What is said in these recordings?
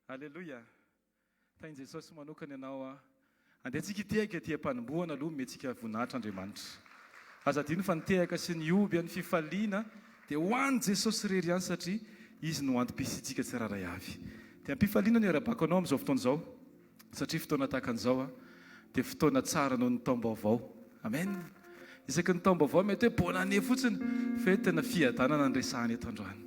Alleluia. Tainy Jesosy manokana ianao andehantsika itehaka ty mpanombohana aloha mentsika voninahitra Andriamanitra. Aza adino fa nitehaka sy ny oby amin'ny fifaliana dia ho an'i Jesosy irery ihany satria izy no antom-pisitsika tsiraray avy. Dia am-pifaliana no arabako anao amin'izao fotoana izao satria fotoana tahaka an'izao dia fotoana tsara noho ny taom-baovao. Amen. Isaky ny taom-baovao mety hoe bonane fotsiny fa tena fiadanana ny resahana eto androany.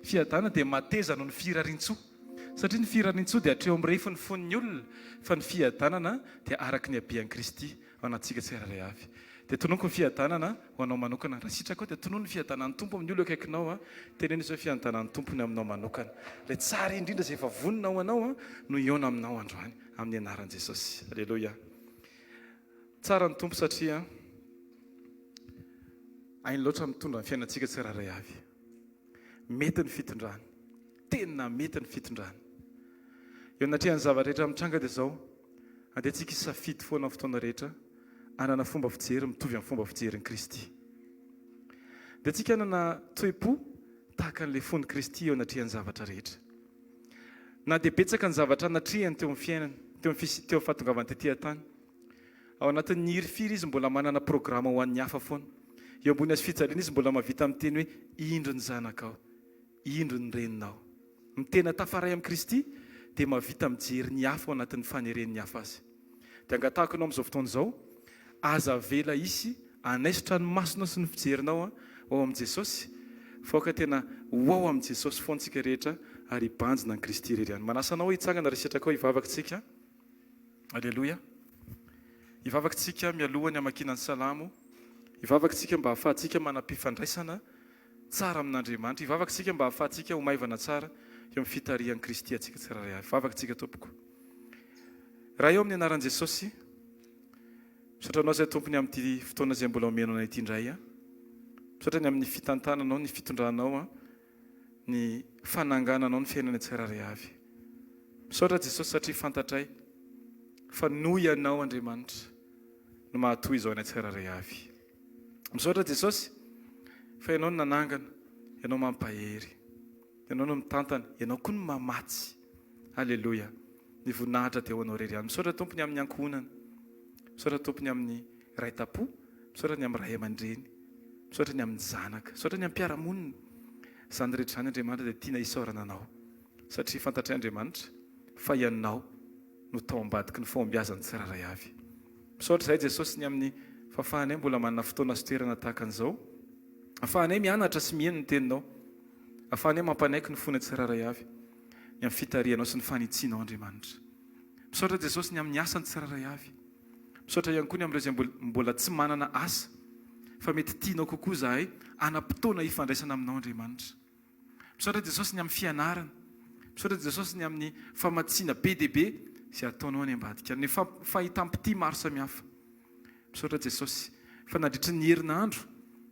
Fiadanana dia mateza noho ny firarintsoa. Satria ny firarintsoa dia hatreo amin'ny refiny fon'ny olona fa ny fiadanana dia araky ny habean'i Kristy ao anatsika tsiraray avy. Dia tononoko ny fiadanana ho anao manokana. Raha sitraka ao dia tonono ny fiadanan'ny tompo amin'ny olona akaikinao tenena izy hoe fiadanan'ny tompony aminao manokana. Ilay tsara indrindra izay efa vonina ho anao no iona aminao androany amin'ny anaran'i Jesosy. Alleluia. Tsara ny tompo satria hainy loatra mitondra ny fiainantsika tsiraray avy. Mety ny fitondrana. Tena mety ny fitondrana. Eo anatrehan'ny zavatra rehetra mitranga dia izao, andehantsika hisafidy foana amin'ny fotoana rehetra, hanana fomba fijery mitovy amin'ny fomba fijerin'i Kristy. Dia antsika hanana toe-po tahaka an'ilay fon'i Kristy eo anatrehan'ny zavatra rehetra. Na dia betsaka ny zavatra anatrehany teo amin'ny fiainany, teo amin'ny fahatongavany tetỳ tany. Ao anatin'ny hiry firy izy mbola manana programa ho an'ny hafa foana. Eo ambony azy fijaliana izy mbola mahavita miteny hoe indro ny zanakao, indro ny reninao. Mitena tafaray amin'i Kristy dia mahavita mijery ny hafa ao anatin'ny faneren'ny hafa azy. Dia angatahako anao amin'izao fotoana izao, aza vela isy anaisotra ny masonao sy ny fijerinao ao amin'i Jesosy, foka tena ho ao amin'i Jesosy foantsika rehetra ary hibanjina ny Kristy irery ihany. Manasanao hitsangana rehetra sitraka ao hivavakatsika. Alleluia. Hivavakatsika mialohany hamakiana ny salamo. Hivavakatsika mba hahafahantsika manam-pifandraisana tsara amin'Andriamanitra. Hivavakatsika mba hahafahantsika ho maivana tsara eo amin'ny fitarihan'i Kristy atsika tsiraray avy. Hivavakatsika tompoko. Raha eo amin'ny anaran'i Jesosy, misaotra anao izay tompony amin'ity fotoana izay mbola omena anay ity indray. Misaotra ny amin'ny fitantananao, ny fitondranao, ny fanangananao ny fiainana tsiraray avy. Misaotra Jesosy satria fantatray fa noho ianao Andriamanitra no mahatoy izao anay tsiraray avy. Misaotra Jesosy fa ianao no nanangana, ianao mampahery, ianao no mitantana, ianao koa no mamatsy. Alleluia. Ny voninahitra dia ho anao irery ihany. Misaotra tompony amin'ny ankohonana, misaotra tompony amin'ny raitapo, misaotra ny amin'ny ray aman-dreny, misaotra ny amin'ny zanaka, misaotra ny amin'ny mpiara-monina. Izany rehetra izany Andriamanitra dia tiana hisaorana anao satria fantatray Andriamanitra fa ianao no tao ambadiky ny fahombiazan'ny tsiraray avy. Misaotra izay Jesosy ny amin'ny fahafahanay mbola manana fotoana sy toerana tahaka an'izao, ahafahanay mianatra sy mihaino ny teninao, ahafahanay mampanaiky ny fonay tsiraray avy, ny amin'ny fitarianao sy ny fanitsianao Andriamanitra. Misaotra Jesosy ny amin'ny asany tsiraray avy. Misaotra ihany koa ny amin'ireo izay mbola tsy manana asa fa mety tianao kokoa zahay anam-potoana hifandraisana aminao Andriamanitra. Misaotra Jesosy ny amin'ny fianarana. Misaotra Jesosy ny amin'ny famatsiana be dia be izay ataonao any ambadika, ny fahitam-pity maro samihafa. Misaotra Jesosy fa nandritry ny herinandro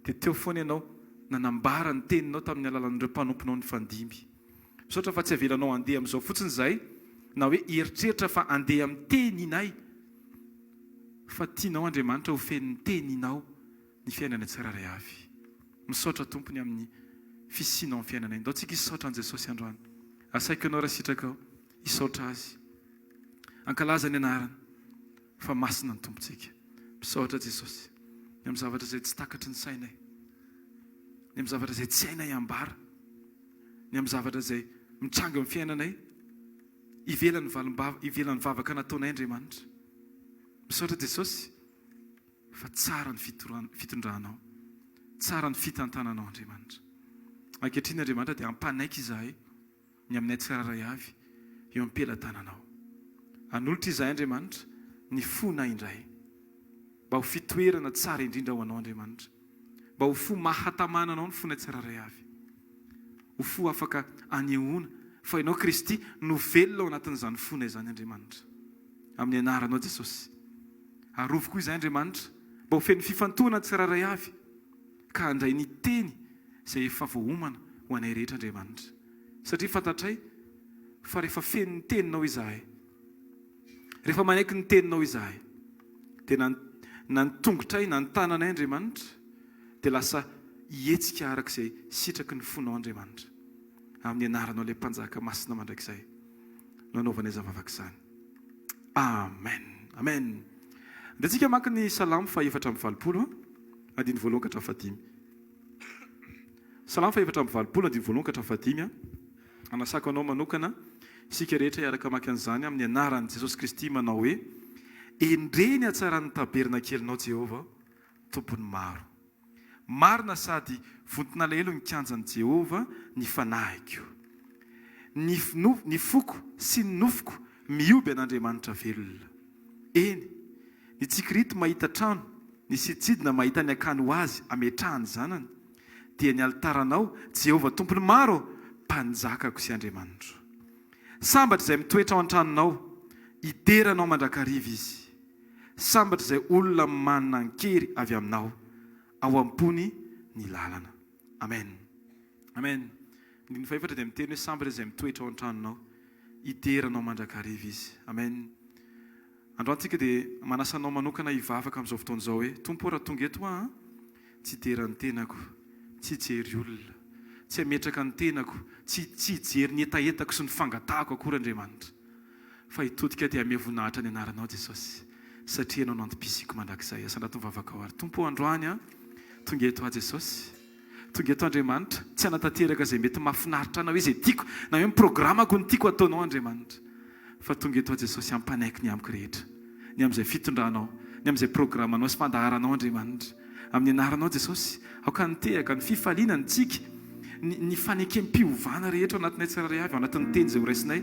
dia teo foana ianao nanambara ny teninao tamin'ny alalan'ireo mpanomponao ny fandimby. Misaotra fa tsy avelanao handeha amin'izao fotsiny izay na hoe eritreritra fa handeha amin'ny teninay, fa tianao Andriamanitra ho fen'ny teninao ny fiainana tsiraray avy. Misaotra tompony amin'ny fisianao amin'ny fiainana. Ndao tsika hisaotra an' Jesosy androany. Asaiko ianao raha sitraka ao hisaotra azy, ankalaza ny anarany fa masina ny tompontsika. Misaotra Jesosy ny amin'ny zavatra izay tsy takatry ny sainay, ny amin'ny zavatra izay tsy hainay ambara, ny amin'ny zavatra izay mitranga amin'ny fiainanay, ivelan'ny vavaka nataonay Andriamanitra. Misaotra Jesosy fa tsara ny fitondranao, tsara ny fitantananao Andriamanitra. Ankehitriny Andriamanitra dia ampanaiky izahay ny aminay tsiraray avy eo am-pelantananao. Anolotra izahay Andriamanitra ny fona indray, mba ho fitoerana tsara indrindra ho anao Andriamanitra, mba ho fo mahatamananao ny fonay tsiraray avy, ho fo afaka anehoana fa ianao Kristy no velona ao anatin'izany fona izany Andriamanitra. Amin'ny anaranao Jesosy. Arovo koa izay Andriamanitra mba ho feno fifantohana tsiraray avy ka handray ny teny izay efa voaomana ho anay rehetra Andriamanitra. Satria fantatray fa rehefa feno ny teninao izahay, rehefa manaiky ny teninao izahay, dia na ny tongotray na ny tananay Andriamanitra dia lasa hihetsika arak'izay sitraky ny fonao Andriamanitra. Amin'ny anaranao ilay mpanjaka masina mandrakizay. nanaovana zavavaka izany. Amen. Amen. Dia tsika maka ny salamo fa 4:20 andiny voalohany ka hatramin'ny 5. Salamo fa 4:20 andiny voalohany ka hatramin'ny 5. Anasako anao manokana isika rehetra hiaraka maka an'izany amin'ny anaran'i Jesosy Kristy manao hoe endreny hatsaran'ny tabernakelinao Jehova tompony maro. Marina sady vontona lelo ny kianjan'i Jehova ny fanahiko. Ny foko sy ny nofoko mioby an'Andriamanitra velona. Eny, ny tsikirito mahita trano, ny siditsidina mahita ny akany ho azy ametrahany zanany, dia ny altaranao Jehova tompony maro mpanjakako sy Andriamanitra. Sambatra izay mitoetra ao an-tranonao, ideranao mandrakariva izy. Sambatra izay olona manan-kery avy aminao, ao ampony ny lalana. Amen. Amen. Ny fahefatra dia miteny hoe sambatra izay mitoetra ao an-tranonao, ideranao mandrakariva izy. Amen. Androantsika dia manasanao manokana hivavaka amin'izao fotoana izao hoe tompo raha tonga eto tsy hideran'ny tenako, tsy hijery olona, tsy hametraka ny tenako, tsy hijery ny etaetako sy ny fangatahako akory Andriamanitra. Fa hitodika dia hamevonahitra ny anaranao Jesosy, satria anao nantom-pisiko mandrakizay. Asa ndato mivavaka ao ary tompo androany tonga eto Jesosy, tonga eto Andriamanitra, tsy hanatanteraka izay mety mahafinaritra anao hoe izay tiako na hoe programako ny tiako ataonao Andriamanitra, fa tonga eto Jesosy hampanaiky ny amiko rehetra, ny amin'izay fitondranao, ny amin'izay programanao sy fandaharanao Andriamanitra. Amin'ny anaranao Jesosy, aoka nitehaka ny fifaliana ny tsika, ny fanekem-piovana rehetra ao anatinay tsirairay avy, ao anatin'ny teny izay ho raisinay,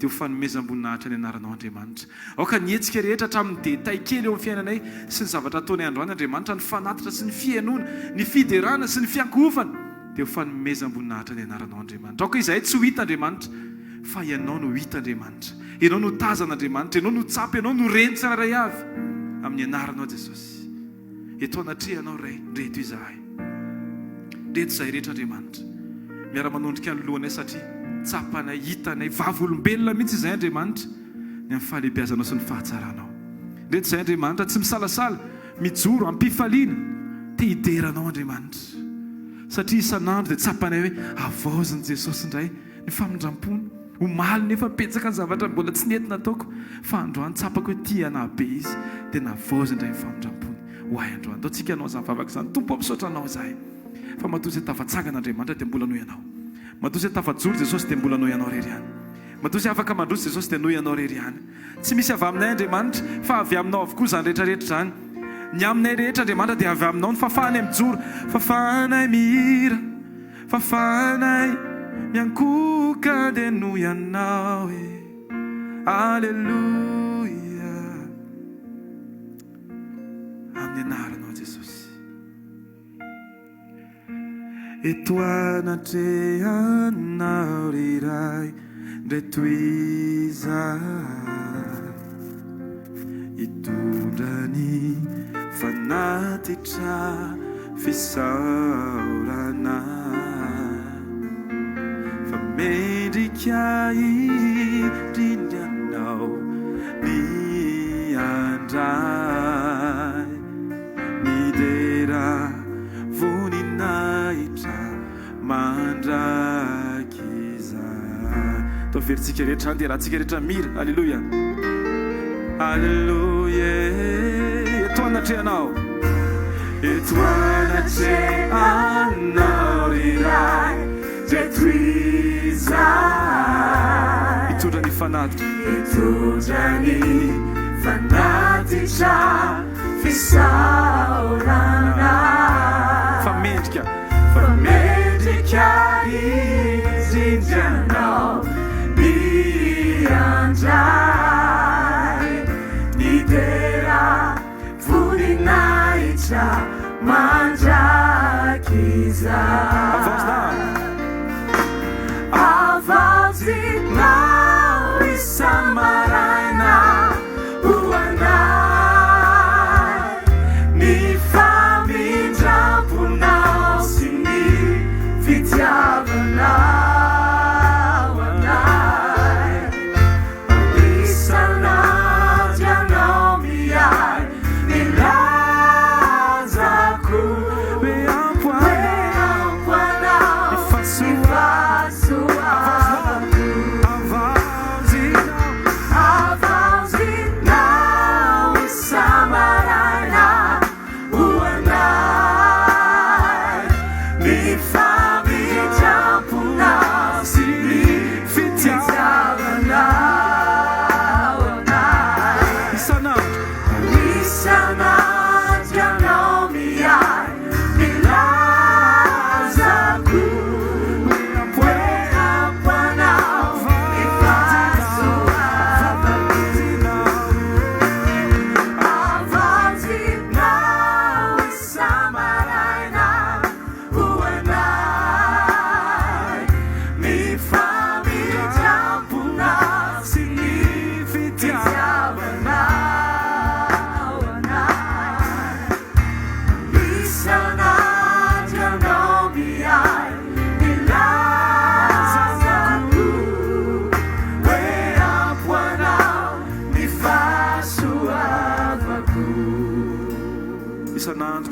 dia ho fanomezam-boninahitra ny anaranao Andriamanitra. Aoka nietsika rehetra hatramin'ny detay kely eo amin'ny fiainanay sy ny zavatra ataonay androany Andriamanitra, ny fanatitra sy ny fiainona, ny fiderana sy ny fiankovana, dia ho fanomezam-boninahitra ny anaranao Andriamanitra. Aoka izahay tsy ho hita Andriamanitra, fa ianao no hita Andriamanitra, ianao no tazana Andriamanitra, ianao no tsapy, ianao no reny tsirairay avy, amin'ny anaranao Jesosy. Eto anatrehanao ray, reto izahay, reto izahay rehetra Andriamanitra, miara-manondrika ny lohanay satria tsapanay, hitanay, vavolombelona mihitsy izay Andriamanitra, ny amin'ny fahalehibiazanao sy ny fahatsaranao. Reto izay Andriamanitra, tsy misalasala, mijoro, ampifaliana, te hideranao Andriamanitra, satria isan'andro dia tsapanay hoe avaozan'i Jesosy indray ny famindram-pony, omaly nefa petsaka ny zavatra mbola tsy nentina ataoko, fa androany tsapako hoe tia nabe izy, dia navaozy indray ny famindram-pony. Hoay androany, atao tsika anao izany vavaka izany, tompo ampisaotra anao izahay, fa matoa izay tafatsangana dia mbola noho ianao, matoa izay tafajoro Jesosy dia mbola noho ianao rery ihany, matoa izay afaka mandroso Jesosy dia noho ianao rery ihany. Tsy misy avy aminay Andriamanitra, fa avy aminao avokoa izany rehetrarehetra izany. Ny aminay rehetra Andriamanitra dia avy aminao, ny fahafahanay mijoro, fahafahanay mihira, fahafahanay miankoka dia noho ianao Alleluia. Amin'ny anaranao Jesosy. Eto anatrehanao iray reto izay, hitondra ny fanatitra fisaorana, fa mendrika indrindranao ny andray, ny dera voninahitra mandrakiza. Tao veritsika rehetra dia rahantsika rehetra mira. Alleluia, alleluia. Eto anatrehanao, eto anatrehanao iray reto izay, hitondra ny fanatitra, hitondra ny fanatitra fisaorana, famendrika indrindranao ny andray, ny dera voninahitra mandrakiza. Avauzinao isamaraina uanai, ny famindramponao sy ny fitiavanao anai.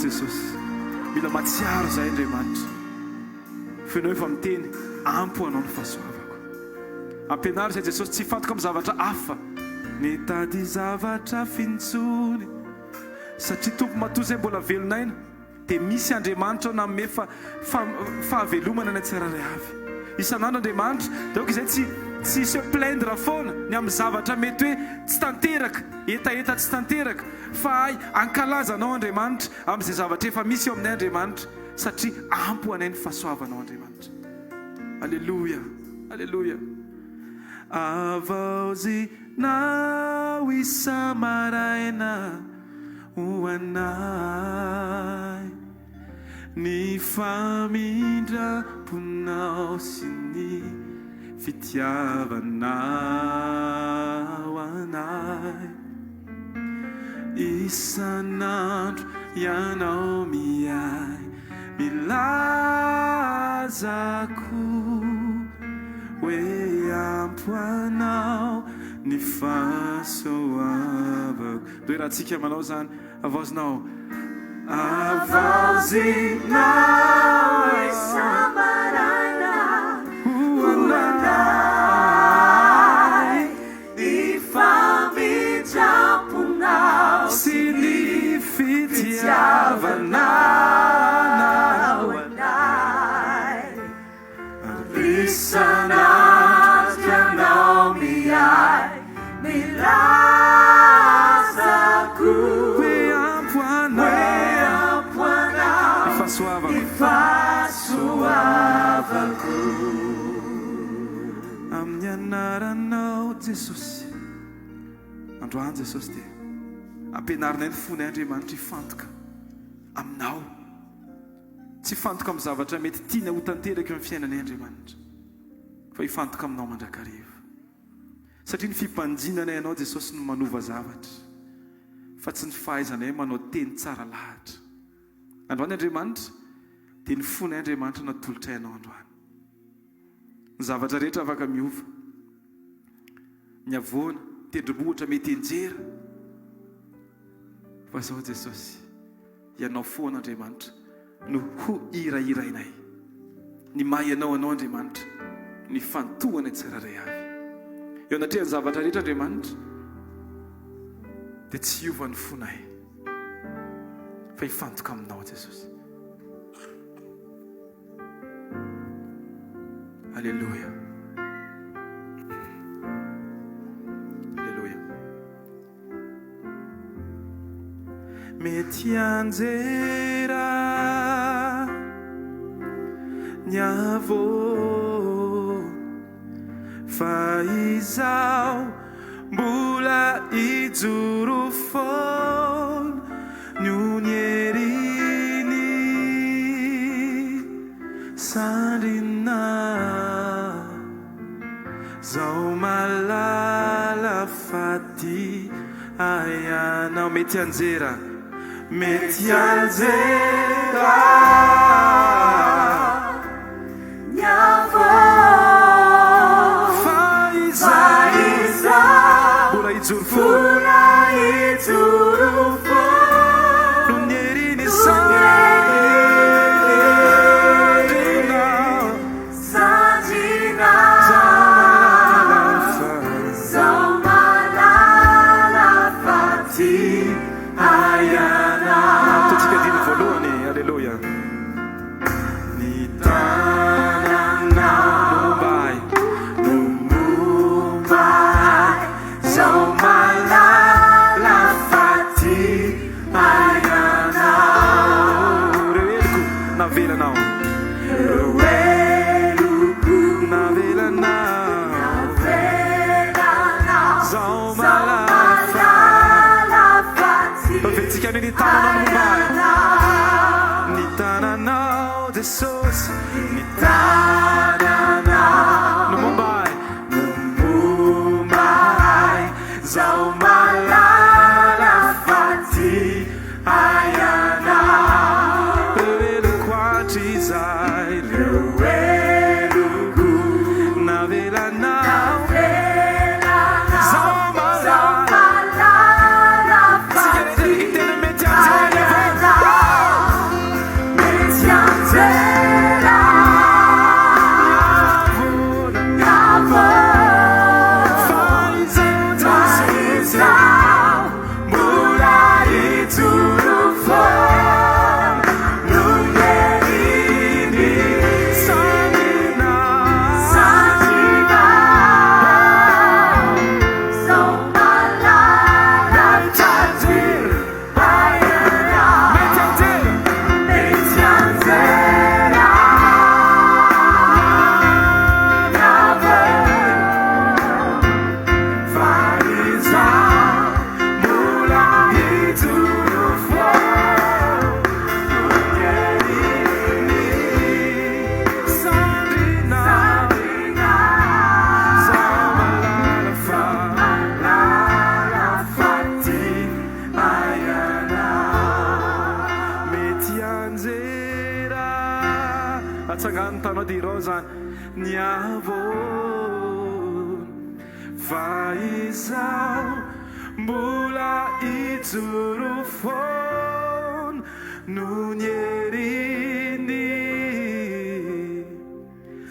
jesosy mila matsiaro zay andriamanitra fa ianao efa miteny ampo anao ny fahasoavako ampianary zay jesosy tsy fantoka amin'ny zavatra hafa nitady zavatra fintsony satria tompo matoa zay mbola velonaina dia misy andriamanitra nanome fahavelomana ny tsirairay avy isan'andro andriamanitra dia oka izay tsy se plaindre foana ny amin'ny zavatra mety hoe tsy tanteraka etaeta tsy tanteraka fa ay ankalazanao andriamanitra amin'izay zavatra efa misy eo aminay andriamanitra satria ampo anay ny fahasoavanao andriamanitra alleluia alleluia avaozinao isamaraina ho anay ny famindramponao sy ny fitiavanao anay isan'andro ianao miay milazako hoe ampo anao ny fahasoavako doerahantsika manao zany avaozinao avaozinao isamaraina ho anay ny famindramponao sy ny fitiavanao anay isan'andro ianao miay milazako ifasoavako amin'ny anaranao jesosy androany jesosy dia ampianarinay ny fonay andriamanitra ifantoka aminao tsy ifantoka amin'ny zavatra mety tiana ho tanteraka eo amin'ny fiainanay andriamanitra fa ifantoka aminao mandrakariva satria ny fimpanjinanay ianao jesosy no manova zavatra fa tsy ny fahaizanay manao teny tsara lahatra androany andriamanitra dia ny fonay andriamanitra natolotra ianao androany ny zavatra rehetra afaka miova ny avoana tendrombohitra mety enjera fa zao jesosy ianao foana andriamanitra no ho irairainay ny maha ianao anao andriamanitra ny fantohana tsiraray avy eo anatreha ny zavatra rehetra andriamanitra dia tsy iova ny fonay fa hifantoka aminao jesosy alleluia alleluia mety anjera ny avô fa izao mbola ijoro foana ny onieriny sandrina zao malala faty ayanao mety anjera mety anjera ny avô fa izao mbola ijoro foana nonieriny Nitananao Jesus Nitananao no Mumbai Zao malala fati ayana Lewelu kwati zai Lewelu ku Navela nao Zao malala fati dirozan nyavon faizao mbola itsorofon nunyerini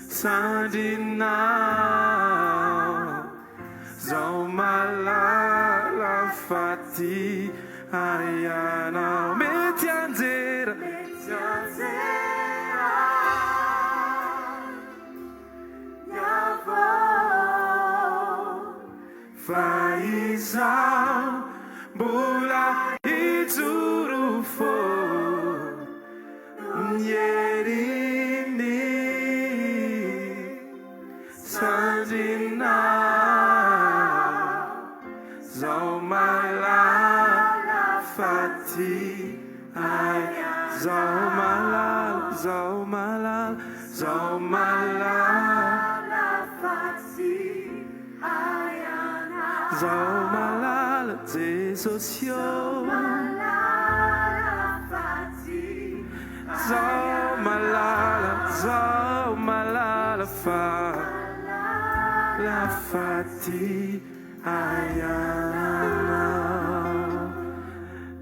sandinao zao malala fati ayanao mety anjera faizao mbola itsorofo nyerini sandinao zao malala fati ay zao malala zao malala Jesus yo zao malala fa la fati ayana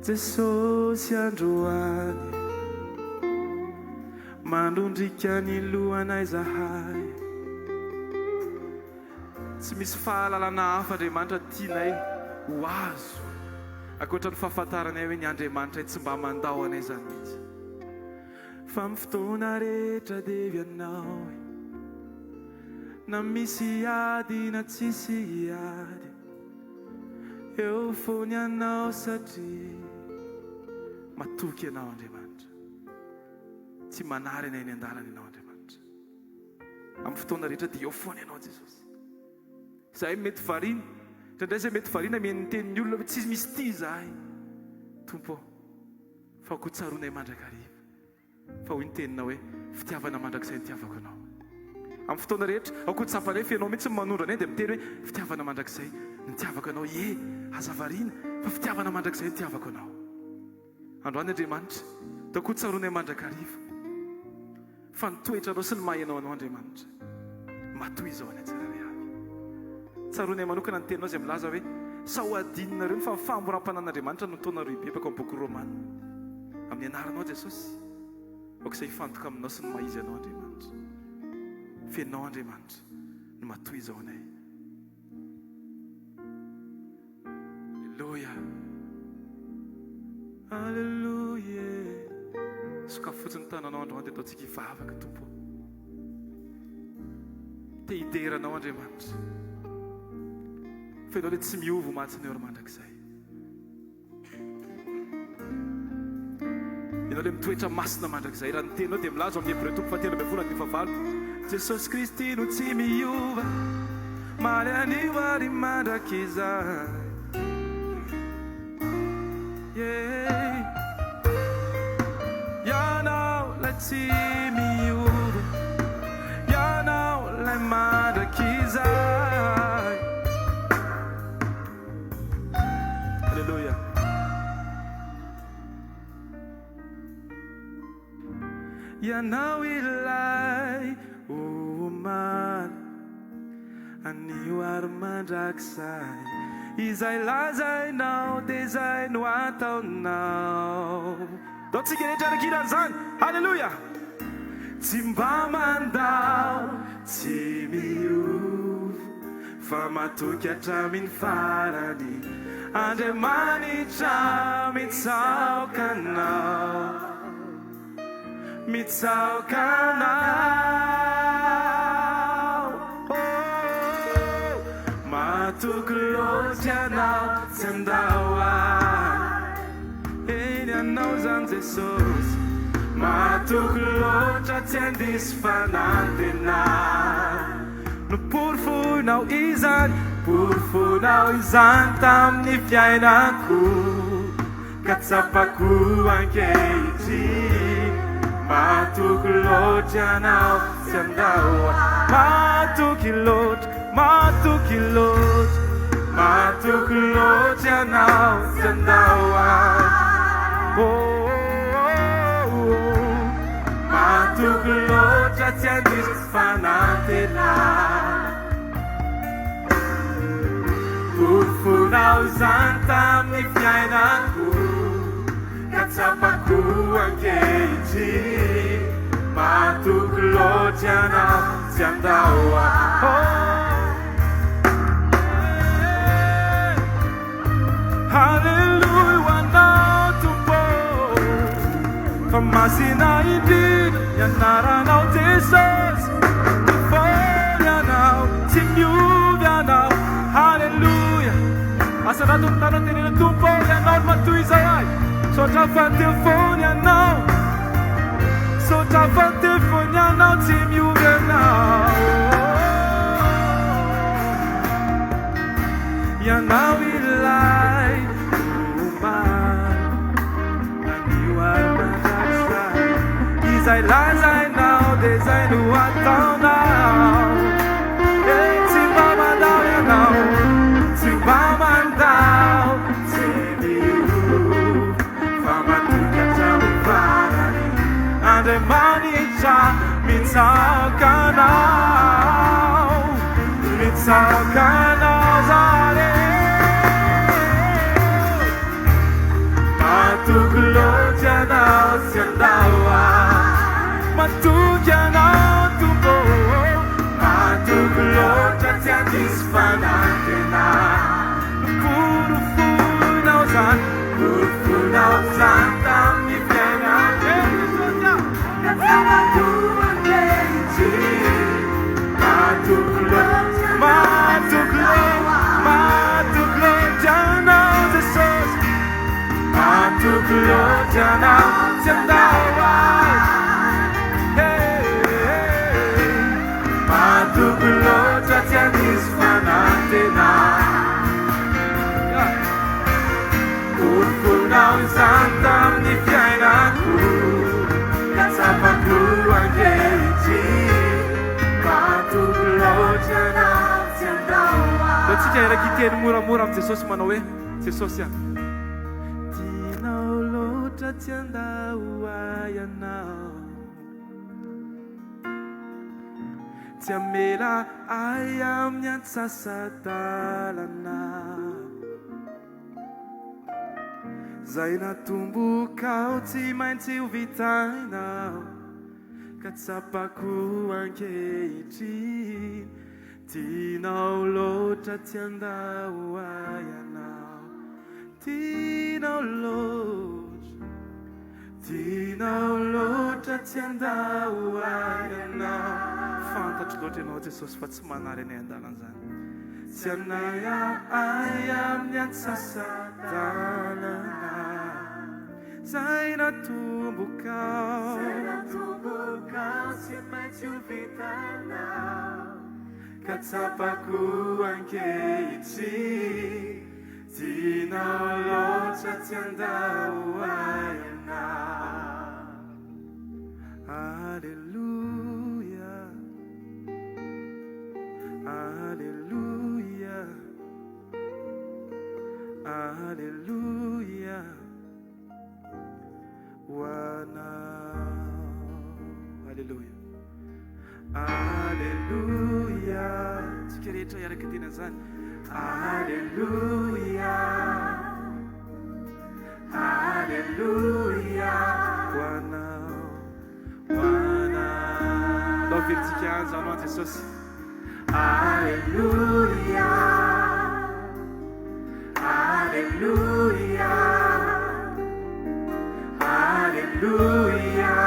Jesus androany mandrondrika ny lohanay zahay tsy misy fahalalana hafa Andriamanitra tianay ho azo ankoatra ny fahafantaranay hoe ny Andriamanitra tsy mba mandao anay zany mihitsy fa amin'ny fotoana rehetra dia vianao na misy ady na tsisy ady eo foany anao satria matoky ianao Andriamanitra tsy manary anay ny andalana ianao Andriamanitra amin'ny fotoana rehetra dia eo foany ianao Jesosy zahay mety varina indraindray zay mety varina mihaino tenin'ny olona hoe tsy misy ty zahay tompo fa ho tsaronay mandrakariva fa hoy ny tenina hoe fitiavana mandrakizay ny tiavako anao amin'ny fotoana rehetra akoa tsapanay fianao mihitsy manondra anay dia miteny hoe fitiavana mandrakizay ny tiavako anao aza varina fa fitiavana mandrakizay ny tiavako anao androany Andriamanitra da koa tsaronay mandrakariva fa ny toetra anao sy ny mahainao anao Andriamanitra matoy izao any tsirairay avy tsaronay manokana ny teninao zay milaza hoe sao adinonareo fa famoram-panan'Andriamanitra no taona roy bebaka amin'ny boky Romana amin'ny anaranao Jesosy okizay hifantoka aminao sy ny maizy anao Andriamanitra fenao Andriamanitra no matoy izao anay Alleluia Alleluia sokafo fotsiny tananao androany dia ataontsika hivavaka tompo te hideranao Andriamanitra fenao le tsy miova mahatsiny eo mandrakizay ianao le mitoetra masina mandrakizay raha ny tenao dia milazo amin'ny Hébreu 13:9 Jesosy Kristy no tsy miova maly anio ary mandrakizay ianao lay tsy miova ianao lay mandrakizay Alleluia ianao ilay omaly anio ary mandrakizay izay lazainao dia izay no ataonao daontsika rehetra arakiran'izany Alleluia tsy mba mandao tsy miova fa matoky hatramin'ny farany Andriamanitra mitsaokanao matoky loatra ianao tsy andahoany eny anao zany Jesosy matoky loatra tsy andisy fanantena no porofonao izany tamin'ny fiainako ka tsapako ankehitriny matoky loatra ianao tsy andahoany matoky loatra ianao tsy andahoany matoky loatra tsy andisy fanantena Kufunao zanta mi fiainako Katsapako ankehitriny Matoky loatra anao tsy andao Hallelujah anao tompo Fa masina indrindra ianaranao Jesosy Mivory anao tsy miovy anao Hallelujah Asanato tanao tenena tompo ianao matoy izay ay Sotra fantefony anao Sotra fantefony anao tsy miovy anao Ianao ilay umay Aniwal matasa Izay lazainao de zay no ataonao Tsy mba mandao ianao Tsy mba mandao Tsy miovy Fa matoky hatramy farany Andriamanitra mitsaoka anao Mitsaoka anao zare Matoky loatra anao tsy andao Matoky anao tompo Matoky loatra tsy andisy fanantena Kurufunao zany Kurufunao zany tamin'ny fiaina Katsapako ankehitriny Matoky loatra Matoky loatra anao Jesosy Matoky loatra anao tsy andao Matoky loatra tsy andisy fanantena Kurufunao zany tamin'ny fiainako Katsapako ankehitriny Matoky loatra anao tsy andao Tsika eraky teny moramora amin'ny Jesosy manao hoe Jesosy a Tianao loatra tsy andao ianao Tsy amela ay amin'ny antsasadalana Zay natombokao tsy maintsy ho vitainao Katsapako ankehitriny Tianao loatra tsy andao ianao Tianao loatra tsy andao ianao Fantatro loatra ianao Jesosy fa tsy manary anay an-dalana zany Tsy anay ay amin'ny antsasadalana Zay natombokao tsy maintsy ho vitainao Katsapako ankehitriny Tianao loatra tsy andao ianao Hallelujah Hallelujah Hallelujah Hallelujah Hallelujah Tsika rehetra iaraka tena zany Hallelujah Hallelujah Dao velitsika anjano an Jesosy Hallelujah Hallelujah Hallelujah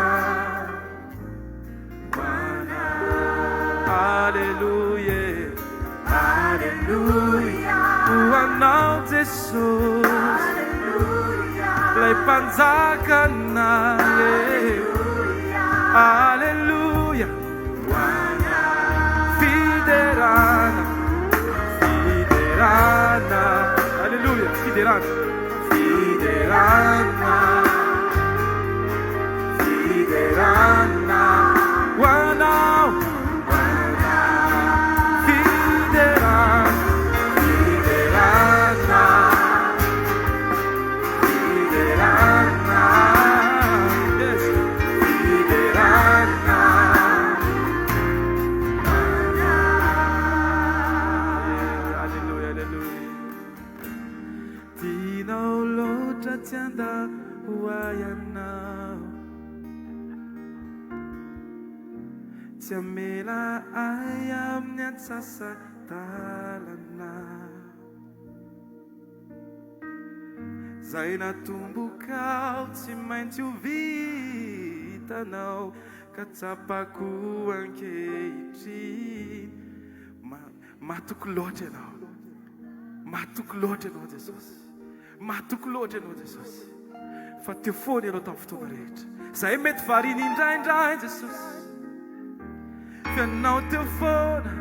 Hallelujah Hallelujah Anao Jesosy Lay mpanjaka anay Hallelujah Fiderana Hallelujah Fiderana Wanao Fiderana tianda hoayanao tsy amela ay amin'ny antsasan-dalana zay natombokao tsy maintsy ho vitanao ka tsapako ankehitriny matoky loatra ianao matoky loatra ianao Jesosy matoky loatra ianao Jesosy fa teo foana ianao tamin'ny fotoana rehetra zay mety variny indraindray Jesosy fianao teo foana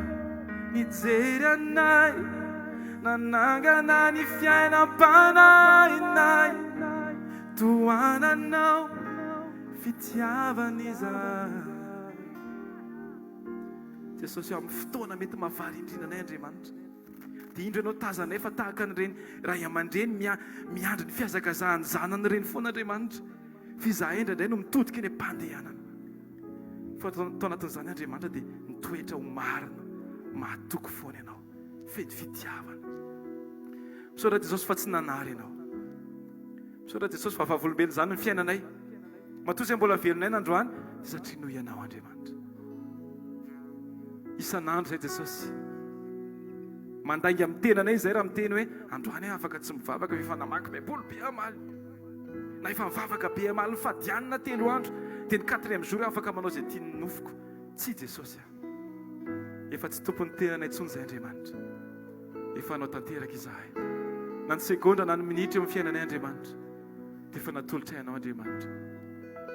nijery anay nanangana ny fiainam-panahinay toananao fitiavan'izay Jesosy amin'ny fotoana mety mahavary indrinanay Andriamanitra dia indro ianao tazanay fa tahaka an'ireny ray aman-dreny miandry ny fiazakazahany zanan'ireny foana Andriamanitra fizahay indraindray no mitodika eny am-pandehanana fa tao anatin'izany Andriamanitra dia nitoetra ho marina mahatoky foana ianao fety fitiavana misaotra Jesosy fa tsy nanary ianao misaotra Jesosy fa vavolombelo zany ny fiainanay matoa izay mbola velonay nandroany dia satria noho ianao Andriamanitra isan'andro zay Jesosy mandainga amin'ny tenanay izay raha miteny hoe androany afaka tsy mivavaka efa namaky baiboly be amaly na efa mivavaka be amaly ny fadianina 3 andro dia ny 4e jour afaka manao izay tiany nofoko tsy Jesosy efa tsy tompon'ny tenanay intsony izay Andriamanitra efa anao tanteraka izahay na ny segonda na ny minitra eo amin'ny fiainanay Andriamanitra dia efa natolotra ianao Andriamanitra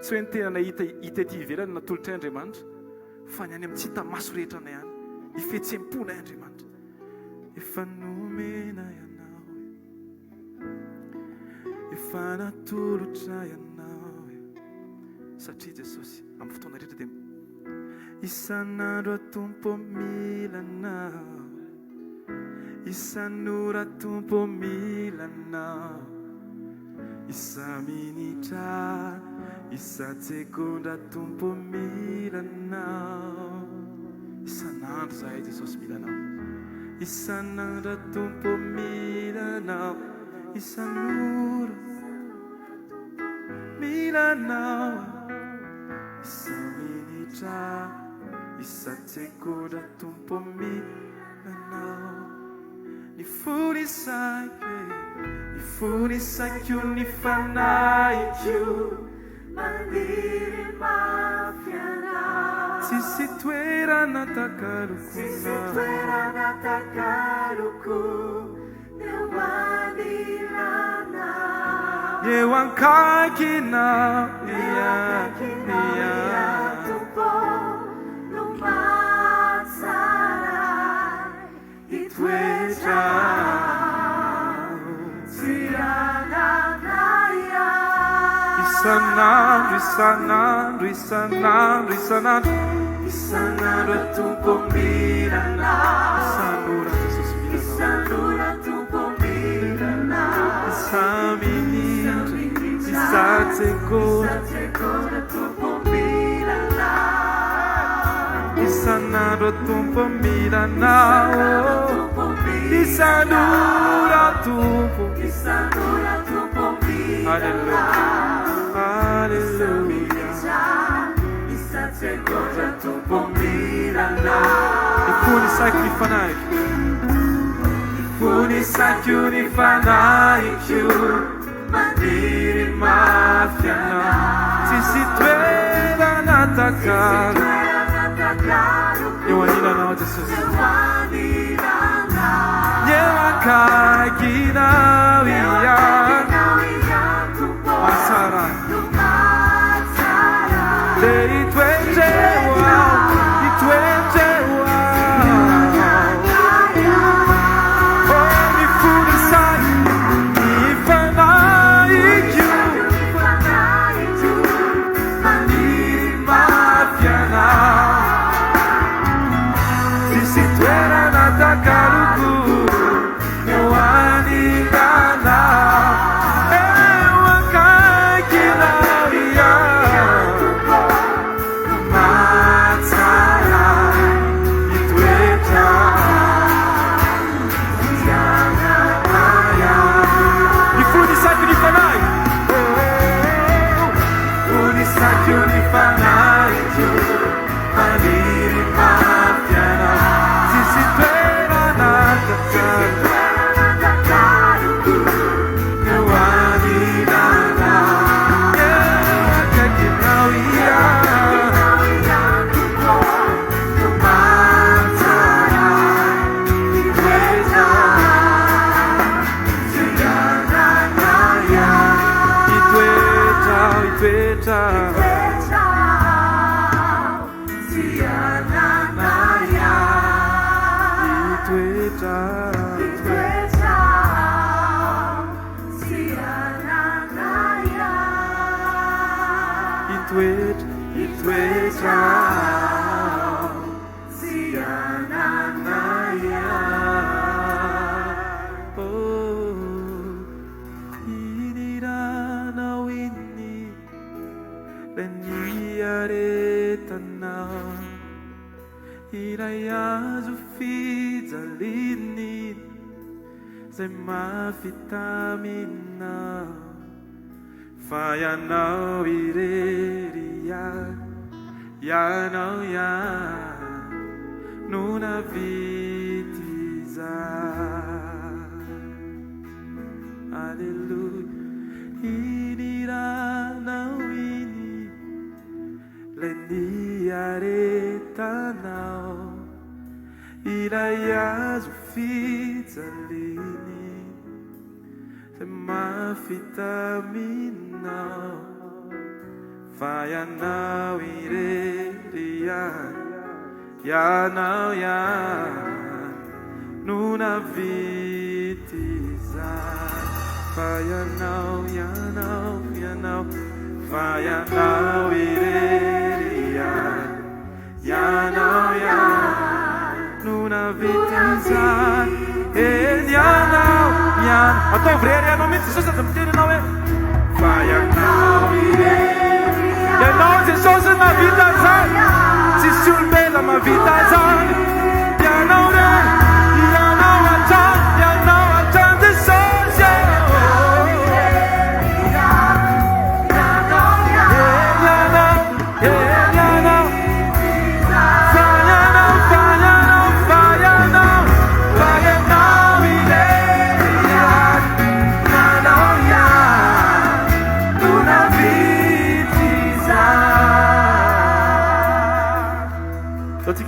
tsy hoe ny tenanay hita ety ivelany natolotra Andriamanitra fa ny any amin'ny tsy hita maso rehetra anay any ifetsemponay Andriamanitra efa nomena ianao efa natolotra ianao satria Jesosy amin'ny fotoana rehetra dia isan'andro atompo milanao isan'ora atompo milanao isa minitra isa segondra atompo milanao isan'andro zahay Jesosy milanao isan'andro atompo milanao isan'ora milanao isa minitra isa segondra atompo milanao ny fonisaiko ny fanaiko mandiri mafiana tsisy toerana takaruku eo mandirana eo ankakinao tumpo lumatsarai itoetra sirananaya isan'andro atompo milana isan'ora tumpo milana isa minitra isa segondra tumpo milana isan'andro atompo milana isan'ora tumpo milana Alleluia isa segondra tumpo milana funisaiko ny fanaiko mandiri mafiana tsisy toerana takaruku eo anilanao Jesosy eo ankakinao Masarai le itoetewa oh mi funisai mi fanaiku mandiri mafiana sisi toerana takaruku eo anigana Zay mafitamina fa ianao irery ianao no navity izany. Alleluia. Iniranao iny lay niaretanao ilay azo fijaliany zay mafitaminao fa ianao irery ianao no navity izany. Fa ianao fa ianao irery ianao no navity izany. Ianao ataovy rery ianao mihitsy Jesosy aza miteny anao hoe fa ianao irery ianao Jesosy navita izany. Tsisy olombela mavita izany. Ianao rery ianao antany Jesosy.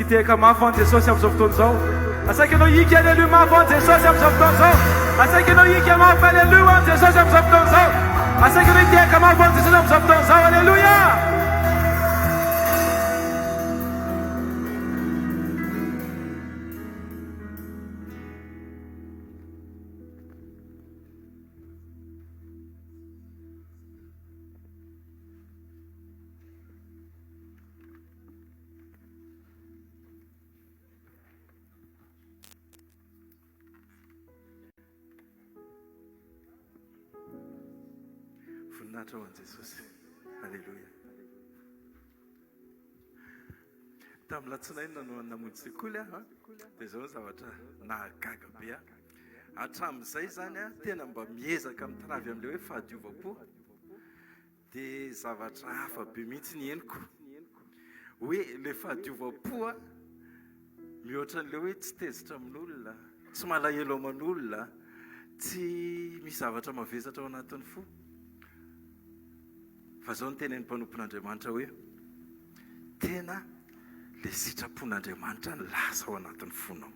Tiaka mafy an Jesosy amin'izao fotoana izao. Asaika anao hiky aleluia mafy an Jesosy amin'izao fotoana izao. Asaika anao hiky mafy aleluia an Jesosy amin'izao fotoana izao. Asaika anao tiaka mafy an Jesosy amin'izao fotoana izao. Aleluia. Voninahitra ho an Jesosy. Alleluia. Tamin'ny latsinainy no namonjy sekoly dia izao zavatra nahagaga be hatramin'izay zany tena mba miezaka mitravy amin'ilay hoe fahadiova-po dia zavatra hafa be mihitsy ny henoko hoe ilay fahadiova-po mihoatra n'ilay hoe tsy tezitra amin'olona, tsy malahelo aman'olona, tsy misy zavatra mavesatra ao anatin'ny fo. Fa zao ny tenen'ny mpanompon'Andriamanitra hoe tena le sitrapon'Andriamanitra ny lasa ao anatin'ny fonao,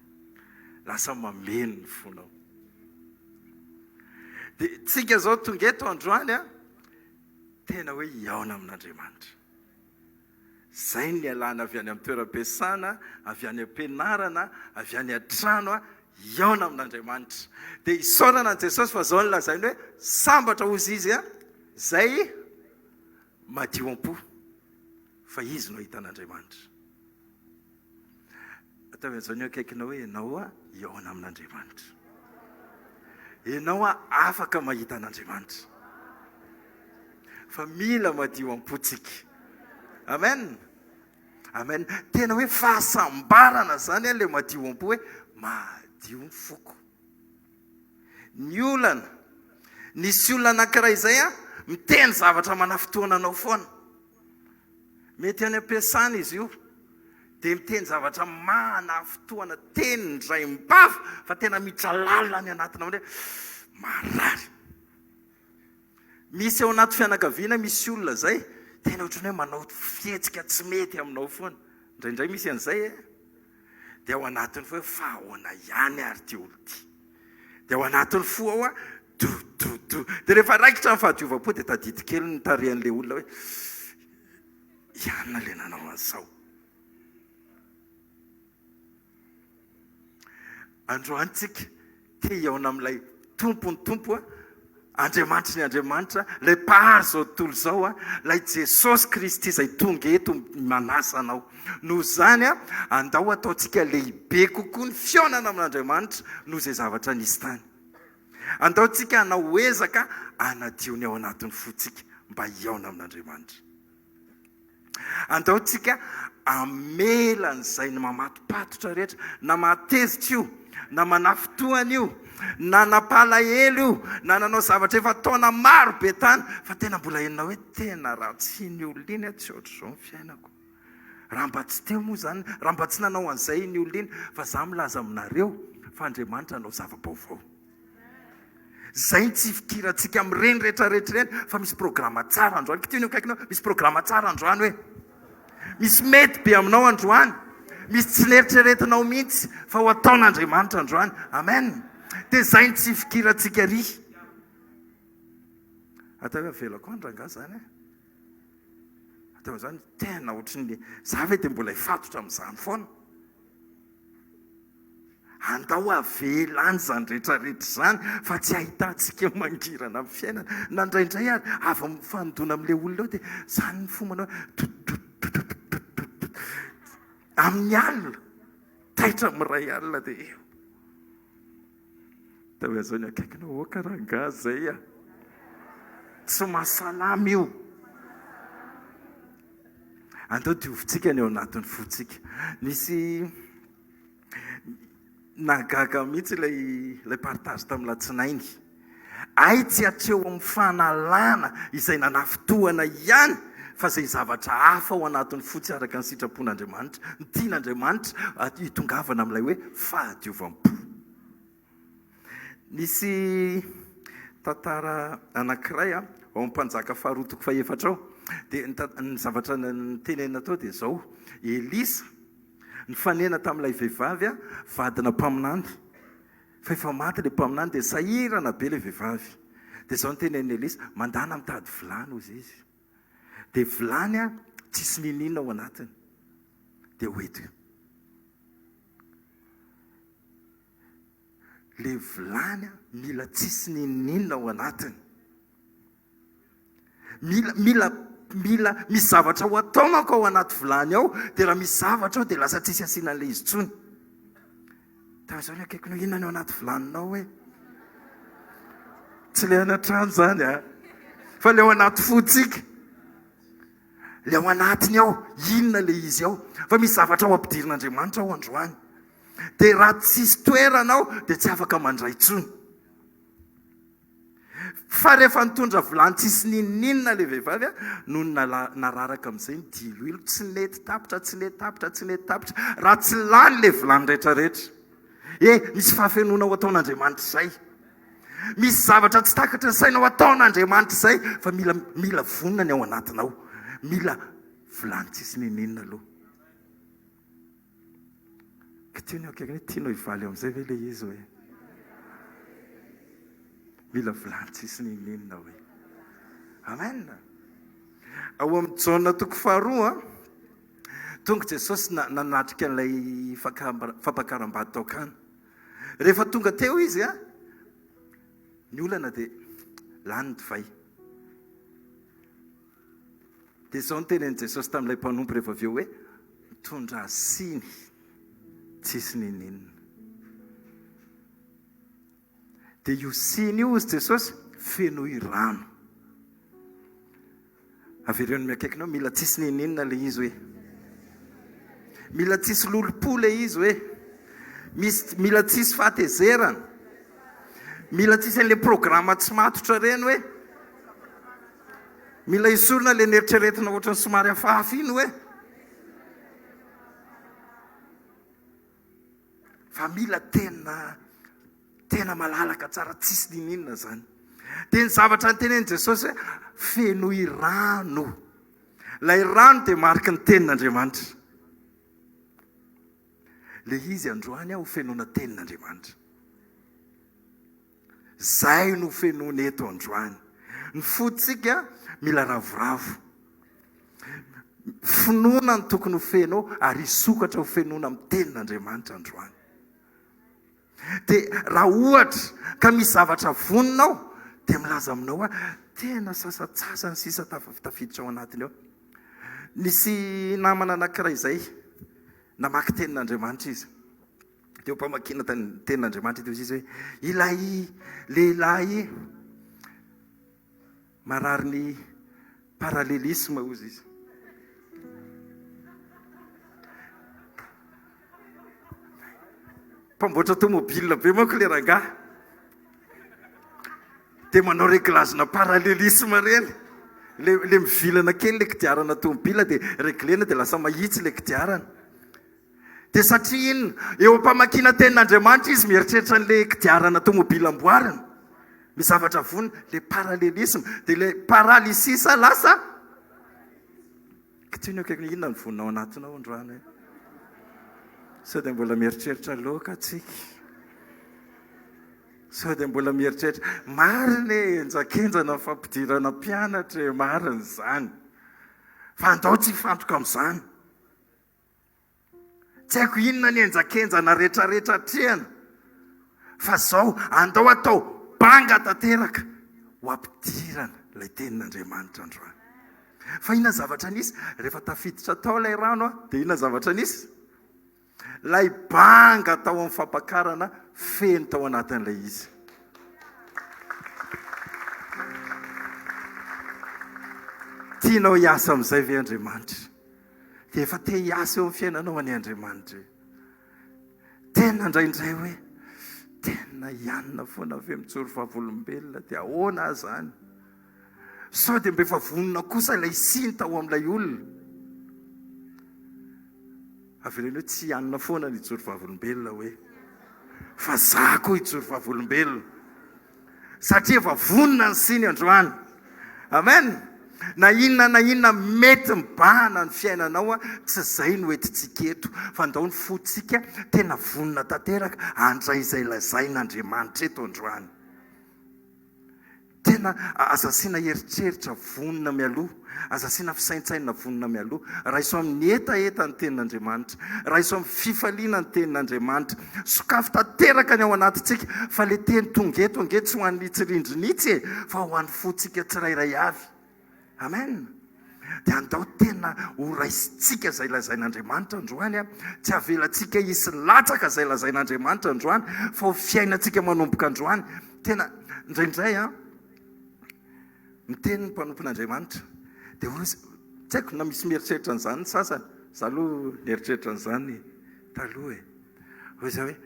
lasa mameno ny fonao. Dia tsika zao tonga eto androany tena hoe hiaona amin'Andriamanitra. Zay ny alana avy any amin'ny toeram-piasana, avy any am-pianarana, avy any an-trano hiaona amin'Andriamanitra. Dia isaorana an Jesosy fa zao ny lazainy hoe sambatra ozy izy zay madio am-po fa izy no hitan'Andriamanitra. Atao an'izao ny akaikinao hoe ianao hiaona amin'Andriamanitra. Ianao afaka mahita an'Andriamanitra. Fa mila madio am-potsika. Amen. Amen. Tena hoe fahasambarana zany le madio am-po hoe madio ny foko. Ny olana, nisy olona anankiray izay miteny zavatra manafotoana anao foana. Mety any am-piasana izy io dia miteny zavatra manafotoana, teny ndray mibava fa tena mitralalina any anatinao hoe marary. Misy ao anaty fianakaviana misy olona zay tena ohatrany hoe manao fihetsika tsy mety aminao foana. Indraindray misy an'izay dia ao anatiny foa fa ahoana ihany ary ty olo ty. Dia ao anatiny fo ao do. Dia rehefa raikitra ny fahadiova-po dia tadidi kely ny tarehan'ilay olona hoe ianona le nanao an'izao. Androany tsika te hiaona amin'ilay tompony tompo Andriamanitra ny Andriamanitra lay pahary zao tontolo zao a, lay Jesosy Kristy izay tonga eto manasa anao. Noho zany a, andao ataontsika lehibe kokoa ny fionana amin'Andriamanitra noho izay zavatra nisy tany. Andaontsika hanao ezaka anadiony ao anatin'ny fotsika mba hiaona amin'Andriamanitra. Andaontsika amela n'izay ny mamatopatotra rehetra, na matezitra io, na manafotoana io, na napalahelo io, na nanao zavatra efa taona maro be tany, fa tena mbola henona hoe tena ratsy ny olona tsy ohatr'izao ny fiainako. Raha mba tsy teo moa zany, raha mba tsy nanao an'izay ny olona, fa za milaza aminareo fa Andriamanitra anao zava-baovao. Zay ny tsy fikirantsika amin'ireny rehetrarehetra ireny, fa misy programa tsara androany. Kitio ny akaikinao, misy programa tsara androany hoe misy mety be aminao androany, misy tsy neritreretinao mihitsy fa ho ataon'Andriamanitra androany. Amen. Dia zay ny tsy fikirantsika ry. Atao hoe avelako andrangahy zany e. Atao zany tena ohatrin'ny za ve dia mbola hifatotra amin'izany foana. Andao avelany zany rehetrarehetra zany fa tsy ahitantsika mangirana amin'ny fiainana. Nandraindray ary avy mifanodona amin'ilay olona eo dia zany ny fomba amin'ny alina, taitra miray alina dia eo. Tao hoe zao ny akaikinao, karangaha zay a. Tsy mahasalama io. Andao diovintsika ny ao anatin'ny fotsika. Nisy nagaga mihitsy ilay partage tamin'ny latsinainy. Ay tsy hatreo amin'ny fanalana izay nanafotoana ihany, fa izay zavatra hafa ao anatin'ny fotsy araka ny sitrapon'Andriamanitra. Ny tian'Andriamanitra hitongavana amin'ilay hoe fahadiovampo. Nisy tantara anankiray ao amin'ny mpanjaka faharotoko faefatra ao, dia ny zavatra nytenenina tao dia izao: Elisa nifanena tamin'ilay vehivavy vadina mpaminany, fa efa maty ilay mpaminany dia sahirana be ilay vehivavy. Dia izao nytenenina Elisa: mandana mitady vilany ozy izy. Dia vilany tsisy ninina ao anatiny. Dia hoeto io. Le vilany mila tsisy ninina ao anatiny. Mila misy zavatra ho atao manko ao anaty vilany ao, dia raha misy zavatra ao dia lasa tsisy asiana an'ilay izy tsony. Tamin'izao ny akaikinao, inona ny ao anaty vilaninao hoe? Tsy ilay anatrano zany a, fa ilay ao anaty fotsika. Ilay ao anatiny ao, inona ilay izy ao? Fa misy zavatra ao ampidirin'Andriamanitra ao androany. Dia raha tsisy toerana ao dia tsy afaka mandray tsony. Fa rehefa nitondra vilany tsisy ninina ilay vehivavy no nararaka amin'izay ny diloilo. Tsy nety tapitra, tsy nety tapitra, tsy nety tapitra, raha tsy lany ilay vilany rehetrarehetra. Misy fahafenona ao ataon'Andriamanitra izay. Misy zavatra tsy takatra ny saina ao ataon'Andriamanitra izay, fa mila vonina ny ao anatinao. Mila vilany tsisy ninina aloha. Tianao akaiky tianao hivaly amin'izay ve ilay izy hoe? Mila vilany tsisy ninina hoe. Amen. Ao amin'ny Jaona toko faharoa, tonga Jesosy nanatrika an'ilay fampakaram-bady tao Kana. Rehefa tonga teo izy ny olana dia lany ny divay. Dia izao nytenen'i Jesosy tamin'ilay mpanompo rehefa avy eo hoe mitondra siny tsisy ninina. Dia io siny io izy Jesosy feno i rano. Avereo ny miakaikinao, mila tsisy ninina ilay izy hoe. Mila tsisy lolopo ilay izy hoe. Mila tsisy fahatezerana. Mila tsisy an'ilay programa tsy matotra ireny hoe. Mila isorina ilay neritreretina ohatran'ny somary hafahafa iny hoe. Fa mila tena malalaka tsara, tsisy ninina zany. Dia ny zavatra nytenen'i Jesosy hoe feno i rano. Ilay rano dia mariky ny tenin'Andriamanitra. Ilay izy androany ho fenona tenin'Andriamanitra. Zay no fenona eto androany. Ny fotsika mila ravoravo. Finoana ny tokony ho fenao ary isokatra ho fenona amin'ny tenin'Andriamanitra androany. Dia raha ohatra ka misy zavatra voninao, dia milaza aminao a tena sasatsasany sisa tafiditra ao anatiny ao. Nisy namana anankiray izay namaky tenin'Andriamanitra izy. Dia mpamakina tenin'Andriamanitra ito izy hoe ilay lehilahy marary ny parallelisme ozy izy. Mpamboatra tomobile be manko le rangahy dia manao réglagena parallelisme reny. Le mivilana kely le kodiarana tomobile dia réglena dia lasa mahitsy le kodiarana. Dia satria inona eo ampamakina tenin'Andriamanitra izy mieritreritra n'le kodiarana tomobile amboarina. Mizavatra vonona le parallelisme dia le paralysisa lasa kitino akaiky inona ny voninao anatinao androany hoe sao dia mbola mieritreritra loka atsika, sao dia mbola mieritreritra marina enjakenjana ny fampidirana mpianatra marina izany fa andao tsy fantoka amin'izany. Tsy haiko inona ny enjakenjana rehetrarehetra atrehana fa zao andao atao banga tanteraka ho ampidirana ilay tenin'Andriamanitra androany. Fa inona zavatra nisy rehefa tafiditra tao ilay rano a dia inona zavatra nisy? Lay banga tao amin'ny fampakarana feno tao anatin'ilay izy. Tianao hiasa amin'izay ve Andriamanitra? Dia efa te hiasa eo amin'ny fiainanao any Andriamanitra. Tena indraindray hoe tena ianona foana avy mitsoro vavolombelona dia ahoana zany? Sao dia mba efa vonona kosa ilay siny tao amin'ilay olona. Avelany hoe tsy ianona foana ny hijoro vavolombelona hoe fa za koa hijoro vavolombelona satria efa vonona ny siny androany. Amen. Na inona mety mibahana ny fiainanao a tsy izay no entintsika eto fa ndao ny fotsika tena vonona tanteraka andray izay lazain'Andriamanitra eto androany. Tena aza asiana heritreritra vonona mialoha, aza asiana fisaintsaina vonona mialoha. Raha iso amin'ny etaeta ny tenin'Andriamanitra, raha iso amin'ny fifaliana ny tenin'Andriamanitra, sokafy tanteraka ny ao anatintsika fa le teny tongetonge tsy ho an'ny nitsirindrinitsy e fa ho an'ny fotsika tsirairay avy. Amen. Dia andao tena ho raisitsika izay lazain'Andriamanitra androany a, tsy avelantsika hisy latsaka izay lazain'Andriamanitra androany fa ho fiainantsika manomboka androany. Tena indraindray a miteny ny mpanompon'Andriamanitra dia hoe tsy haiko na misy mieritreritra an'izany ny sasany. Za aloha nieritreritra an'izany taloha e. Hoe za hoe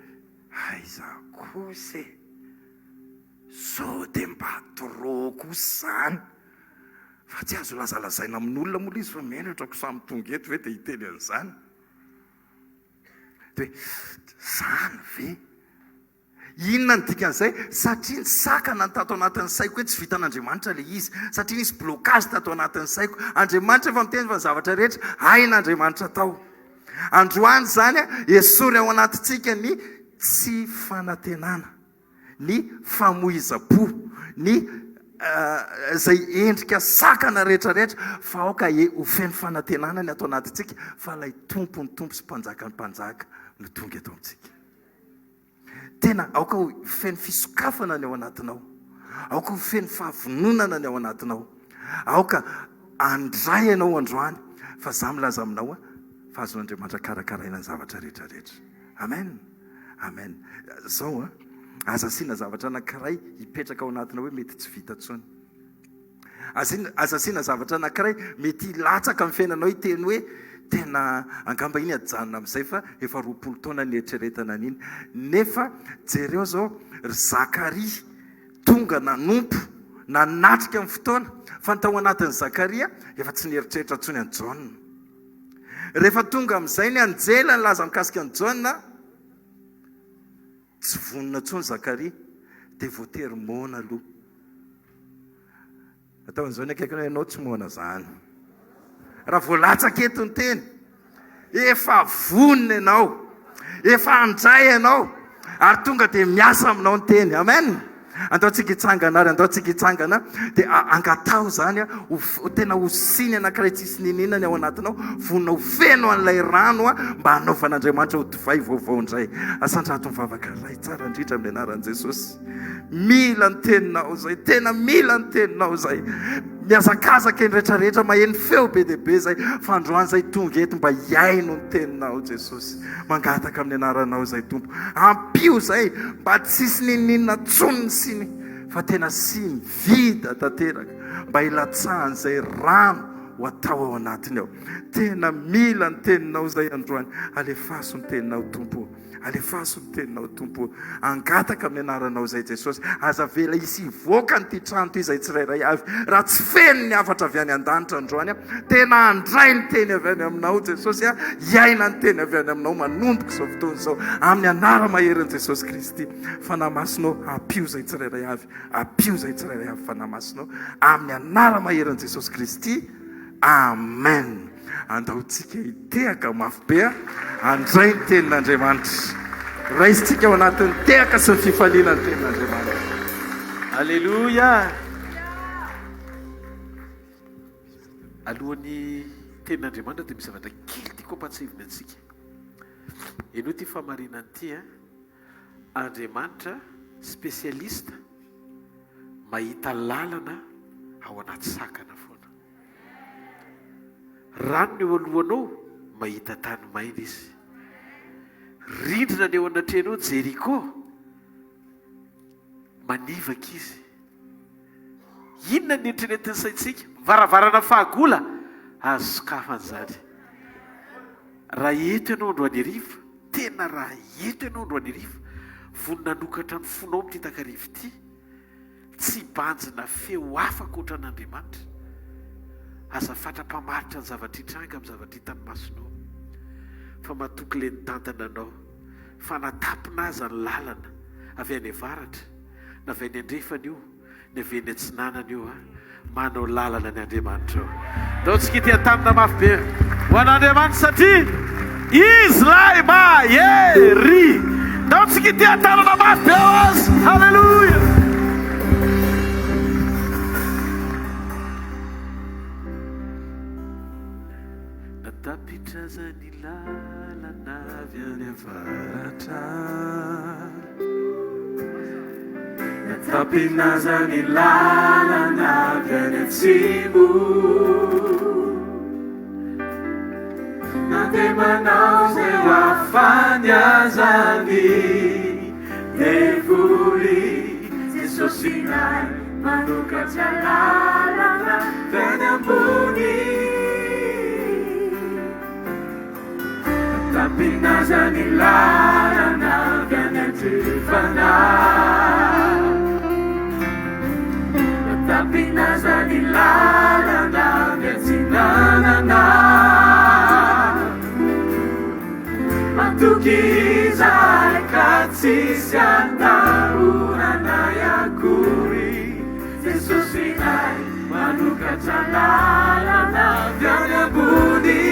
aiza kosa e, sao dia mba trop kosa izany. Fa tsy azo lazalazaina amin'olona moa izy fa menatra ko samy tonga eto ve dia hiteny an'izany. Dia zany ve? Inona ny dikan'izay? Satria ny sakana ny tato anatin'ny saiko hoe tsy vitan'Andriamanitra ilay izy. Satria nisy blocage tato anatin'ny saiko. Andriamanitra efa miteny fa zavatra rehetra hain'Andriamanitra tao. Androany zany a esory ao anatintsika ny tsy fanantenana, ny famoiza-po, ny izay endrika sakana rehetrarehetra fa aoka ho feno fanantenana ny ato anatintsika fa ilay tompo ny tompo sy mpanjaka ny mpanjaka no tonga eto amintsika. Tena aoka ho feno fisokafana ny ao anatinao, aoka ho feno fahavononana ny ao anatinao, aoka andray ianao androany fa za milaza aminao a fa azon'Andriamanitra karakaraina ny zavatra rehetrarehetra. Amen. Amen. Zao a aza asiana zavatra anankiray hipetraka ao anatinao hoe mety tsy vita tsony. Aza asiana zavatra anankiray mety hilatsaka amin'ny fiainanao hiteny hoe tena angamba iny ajanona amin'izay fa efa 20 taona ny eritreretana an'iny. Nefa jereo zao Zakaria tonga nanompo nanatrika amin'ny fotoana fa ny tao anatin'ny Zakaria efa tsy nieritreritra tsony any Jaona. Rehefa tonga amin'izay ny anjela nylaza mikasika any Jaona tsy vonona tsony Zakaria dia voatery mona aloha. Atao an'izao ny akaikina ianao tsy mona zany. Raha voalatsaka eto ny teny efa vonona ianao, efa andray ianao ary tonga dia miasa aminao ny teny. Amen. Andaontsika hitsangana ary andaontsika hitsangana dia angatao zany a tena ho siny anankiray tsisy ninina ny ao anatinao, vonona ho feno an'ilay rano a mba hanaovan'Andriamanitra ho divay vaovao indray. Asandrato mivavaka ray tsara indrindra amin'ny anaran'i Jesosy. Mila mila ny teninao zay, tena mila ny teninao zay. Miazakazaka ny rehetrarehetra maheno feo be deaibe zay, fa androany zay tonga eto mba hiaino ny teninao Jesosy. Mangataka amin'ny anaranao zay Tompo, ampio zay mba tsisy nininina tsony siny, fa tena siny vida tanteraka mba hilatsahany zay rano ho atao ao anatiny ao. Tena mila ny teninao zay androany. Alefaso ny teninao Tompo, alefaso ny teninao Tompo. Angataka amin'ny anaranao zay Jesosy, aza vela isy hivoaka nyty trano ty zay tsirairay avy, raha tsy feno ny afatra avy any an-danitra androany, tena andray ny teny avy any aminao Jesosy, hiaina ny teny avy any aminao manomboka izao fotoana izao, amin'ny anara maherin'i Jesosy Kristy. Fanamasinao ampio zay tsirairay avy, ampio zay tsirairay avy fanamasinao, amin'ny anara maherin'i Jesosy Kristy. Amen. Andahotsika hitehaka mafy be, andray ny tenin'Andriamanitra, raisitsika ao anatin'ny tehaka sy ny fifaliana ny tenin'Andriamanitra. Alleluia. Alohan'ny tenin'Andriamanitra dia misy zavatra kely tiako ampatsivina antsika. Eno ty famarinany ty Andriamanitra spesialista mahita lalana ao anaty sakana foana. Rano ny eo alohanao mahita tany maina izy. Rindrina ny eo anatrenao Jeriko manivaka izy. Inona ny entrenetiny saitsika? Varavarana fahagola azo sokafan'izany. Raha eto ianao androany hariva, tena raha eto ianao androany hariva, vonona nokatra ny fonao amin'ity takarivo ity, tsy banjina feo hafa koatra an'Andriamanitra. Aza fatra-pamaritra ny zavatra hitranga amin'ny zavatra hitany masonao, fa matoky le nitantana anao, fa natapina aza ny lalana avy any avaratra, na avy any andrefana io, ny avy any antsinanana io, manao lalana ny Andriamanitra io. Daontsika ity an-tanana mafy be ho an'Andriamanitra satria izy lahy mahery. Daontsika ity an-tanana mafy be azy. Halleluja. Natapitrazany lalana avy any avaratra, natapinazany lalana avy any atsimo, nandeha manao zay hoafany azany devoly. Jesosy nay manokatra lalana avy any ambony, natapinazany lalana avy any andrefana, natapinazany lalana avy antsinanana, matoky izay ka tsisy antarorana akory. Jesosy nay manokatra lalana avy any ambony.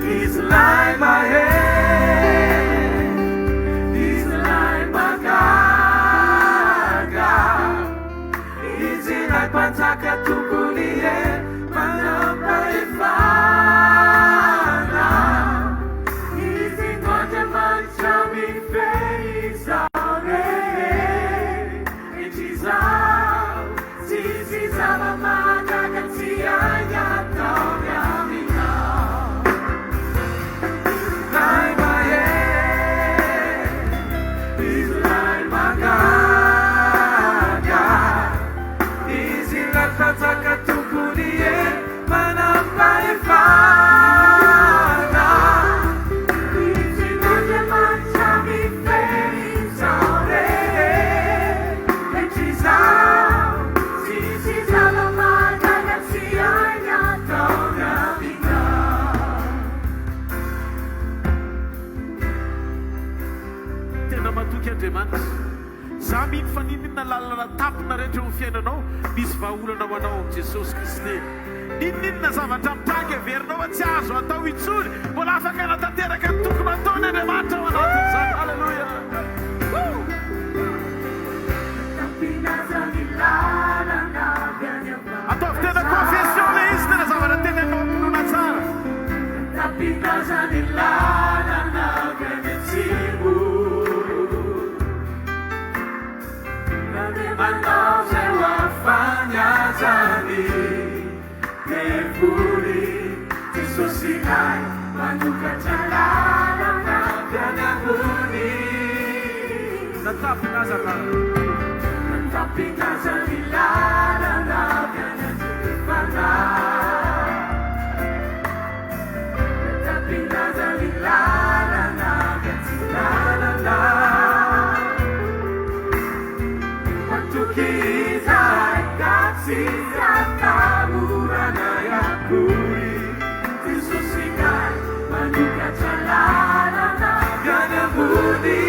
He's like my head, he's like my gaga, he's like Pantaka Tukulie, Manapaifana, he's in Guatemala, Chami Face, and she's out, she's out of my gaga, see I got no. Za mino fa ninina lalana tapina rehetra ho fiainanao, misy vahaolana ho anao Jesosy Kristy. Ninina zavatra mitangy averinao tsy azo atao intsony, mbola afaka hanatanteraka ny tokony ataony Andriamanitra ao anatin'izany. Halleluja. Ataovy tena confession le izy, tena zavatra tena anao ampinoana tsara. manao zay ho afanyazany devoli Jesosy kai manokatra lalana fianakony natapinazany lalana fianakifana natapinazany lalana fianakifana matukiza katsiza tamurana yakuri Jesosy kai manokatra lalana fianakony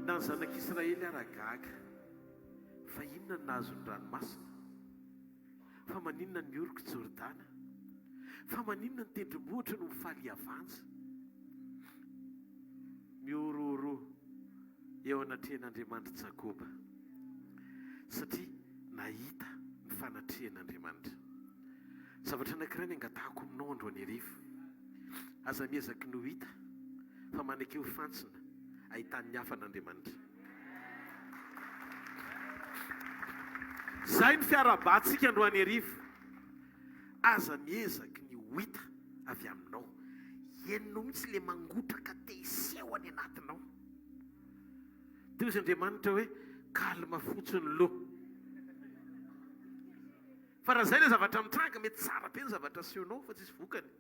na zanak'Israely aragaga fa inona ny nahazo ny ranomasina fa maninona ny oroko Jordana fa maninona ny tendrombohitra no mifaly avanja miororo eo anatrehan'Andriamanitra Jakoba satria nahita ny fanatrehan'Andriamanitra zavatra anankiray ny angatahako aminao androany hariva aza miezaky no hita fa manekeo fantsina ahitan'ny hafa n'Andriamanitra zay ny fiarabantsika androany hariva aza miezaky ny hita avy aminao enonao mihitsy le mangotraka te hiseho any anatinao teo izy Andriamanitra hoe kalma fotsiny loha fa raha zay le zavatra mitranga mety tsara be ny zavatra asehonao fa tsisy vokany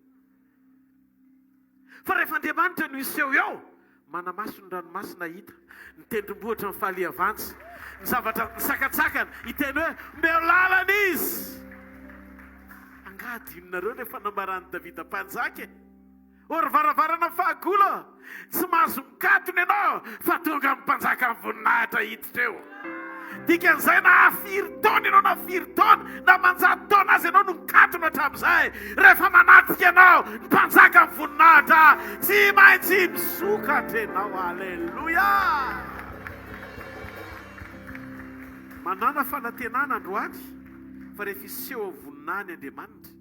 fa rehefa Andriamanitra no iseho eo manamaso ny ranomasina hita ny tendrombohitra mifaly avantsy ny zavatra nisakatsakana hiteny hoe mbeo lalana izy angadinonareo rehefa nambarany Davida mpanjaka ory varavarana fahagola tsy mahazo mikatony ianao fa tonga amin'ny mpanjaka amin'ny voninahitra hiditra eo dikan'izay na firy taona ianao na firy taona na manjato taona azy ianao no mikatona hatramin'izay rehefa manatrika ianao ny mpanjaka amin'ny voninahitra tsy maintsy misokatra ianao alleluia manana fanantenana androany fa rehefa iseho amin'ny voninahiny Andriamanitra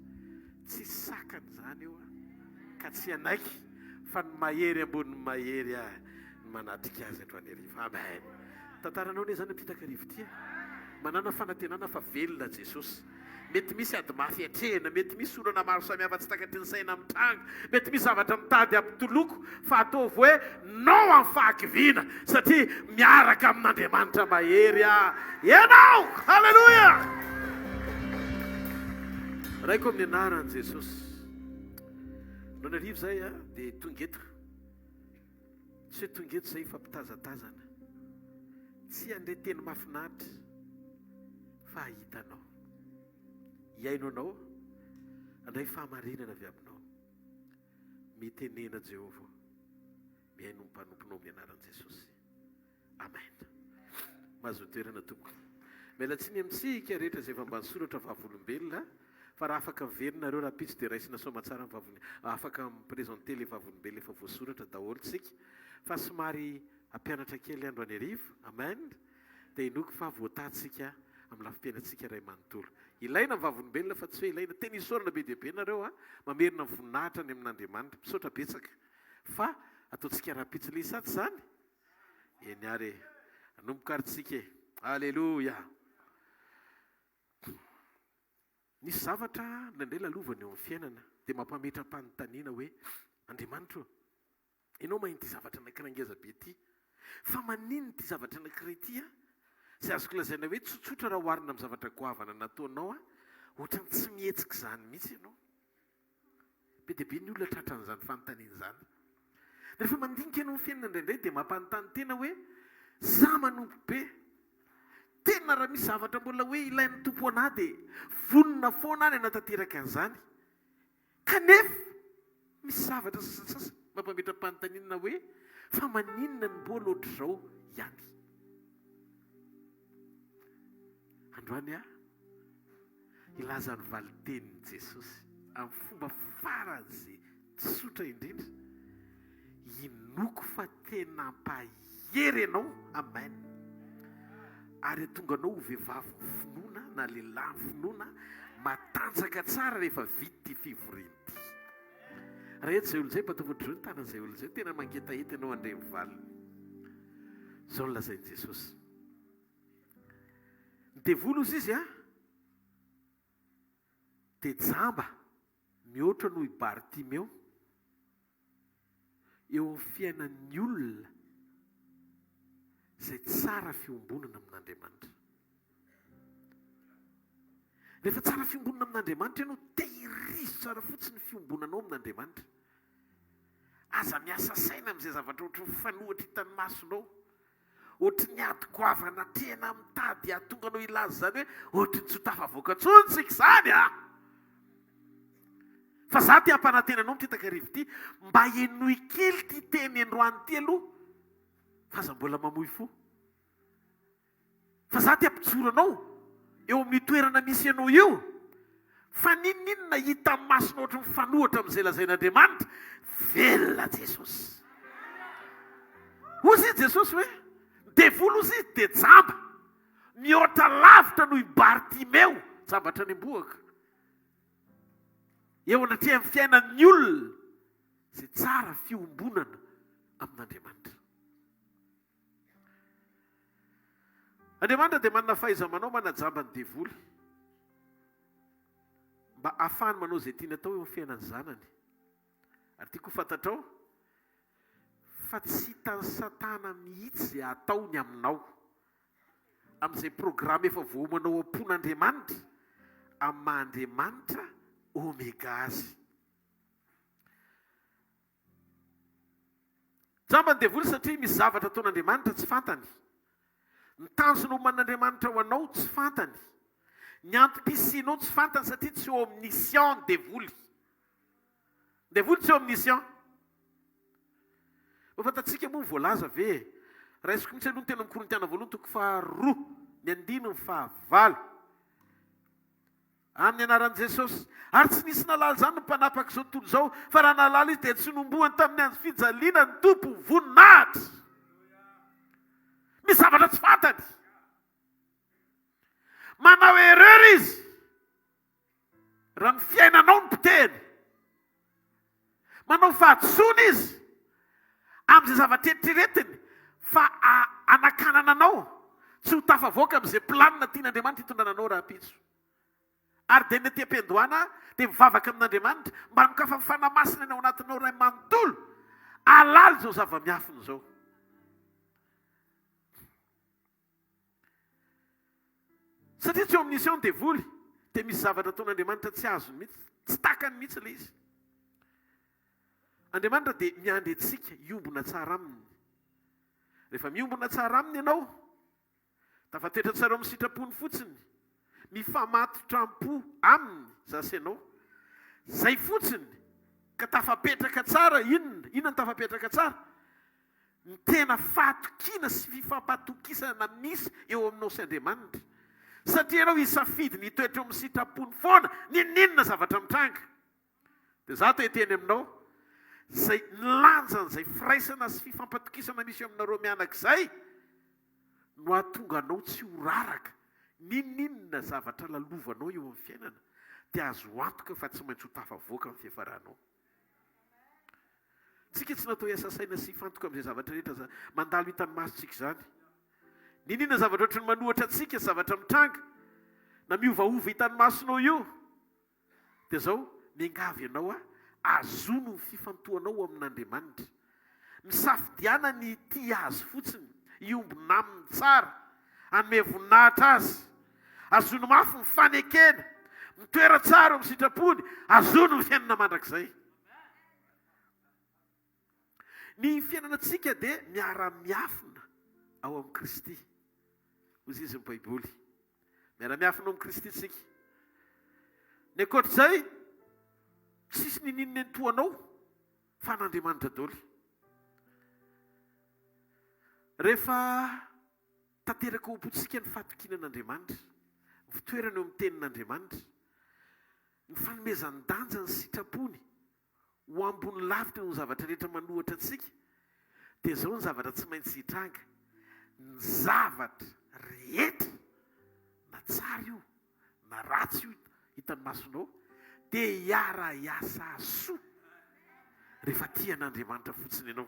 tsy sakany izany eo ka tsy anaiky fa ny mahery ambony mahery ny manatrika azy androany hariva amen tantaranao ne zany apitaka rivo tia manana fanantenana fa velona Jesosy mety misy ady mafy atrehana mety misy olana maro samihafa tsy takatry ny saina mitranga mety misy zavatra mitady ampitoloko fa ataovy hoe nao amin'ny fahakiviana satria miaraka amin'Andriamanitra mahery ianao halleluia raiko amin'ny anaran'i Jesosy no narivo zay dia tongeta tsy hoe tongeta zay fampitazatazana tsy andre teny mafinahitra fa ahitanao iaino anao andray fahamarinana avy aminao mitenena Jehovah miaino ny mpanomponao amin'ny anaran'i Jesosy amen mahazo toerana tompoko mila tsiny amintsika rehetra izay efa mbany soratra vavolombelona fa raha afaka miverina reo raha pitsy dia raisina somatsara afaka miprésente le vavolombelona efa voasoratra daholo tsika fa somary ampianatra kely andro any hariva amen dia inoko fa voatantsika amin'ny lafimpiainantsika ray manontolo. Ilaina vavolombelona fa tsy hoe ilaina tena isaorana be diabe nareo mamerina voninahitra ny amin'Andriamanitra misaotra betsaka fa ataontsika raha-pitsy lisaty zany eny ary anomboka aritsika aleloia. Nisy zavatra nandray lalovana eo amin'ny fiainana dia mampametra-panontaniana hoe Andriamanitra ianao mahita zavatra anankiray be ity fa manino ty zavatra anankiray ity zay azoko lazaina hoe tsotsotra raha oharina amin'ny zavatra goavana nataonao ohatrany tsy mihetsika zany mihitsy ianao. Be dia be ny olona tratran'izany fanontaniana zany. Rehefa mandinika ianao amin'ny fiainana indraindray dia mampanontany tena hoe za manompo be tena raha misy zavatra mbola hoe ilain'ny tompo anah dia vonona foana any anatanteraka an'izany kanefa misy zavatra sasasasa mampametra-panontaniana hoe fa maninona ny mbola ohatr'izao ihany. Androany ilaza ny valitenin'i Jesosy amin'ny fomba faran'izay tsotra indrindra. Inoko fa tena mpahery ianao, amen. Ary tonga anao ho vehivavy finoana na lehilahy finoana matanjaka tsara rehefa vita ty fivoriana ty. Raha eto izay olo izay mpataovatra ny tanan'izay olo izay tena mangetaheta ianao andray ny valiny. Izao no lazain'i Jesosy. Ny devoly ozy izy dia jamba mihoatra noho i Bartimeo eo amin'ny fiainan'ny olona izay tsara fiombonana amin'Andriamanitra. Rehefa tsara fiombonana amin'Andriamanitra ianao tehirizo tsara fotsiny fiombonanao amin'Andriamanitra. Aza miasa saina amin'izay zavatra ohatry ny fanohitra hitan'ny masonao, ohatry ny ady goavana tena mitady ahatonga anao ilaza zany hoe ohatry ny tsy ho tafavoaka intsony tsika izany fa za ty hampanantena anao mity takarivo ity mba enoy kely ty teny androany ty aloha fa aza mbola mamoy fo. Fa za ty hampijoro anao eo amin'ny toerana misy ianao io fa ninona hita amin'ny masona ohatry ny fanohatra amin'izay lazain'Andriamanitra. Velona Jesosy. Ozy Jesosy hoe devoly ozy dia jamba mihoatra lavitra noho i Bartimeo, jambatra any am-bohaka. Eo anatria amin'ny fiainan'ny olona izay tsara fiombonana amin'Andriamanitra. Andriamanitra dia manana fahaiza-manao manajamba ny devoly mba ahafahany manao izay tiany atao eo amin'ny fiainan'ny zanany. Ary tiako fantatrao fa tsy hitan'ny Satana mihitsy izay ataony aminao amin'izay programa efa voaomanao am-pon'Andriamanitra amin'ny maha-Andriamanitra omega azy. Jamba ny devoly satria misy zavatra ataon'Andriamanitra tsy fantany. Ny tanjona homan'Andriamanitra ho anao tsy fantany. Ny antom-pisianao tsy fantany satria tsy omniscient ny devoly. Devoly tsy omniscient. Fantatsika moa voalaza ve raisiko mitsy aloha ny tena Korintiana voalohany toko 2:9-5 amin'ny anaran'i Jesosy. Ary tsy nisy nalala zany no mpanapaka izao tontolo izao fa raha nalala izy dia tsy nombohany tamin'ny andro fijaliana ny tompo voninahitra. Misy zavatra tsy fantany. Manao erreur izy raha ny fiainanao ny poteny. Manao fahatsoana izy amin'izay zavatra eritreretiny fa anakanana anao tsy ho tafavoaka amin'izay planina tian'Andriamanitra hitondrananao raha-pitso. Ary dia ny aty am-piandohana dia mivavaka amin'Andriamanitra mba mikafa mifanamasina ny ao anatinao ray manontolo alala izao zava-miafina izao. Satria tsy omniscient devoly dia misy zavatra ataon'Andriamanitra tsy azo mihitsy, tsy takany mihitsy ilay izy. Andriamanitra dia miandry antsika hiombona tsara aminy. Rehefa miombona tsara aminy ianao, tafatoetra tsara amin'ny sitrapony fotsiny, mifamatotram-po aminy zasy ianao. Zay fotsiny ka tafapetraka tsara inona ny tafapetraka tsara? Ny tena fatokiana sy fifampatokisana misy eo aminao sy Andriamanitra. Satria ianao hisafidy ny toetra eo amin'ny sitrapony foana, ninona zavatra mitranga. Dia za to eteny aminao, zay lanjan'izay firaisana sy fifampatokisana misy eo aminareo mianak'izay no ahatonga anao tsy ho raraka. Ninona inona zavatra lalovanao eo amin'ny fiainana dia azo antoka fa tsy maintsy ho tafavoaka amin'ny fiafaranao. Tsika tsy natao hiasa saina sy fantoka amin'izay zavatra rehetra mandalo hitan'ny masontsika izany. Ninona zavatra ohatry ny manohatra antsika zavatra mitranga na miovaova hitan'ny masonao io dia zao miangavy ianao azono ny fifantohanao amin'Andriamanitra. Misafidiana ny tia azy fotsiny, iombona aminy tsara, anome voninahitra azy, azono mafy ny fanekena, mitoera tsara amin'ny sitrapony, azono ny fiainana mandrakizay. Ny fiainanantsika dia miara-miafina ao amin'ny Kristy. Hoy izy ny Baiboly. Miara-miafina ao amin'ny Kristy tsika. Ny ankoatr'izay, tsisy ninona antoanao fa n'Andriamanitra daholo. Rehefa tanteraka ao am-pontsika ny fatokinan'Andriamanitra, ny fitoerana eo amin'ny tenin'Andriamanitra, ny fanomezan-danja ny sitrapony ho ambony lavitra ny zavatra rehetra manohatra antsika, dia izao ny zavatra tsy maintsy hitranga. Ny zavatra rehetra, na tsara io, na ratsy io hitan'ny masonao, dia hiara-iasa soa rehefa tian'Andriamanitra fotsiny ianao.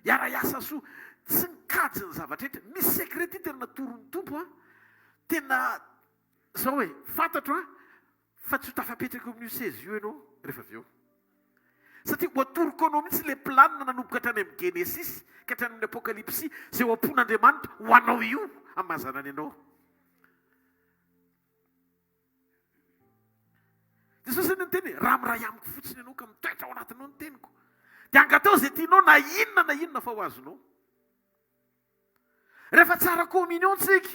Hiara-iasa soa, tsy mikajy ny zavatra rehetra. Misy sekrety tena natoron'ny tompo tena zao hoe fantatro fa tsy ho tafapetraka amin'io seza io ianao rehefa avy eo. Satria ho atoroko anao mihitsy ilay planina nanomboka hatrany amin'ny Genesis ka hatrany amin'ny Apokalipsy izay ho ampon'Andriamanitra ho anao io amazanany ianao. Jesosy ny teny raha miray amiko fotsiny ianao ka mitoetra ao anatinao ny teniko dia angatao izay tianao na inona fa ho azonao. Rehefa tsara communion tsika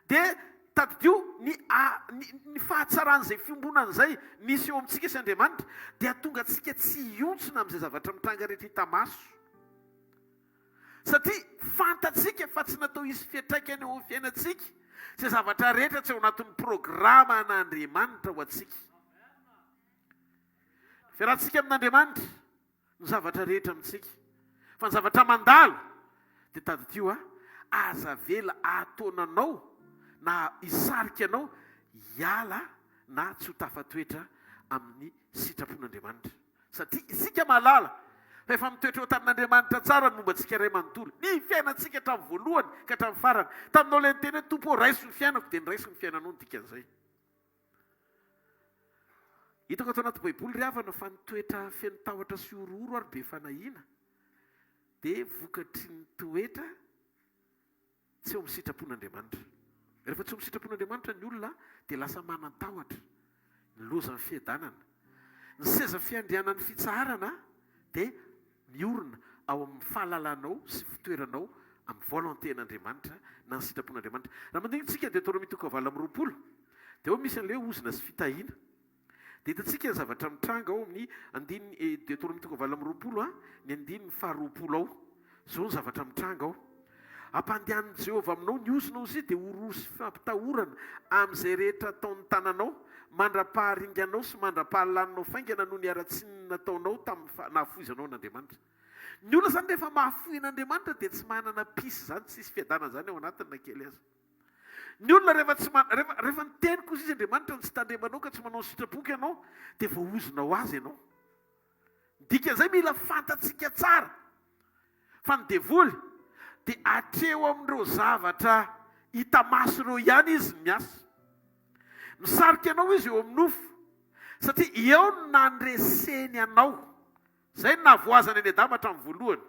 dia tadidio ny fahatsaran'izay fiombonan'izay misy eo amintsika sy Andriamanitra dia tonga antsika tsy iontsona amin'izay zavatra mitranga rehetra hita maso. Satria fantatsika fa tsy natao hisy fiantraikany eo amin'ny fiainantsika izay zavatra rehetra tsy ao anatin'ny programa an'Andriamanitra ho antsika. Fiarahantsika amin'Andriamanitra ny zavatra rehetra amintsika. Fa ny zavatra mandalo dia tadidio aza vela ataonanao na hisarika anao hiala na tsy ho tafatoetra amin'ny sitrapon'Andriamanitra. Satria isika mahalala fa efa mitoetra eo tamin'Andriamanitra tsara ny momba antsika iray manontolo. Ny fiainantsika hatramin'ny voalohany ka hatramin'ny farany. Taminao ilay niteny hoe tompo raiso ny fiainako dia niraiso ny fiainanao ny dikan'izay. Hitako ato anaty Baiboly ry havana fa nitoetra feno tahotra sy orooro ary be fanahiana dia vokatry ny toetra tsy eo amin'ny sitrapon'Andriamanitra. Rehefa tsy eo amin'ny sitrapon'Andriamanitra ny olona dia lasa manan-tahotra, ny loza ny fiadanana. Ny seza fiandrianan'ny fitsarana dia miorina ao amin'ny fahalalanao sy fitoeranao amin'ny volontén'Andriamanitra na ny sitrapon'Andriamanitra. Raha mandinitsika Deutéronomie 20:20 dia eo misy an'ilay ozina sy fitahiana. Dia hitantsika ny zavatra mitranga ao amin'ny Deutéronomie 20:20 ny 2:20 ao. Izao ny zavatra mitranga ao. Ampandehan'i Jehovah aminao ny osonao izy dia orory sy fampitahorana amin'izay rehetra ataon'ny tananao, mandra-paharinganao sy mandra-pahalaninao faingana noho ny ara-tsininy nataonao tamin'ny nahafoizanao n'Andriamanitra. Ny olona izany rehefa mahafoy n'Andriamanitra dia tsy manana pisy izany, tsisy fiadanana izany ao anatiny na kely aza. Ny olona rehefa niteny kosa izy Andriamanitra ny tsy tandremanao ka tsy manao sitrapoka ianao dia voaozonao azy ianao. Dikan'izay mila fantatsika tsara fa ny devoly dia atreo amin'ireo zavatra hita maso ireo ihany izy miasa. Misarika anao izy eo amin'ny nofo satria eo no nandreseny anao. Izay no nahavoazana any Adama hatramin'ny voalohany.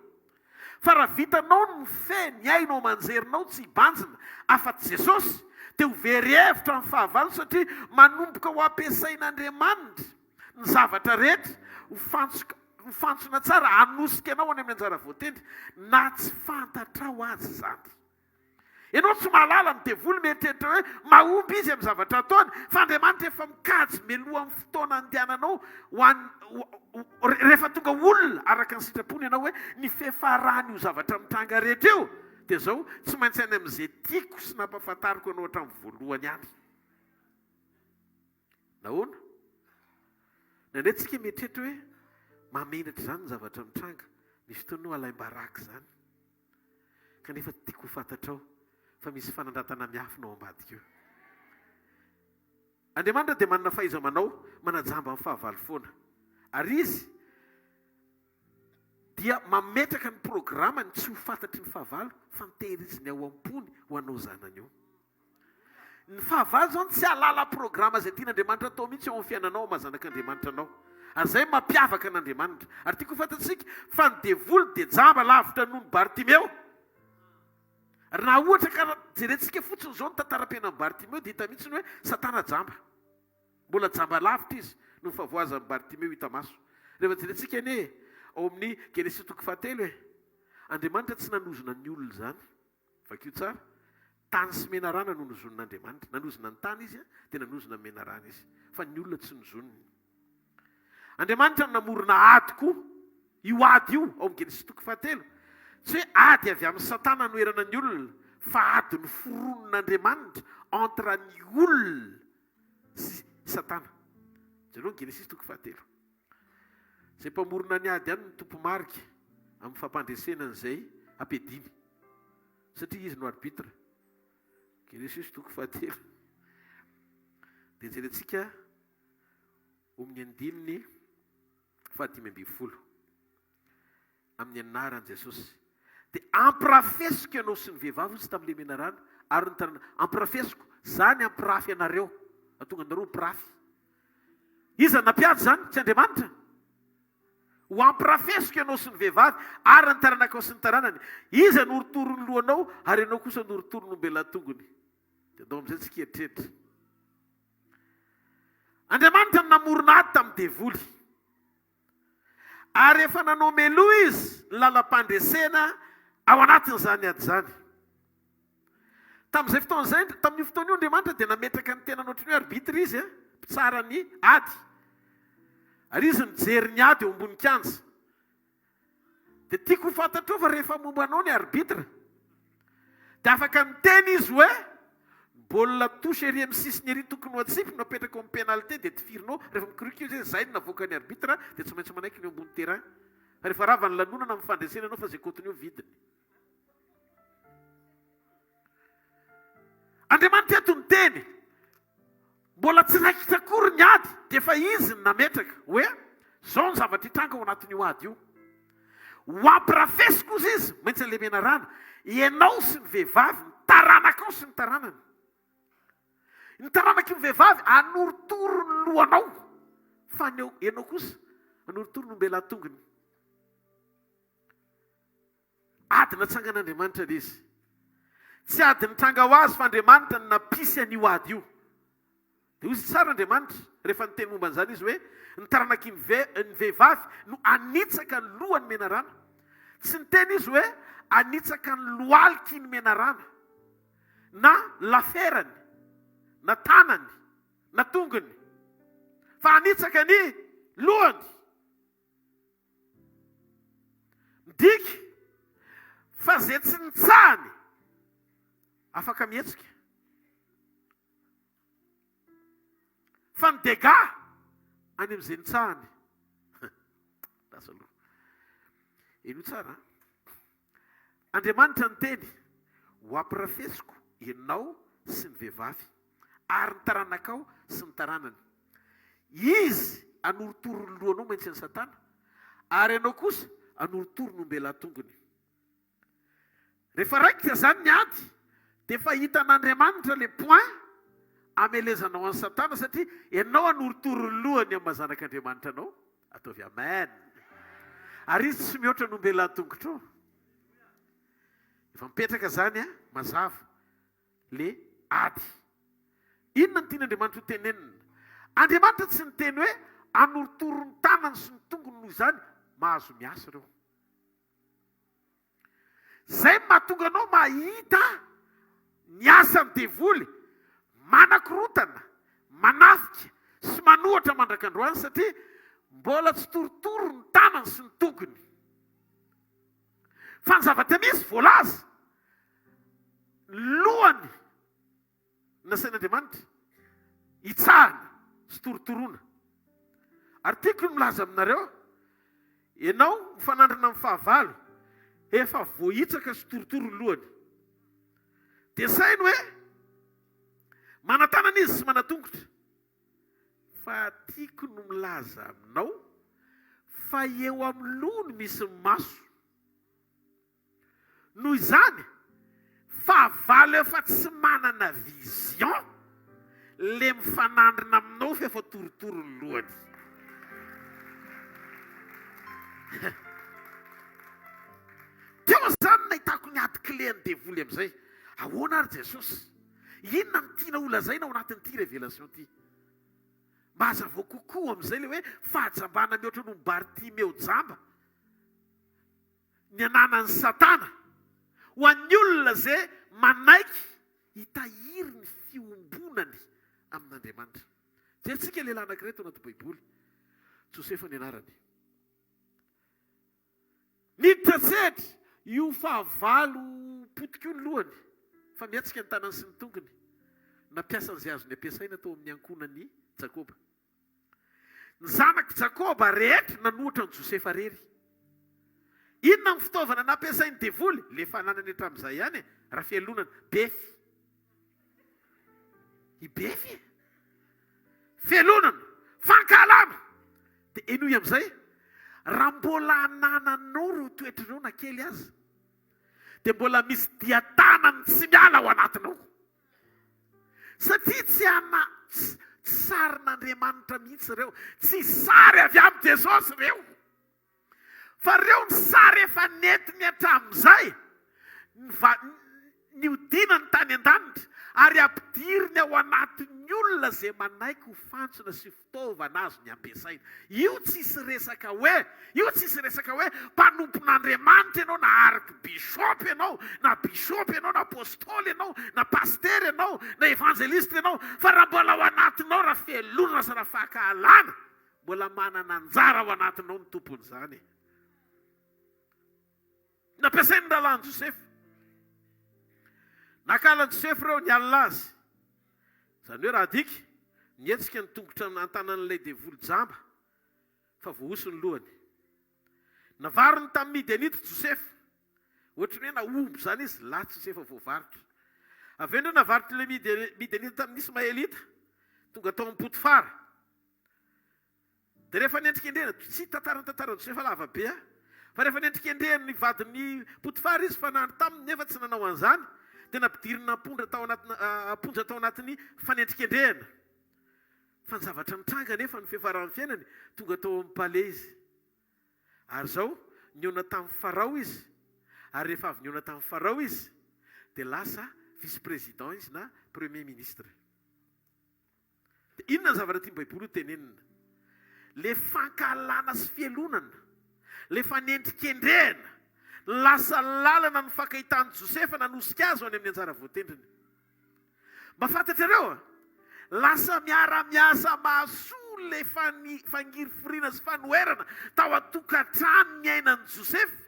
Fa raha vitanao no mifehy ny ainao manjerinao tsy hibanjina afa-tsy Jesosy dia ho very hevitra amin'ny fahavalo satria manomboka ho ampiasain'Andriamanitra ny zavatra rehetra ho fantsona tsara hanosika anao any amin'ny anjara voatendry na tsy fantatrao azy izany. Ianao tsy mahalala ny devoly mieritreritra hoe mahomby izy amin'ny zavatra ataony fa Andriamanitra efa mikajy mialoha amin'ny fotoana andehananao rehefa tonga olona araka ny sitrapony ianao hoe ny fiafarany io zavatra mitranga rehetra io dia izao tsy maintsy any amin'izay tiako sy nampahafantariko ianao hatramin'ny voalohany ihany. Nahoana? Nandraitsika mieritreritra hoe mamenatra izany ny zavatra mitranga, ny fotoanao alaim-baraka izany. Kanefa tiako ho fantatrao fa misy fanandratana miafina ao ambadika eo. Andriamanitra dia manana fahaiza manao manajamba amin'ny fahavalo foana. Ary izy dia mametraka ny programany tsy ho fantatry ny fahavalo fa nitehiriziny ao am-pony ho anao zanany io. Ny fahavalo zao tsy halala programa izay tian'Andriamanitra atao mihitsy ao amin'ny fiainanao mahazanak'Andriamanitra anao. Ary izay mampiavaka an'Andriamanitra. Ary tiako fantatsika fa ny devoly dia jamba lavitra noho ny Bartimeo. Ary na ohatra ka jerentsika fotsiny izao ny tantaram-piainan'ny Bartimeo dia hita mihitsy ny hoe Satana jamba. Mbola jamba lavitra izy no favoazan'ny Bartimeo hita maso. Rehefa jerentsika anie ao amin'ny Genesis 3 hoe Andriamanitra tsy nanozona ny olona izany. Vakio tsara. Tany sy menarana no nozon'Andriamanitra. Nanozona ny tany izy dia nanozona ny menarana izy. Fa ny olona tsy nozoniny. Andriamanitra namorona ady koa. Io ady io ao amin'ny Genesis 3 tsy hoe ady avy amin'ny Satana noerana ny olona fa ady ny foronon'Andriamanitra entre ny olona sy Satana. Jereo Genesis 3 Zay mpamorona ny ady ihany ny tompo marika amin'ny fampandresenana izay ampedimy. Satria izy no arbitra. Genesis 3 dia jerentsika amin'ny andininy 15 amin'ny anaran'i Jesosy. Dia ampirafesiko ianao sy ny vehivavy izy tamin'ilay menarana ary ny tanàna. Ampirafesiko zany ampirafy ianareo. Atonga anareo pirafy. Iza nampiady zany? Tsy Andriamanitra. Ho ampirafesiko ianao sy ny vehivavy ary ny taranakao sy ny taranany. Iza noritoro ny lohanao ary ianao kosa noritoro ny ombelantongony. Dia andao amin'izay tsika eritreritra. Andriamanitra namorona ady tamin'ny devoly. Ary efa nanao meloa izy lalam-pandresena ao anatin'izany ady zany. Tamin'izay fotoana izay, tamin'io fotoana io Andriamanitra dia nametraka ny tena ohatry ny hoe arbitra izy, mpitsara ny ady. Ary izy mijery ny ady eo ambony kianja. Dia tiako ho fantatrao fa rehefa momba anao ny arbitra, dia afaka miteny izy hoe baolina touche ery amin'ny sisiny ery tokony ho atsipy no apetraka amin'ny pénalité dia tifirinao. Rehefa mikorika izy zay no navoaka ny arbitra dia tsy maintsy manaiky ny ambony terrain. Rehefa rava ny lanonana amin'ny fandresena anao fa izay kotony eo vidiny. Andriamanitra eto ny teny mbola tsy raikitra akory ny ady dia efa izy ny nametraka hoe zao ny zavatra hitranga ao anatin'io ady io. Ho ampirafesiko izy maintsy an'ilay menarana. Ianao sy ny vehivavy ny taranakao sy ny taranany. Ny taranaky ny vehivavy anoritoro ny lohanao fa ianao kosa anoritoro ny ombelantongony. Ady natsangan'Andriamanitra ilay izy. Tsy ady nitranga ho azy fa Andriamanitra ny nampisy an'io ady io. Dia izy tsara Andriamanitra rehefa niteny momba an'izany izy hoe ny taranaky ny vehivavy no anitsaka ny lohany menarana. Tsy niteny izy hoe anitsaka ny loaliky ny menarana na laferany na tanany na tongony fa anitsaka ny lohany. Midiky fa zay tsy nitsahany afaka mihetsika. Fa ny dega any amin'izay nitsahany. Lasa aloha. Eno tsara. Andriamanitra ny teny ho ampirafesiko ianao sy ny vehivavy ary ny taranakao sy ny taranany. Izy anoritoro ny lohanao maintsy ny Satana ary ianao kosa anoritoro ny ombelantongony. Rehefa raikitra zany ny ady dia efa hitan'Andriamanitra le point amelezanao an'ny Satana satria ianao anoritoro ny lohany amin'ny mahazanak'Andriamanitra anao. Ataovy amen. Ary izy tsy mihoatra ny ombelantongotro. Efa mipetraka zany mazava le ady. Inona ny tian'Andriamanitra ho tenenina? Andriamanitra tsy niteny hoe anoritoro ny tanany sy ny tongony noho izany mahazo miasa ireo. Zay mahatonga anao mahita ny asan'ny devoly manakorotana, manafika sy manohatra mandrakandroany satria mbola tsy torotoro ny tanany sy ny tongony. Fa ny zavatra misy voalaza lohany nasain'Andriamanitra hitsahana sy torotoroana. Ary tiako ny milaza aminareo, ianao mifanandrina amin'ny fahavalo efa voahitsaka sy torotoro ny lohany. Dia sainy hoe manatanana izy sy manatongotra. mahatiako no milaza aminao fa eo amin'ny loha no misy maso. Noho izany fahavalo efa tsy manana vision le mifanandrina aminao fa efa torotoro ny lohany. Teo zany nahitako niaty-clé ny devoly amin'izay. Ahoana ary Jesosy? Inona no tiana olazaina ao anatin'ity révélation ty? Mba hazava kokoa amin'izay le hoe fahajambana mihoatra no Bartimeo jamba. Ny ananan'ny Satana. Ho an'ny olona zay manaiky hitahiry ny fiombonany amin'Andriamanitra. Jerentsika lehilahy anankiray tao anaty Baiboly. Josefa ny anarany. Niditra tsetry io fahavalo potika io ny lohany. Fa miatsika ny tanany sy ny tongony. Nampiasa an'izay azony ampiasaina tao amin'ny ankonan'ny Jakoba. Ny zanaky Jakoba rehetra nanohitra ny Josefa rery. Inona ny fitaovana nampiasain'ny devoly? Le fananany hatramin'izay ihany raha fialonana. Befy. I befy. Fialonana. Fankalana. Dia enoy amin'izay. Raha mbola anananao ro toetrinao na kely azy. Dia mbola misy diatanany tsy miala ao anatinao. Satria tsy sarin'Andriamanitra mihitsy ireo. Tsy sary avy amin'ny Jesosy ireo. Fa ireo ny sary efa netiny hatramin'izay. Niodina ny tany an-danitra. Ary ampidiriny ao anatin'ny olona izay manaiky ho fantsona sy fitaovana azo ny ampiasaina. Io tsisy resaka hoe mpanompon'Andriamanitra ianao na arikibishopa ianao, na bishopa ianao, na apôstôly ianao, na paster ianao, na evangelista ianao. Fa raha mbola ao anatinao raha fialonana sy raha fahakalana, mbola manana anjara ao anatinao ny tompon'izany. Nampiasainy lalàny Josefa. Nakalan'i Josefa ireo nialina azy. Izany hoe raha diky, nietsika ny tongotra an-tanan'ilay devoly jamba, fa voahoso ny lohany. Navarony tamin'ny Midianita Josefa. Ohatra ny hoe naomby zany izy, latsy Josefa voavarotra. Avy eo navarotry ilay Midianita tamin'ny Ismaelita, tonga tao amin'ny Potifara. Dia rehefa nendrika endrena, tsy tantaran Josefa lava be, fa rehefa nendrika endrena ny vadin'ny Potifara izy fanandry taminy nefa tsy nanao an'izany. Dia nampidirina aponja tao anatin'ny fanendrikendrehana. Fa ny zavatra mitranga nefa ny fiafaran'ny fiainany tonga tao amin'ny palais izy. Ary zao niona tamin'ny Farao izy. Ary rehefa avy niona tamin'ny Farao izy dia lasa vice-président izy na premier ministre. Dia inona ny zavatra tiany Baiboly tenenina? Le fankalana sy fialonana, le fanendrikendrehana, lasa lalana ny fakahitany Josefa nanosika azy ho any amin'ny anjara voatendriny. Mba fantatrareo, lasa miara-miasa mahasoa le fangiriforiana sy fanoherana tao atokantrano ny ainan'i Josefa,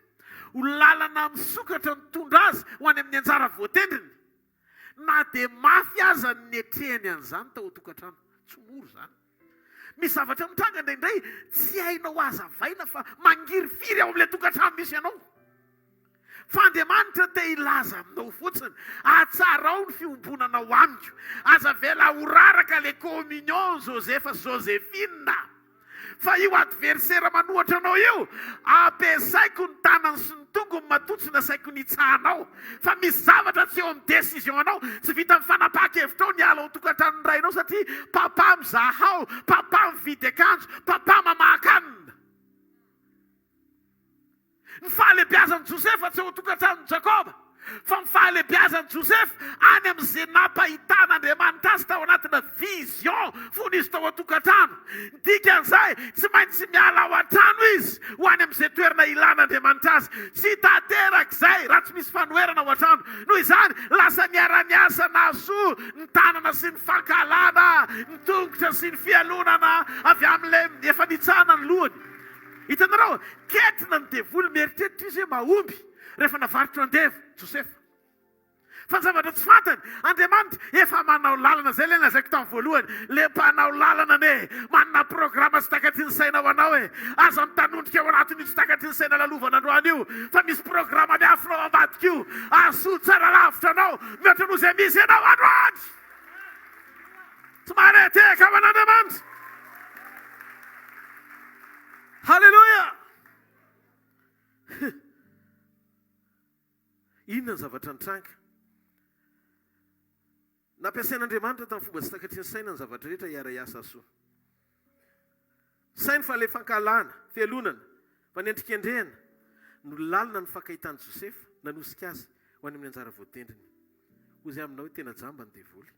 ho lalana misokatra mitondra azy ho any amin'ny anjara voatendriny. Na dia mafy aza ny netrehany an'izany tao atokantrano. Tsy moro zany. Misy zavatra mitranga indraindray tsy hainao azavaina fa mangirifiry ao amin'ilay tokantrano misy ianao. Fa Andriamanitra te ilaza aminao fotsiny. Atsarao ny fiombonanao amiko. Aza vela horaraka le communion Josefa sy Joséphine. Fa io adversera manohatra anao io, ampiasaiko ny tanany sy ny tongony matotsy nasaiko ny itsahanao. Fa misy zavatra tsy eo amin'ny décision anao, tsy vita mifanapaka-hevitra ao ny ala ho tokantrano ny rainao satria papa mizaha ao, papa mividy akanjo, papa mamakanina. Ny fahalebiazan'i Josefa tsy ho tokantranon'i Jakoba, fa ny fahalebiazan'i Josefa any amin'izay nampahitan'Andriamanitra azy tao anatina vision fony izy tao an-tokantrano. Dikan'izay tsy maintsy miala ao an-trano izy ho any amin'izay toerana ilan'Andriamanitra azy. Tsy tanterak'izay raha tsy misy fanoherana ao an-trano. Noho izany lasa niara-niasa nahasoa ny tanana sy ny fankalana, ny tongotra sy ny fialonana avy amin'ilay efa nitsahana ny lohany. Hitanareo, ketrina ny devoly mieritreritra izy hoe mahomby rehefa navarotra andevy Josefa. Fa ny zavatra tsy fantany, Andriamanitra efa manao lalana zay le nazaiko tamin'ny voalohany. Le mpanao lalana ne, manana programa tsy takatriny saina ho anao e. Aza mitanondrika ao anatin'io tsy takatriny saina lalovana androany io. Fa misy programa miafinao ambadika io. Asoa tsara lavitra anao, mihoatra noho izay misy ianao androany. Tsy mareteka ho an'Andriamanitra. inona ny zavatra nitranga nampiasain'Andriamanitra tamin'ny fomba tsy takatry ny saina ny zavatra rehetra hiara-iasa soa sainy fa le fankalana fialonana fa ny endrikendrehana no lalina ny fankahitany Josefa nanosika azy ho any amin'ny anjara voatendriny ozy aminao tena jamba ny devoly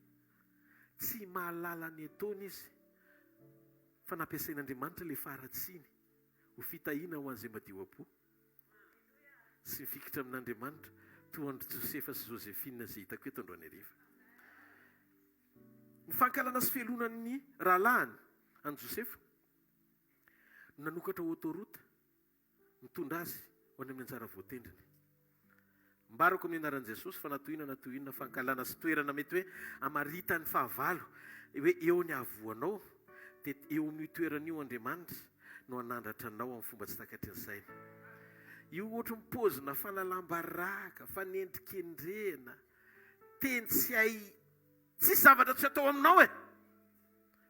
tsy mahalala ny ataony izy fa nampiasain'Andriamanitra le faratsiny ho fitahiana ho an'izay madio am-po sy mifikitra amin'Andriamanitra toa andry Josefa sy Josefina izay hitako eto androany hariva ny fankalana sy fialonan'ny rahalahiny any Josefa nanokatra autoroute mitondra azy ho any amin'ny anjara voatendriny mbarako amin'ny anaran'i Jesosy fa natohina fankalana sy toerana mety hoe amaritany fahavalo hoe eo ny avoanao dia eo amin'ny toerana io Andriamanitra no anandratra anao amin'ny fomba tsy takatry ny saina io ohatra mipozina falalam-baraka fanendrikendrena teny tsy hay tsisy zavatra tsy atao aminao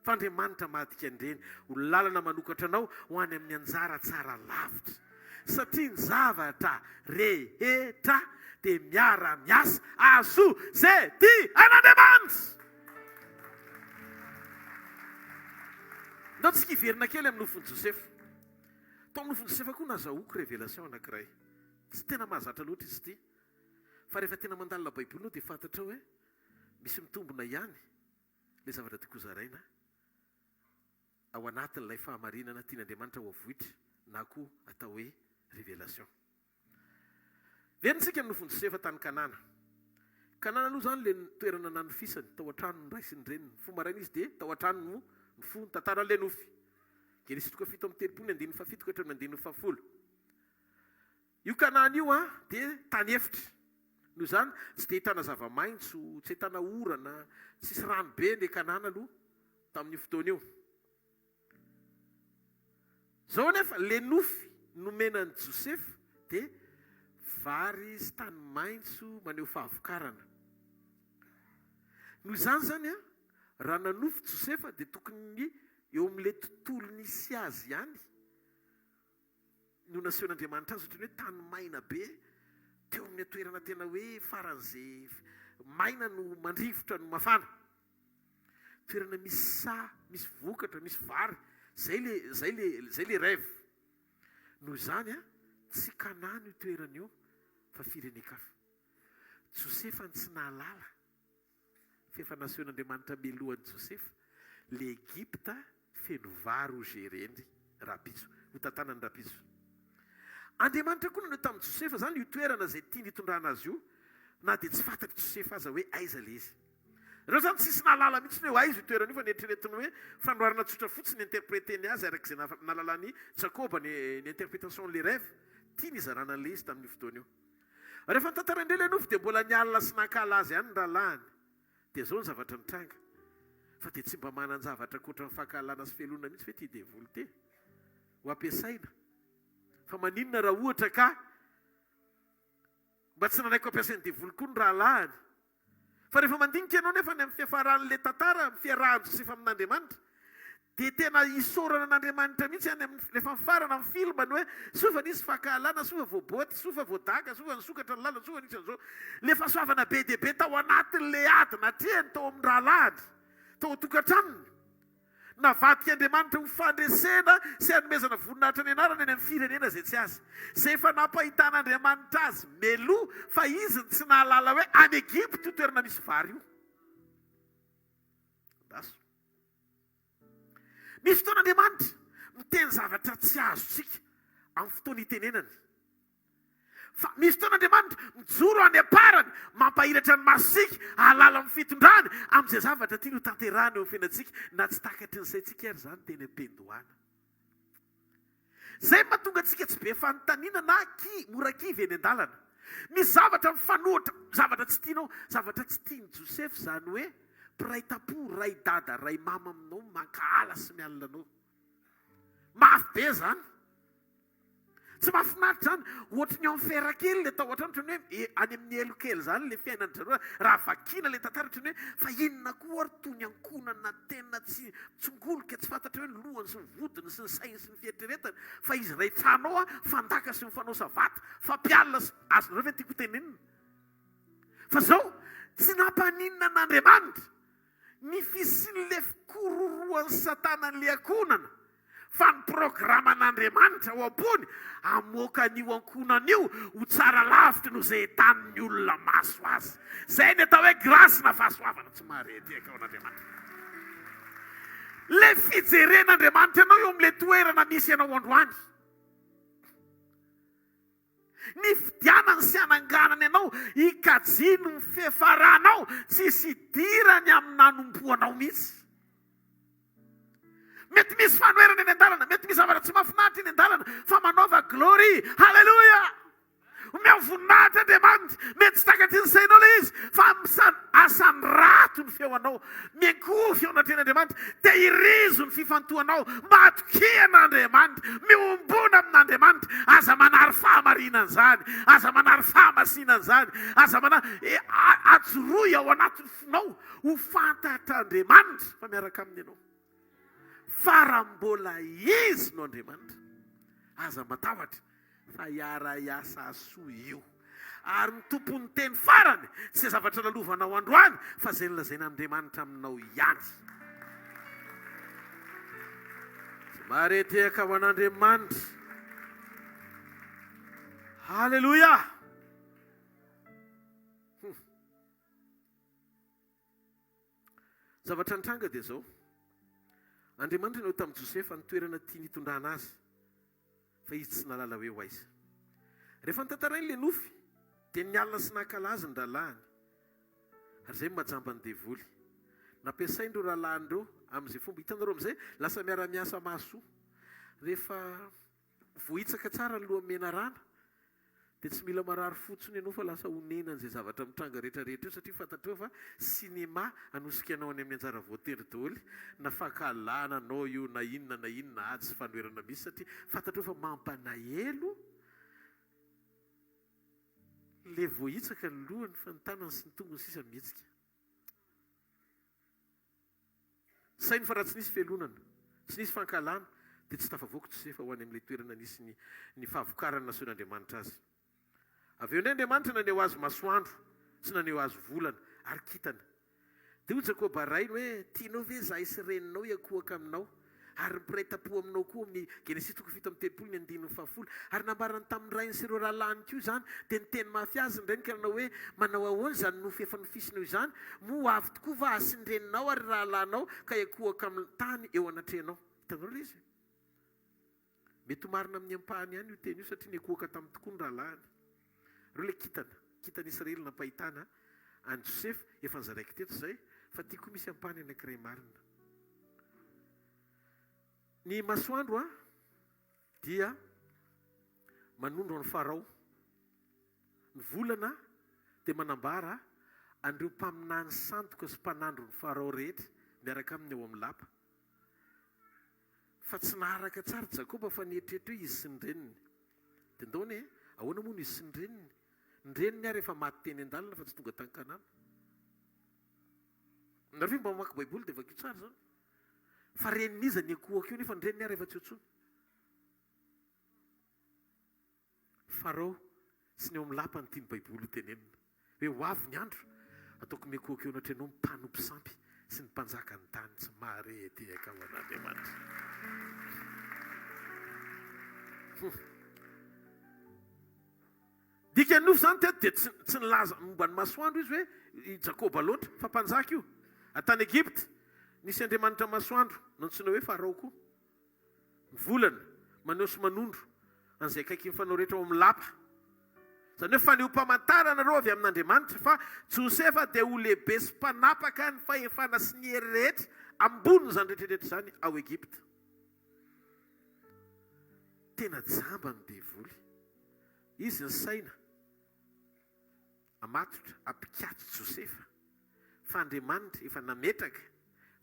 fa Andriamanitra madika andreny ho lalana manokatra anao ho any amin'ny anjara tsara lavitra satria ny zavatra rehetra dia miara-miasa azo zay tia an'Andriamanitra. Ndao tsika hiverina kely amin'ny nofon'i Josefa. Tao amin'ny nofon'i Josefa koa nazahoako révélation anankiray. Tsy tena mahazatra loatra izy ity. Fa rehefa tena mandalina Baibolina dia fantatra hoe misy mitombona ihany ilay zavatra tiako zaraina ao anatin'ilay fahamarinana tian'Andriamanitra ho avohitra na koa atao hoe révélation. Verintsika amin'ny nofon'i Josefa tany Kanana. Kanana aloha zany ilay toerana nanofisany tao an-trano ny raisiny reniny. Fomba rainy izy dia tao an-trano no fony tantaran'ilay nofy. Genesis 7:30-10 io Kanana io dia tany efitra. Noho izany tsy dia hitana zava-maitso, tsy hitana orana, tsisy rano be ilay Kanana aloha tamin'io fotoana io. Zao nefa le nofy nomenan'i Josefa dia vary sy tany maitso maneho fahavokarana. Noho izany zany raha nanofy Josefa dia tokony eo amin'ilay tontolo nisy azy ihany no nasehon'Andriamanitra azy ohatrany hoe tany maina be teo amin'ny toerana tena hoe faran'izay maina no mandrivotra no mafana. Toerana misy misy vokatra, misy vary. Zay le rêve. Noho izany tsy Kanana io toerana io fa firenen-kafa. Josefa tsy nahalala fefa nasehon'Andriamanitra mialohan'i Josefa le Egypta feno vary ho gereny rapiso ho tantanany rapiso. Andriamanitra koa nanao tamin'i Josefa zany io toerana izay tiany hitondrana azy io na dia tsy fantatry Josefa aza hoe aiza le izy. Ireo zany tsisy nahalala mihitsy hoe aiza io toerana io fa neritreretiny hoe fanoharana tsotra fotsiny interpréteny azy arak'izay nalalany Jacob ny interprétation le rêve tiany izarana an'le izy tamin'io fotoana io. Rehefa nitantarandre le nofy dia mbola nialina sy nankala azy ihany ny rahalahiny. Dia zao ny zavatra nitranga. Fa dia tsy mba manan-javatra koatra ny fankalana sy fialonana mihitsy hoe ty devoly ty ho ampiasaina. Fa maninona raha ohatra ka mba tsy nanaiko ampiasainy devoly koa ny rahalahiny. Fa rehefa mandinika ianao nefa ny amin'ny fiafaran'ilay tantara amin'ny fiarahan'i Josefa amin'Andriamanitra dia tena isorana an'Andriamanitra mihitsy any rehefa mifarana amin'ny filmany hoe sofa nisy fankalana, sofa voaboty, sofa voadaka, sofa nisokatra ny lalana, sofa nisy an'izao. Le fahasoavana be dia be tao anatin'ilay ady natrehany tao amin'ny rahalahiny, tao an-tokantranony. Navadika Andriamanitra ho fandresena sy hanomezana voninahitra ny anarany any amin'ny firenena izay tsy azy. Izay efa nampahitan'Andriamanitra azy meloa fa izy tsy nahalala hoe any Egypta io toerana misy vary io. Daso. Misy fotoan'Andriamanitra miteny zavatra tsy azontsika amin'ny fotoana itenenany. Fa misy fotoan'Andriamanitra mijoro any aparany mampahiratra ny masika ahalala amin'ny fitondrany amin'izay zavatra tiany ho tanterahany eo amin'ny fiainantsika na tsy takatry ny saintsika ary zany teny am-pendohana. Zay mahatonga antsika tsy be fanontaniana na mora kivy eny an-dalana. Misy zavatra mifanohitra, zavatra tsy tianao, zavatra tsy tiany Josefa zany hoe mpiray tampo, ray dada, ray mama aminao, mankahala sy mialina anao. Mafy be zany. Tsy mahafinaritra zany, ohatry ny enfera kely le tao ohatrany hoe any amin'ny elo kely zany le fiainany zareo raha vakiana le tantara ohatrany hoe fa inona koa ary toy ny ankonana tena tsy tsongoloka tsy fantatra hoe ny lohany sy ny vodiny sy ny sainy sy ny fieritreretany fa izy ray tranao fandaka sy ny fanao savata fa mpialina azy nareo ve tiako tenenina fa zao tsy nampaninana n'Andriamanitra ny fisian'le fikororoan'ny satana n'le ankonana fa ny programan'Andriamanitra ao am-pony amoaka an'io ankonana io ho tsara lavitra no izay entan'ny olona maso azy. Zay ny atao hoe grasy na fahasoavana tsy marety eka ao an'Andriamanitra. Le fijeren'Andriamanitra ianao eo amin'le toerana misy ianao androany. Ny fidianany sy ananganany ianao hikajino ny fiafaranao tsy sy dirany amin'ny nanomboanao mihitsy. Mety misy fanoerana eny an-dalana, mety misy zavatra tsy mahafinaritra eny an-dalana, fa manaova glory, halleluja, omeo voninahitra Andriamanitra, mety tsy takatry ny sainao ilay izy, fa asany rato ny feonao, miangovy eo anatreny Andriamanitra, dia hirizo ny fifantohanao, matokihana Andriamanitra, miombona amin'Andriamanitra, aza manary fahamarinana izany, aza manary fahamasinana izany, aza ajoroy ao anatin'ny fonao ho fantatr'Andriamanitra fa miaraka aminy ianao. Fa mbola izy no Andriamanitra, aza matahotra fa hiara-hiasa soa io. Ary ny tompon'ny teny farany tsy zavatra lalovanao androany fa izay nolazain'Andriamanitra aminao ihany. Tsy mahareteka ho an'Andriamanitra. Halleluja. Zavatra nitranga dia zao. Andriamanitra no tamin'i Josefa ny toerana tia nitondrana azy fa izy tsy nalala hoe ho aiza. Rehefa nitantarainy ilay nofy dia nialina sy nankalaza ny rahalaany. Ary izay majamba ny devoly. Nampiasaindreo rahalahandreo amin'izay fomba hitanareo amin'izay lasa miara-miasa mahasoa. Rehefa vohitsaka tsara ny lohamena rana dia tsy mila marary fotsiny ianao fa lasa honena an'izay zavatra mitranga rehetrarehetra io satria fantatreo fa sinema anosikanao any amin'ny anjara voatery daholo na fahakalana anao io na inona ady sy fanoerana misy satria fantatreo fa mampanahelo le vohitsaka ny lohany fa ny tanany sy ny tongony sisa mihetsika. Sainy fa raha tsy nisy felonana, tsy nisy fankalana dia tsy tafavoaka Josefa ho any amin'ilay toerana nisy ny fahavokarana nasehoan'Andriamanitra azy. Avy eo indray Andriamanitra naneho azy masoandro sy naneho azy volana ary kintana. Dia hoy Jakoba rainy hoe tianao ve izahay sy reninao hiakohaka aminao ary mipiraitam-po aminao koa amin'ny Genesis 7:10 ary nambarany tamin'ny rainy sy ireo rahalahiny koa izany dia niteny mafy azy ny reniny ka nanao hoe manao ahoana izany nofy efa nofisinao izany moa avy tokoa va asindreninao ary rahalahinao ka hiakohaka amin'ny tany eo anatrehanao. Hitanao ilay izy mety ho marina amin'ny ampahany ihany io teny io satria niakohaka tamin'ny tokoa ny rahalahiny. Reo ilay kitana Israely nampahitana any Josefa efa nizaraiko teto izay fa tia koa misy ampahany anankiray marina. Ny masoandro dia manondro ny Farao. Ny volana dia manambara andreo mpaminany sandoka sy mpanandro ny Farao rehetra miaraka aminy eo amin'ny lapa. Fa tsy naharaka tsara Jakoba fa nieritreretra hoe izy sy ny reniny. Dia ndaony ahoana moa no izy sy ny reniny? Ny reniny ary efa maty teny an-dalana fa tsy tonga tany Kanana. Nareo mba mamaky baiboly dia vakio tsara zany. Fa reniniza ny akohaka io nefa ny reniny ary efa tsy otsony. Farao sy ny eo amin'ny lapa ny tiany baiboly tenenina hoe ho avy ny andro ataoko miakohaka eo anatrenao mpanompo sampy sy ny mpanjaka ny tany tsy marety eka ho an'Andriamanitra. Dika nofy zany teto dia tsy nilaza momba ny masoandro izy hoe Jakoba loatra fa mpanjaka io. Atany Egypte nisy Andriamanitra masoandro nantsoina hoe Farao koa. Ny volana maneho sy manondro an'izay akaiky mifanao rehetra ao amin'ny lapa. Zany hoe faniompamantarana reo avy amin'Andriamanitra fa Josefa dia ho lehibe sy mpanapaka ny fahefana sy ny hery rehetra amboniny zany rehetrarehetra zany ao Egypte. Tena jamba ny devoly. Izy ny saina amatotra ampikatso Josefa fa Andriamanitra efa nametraka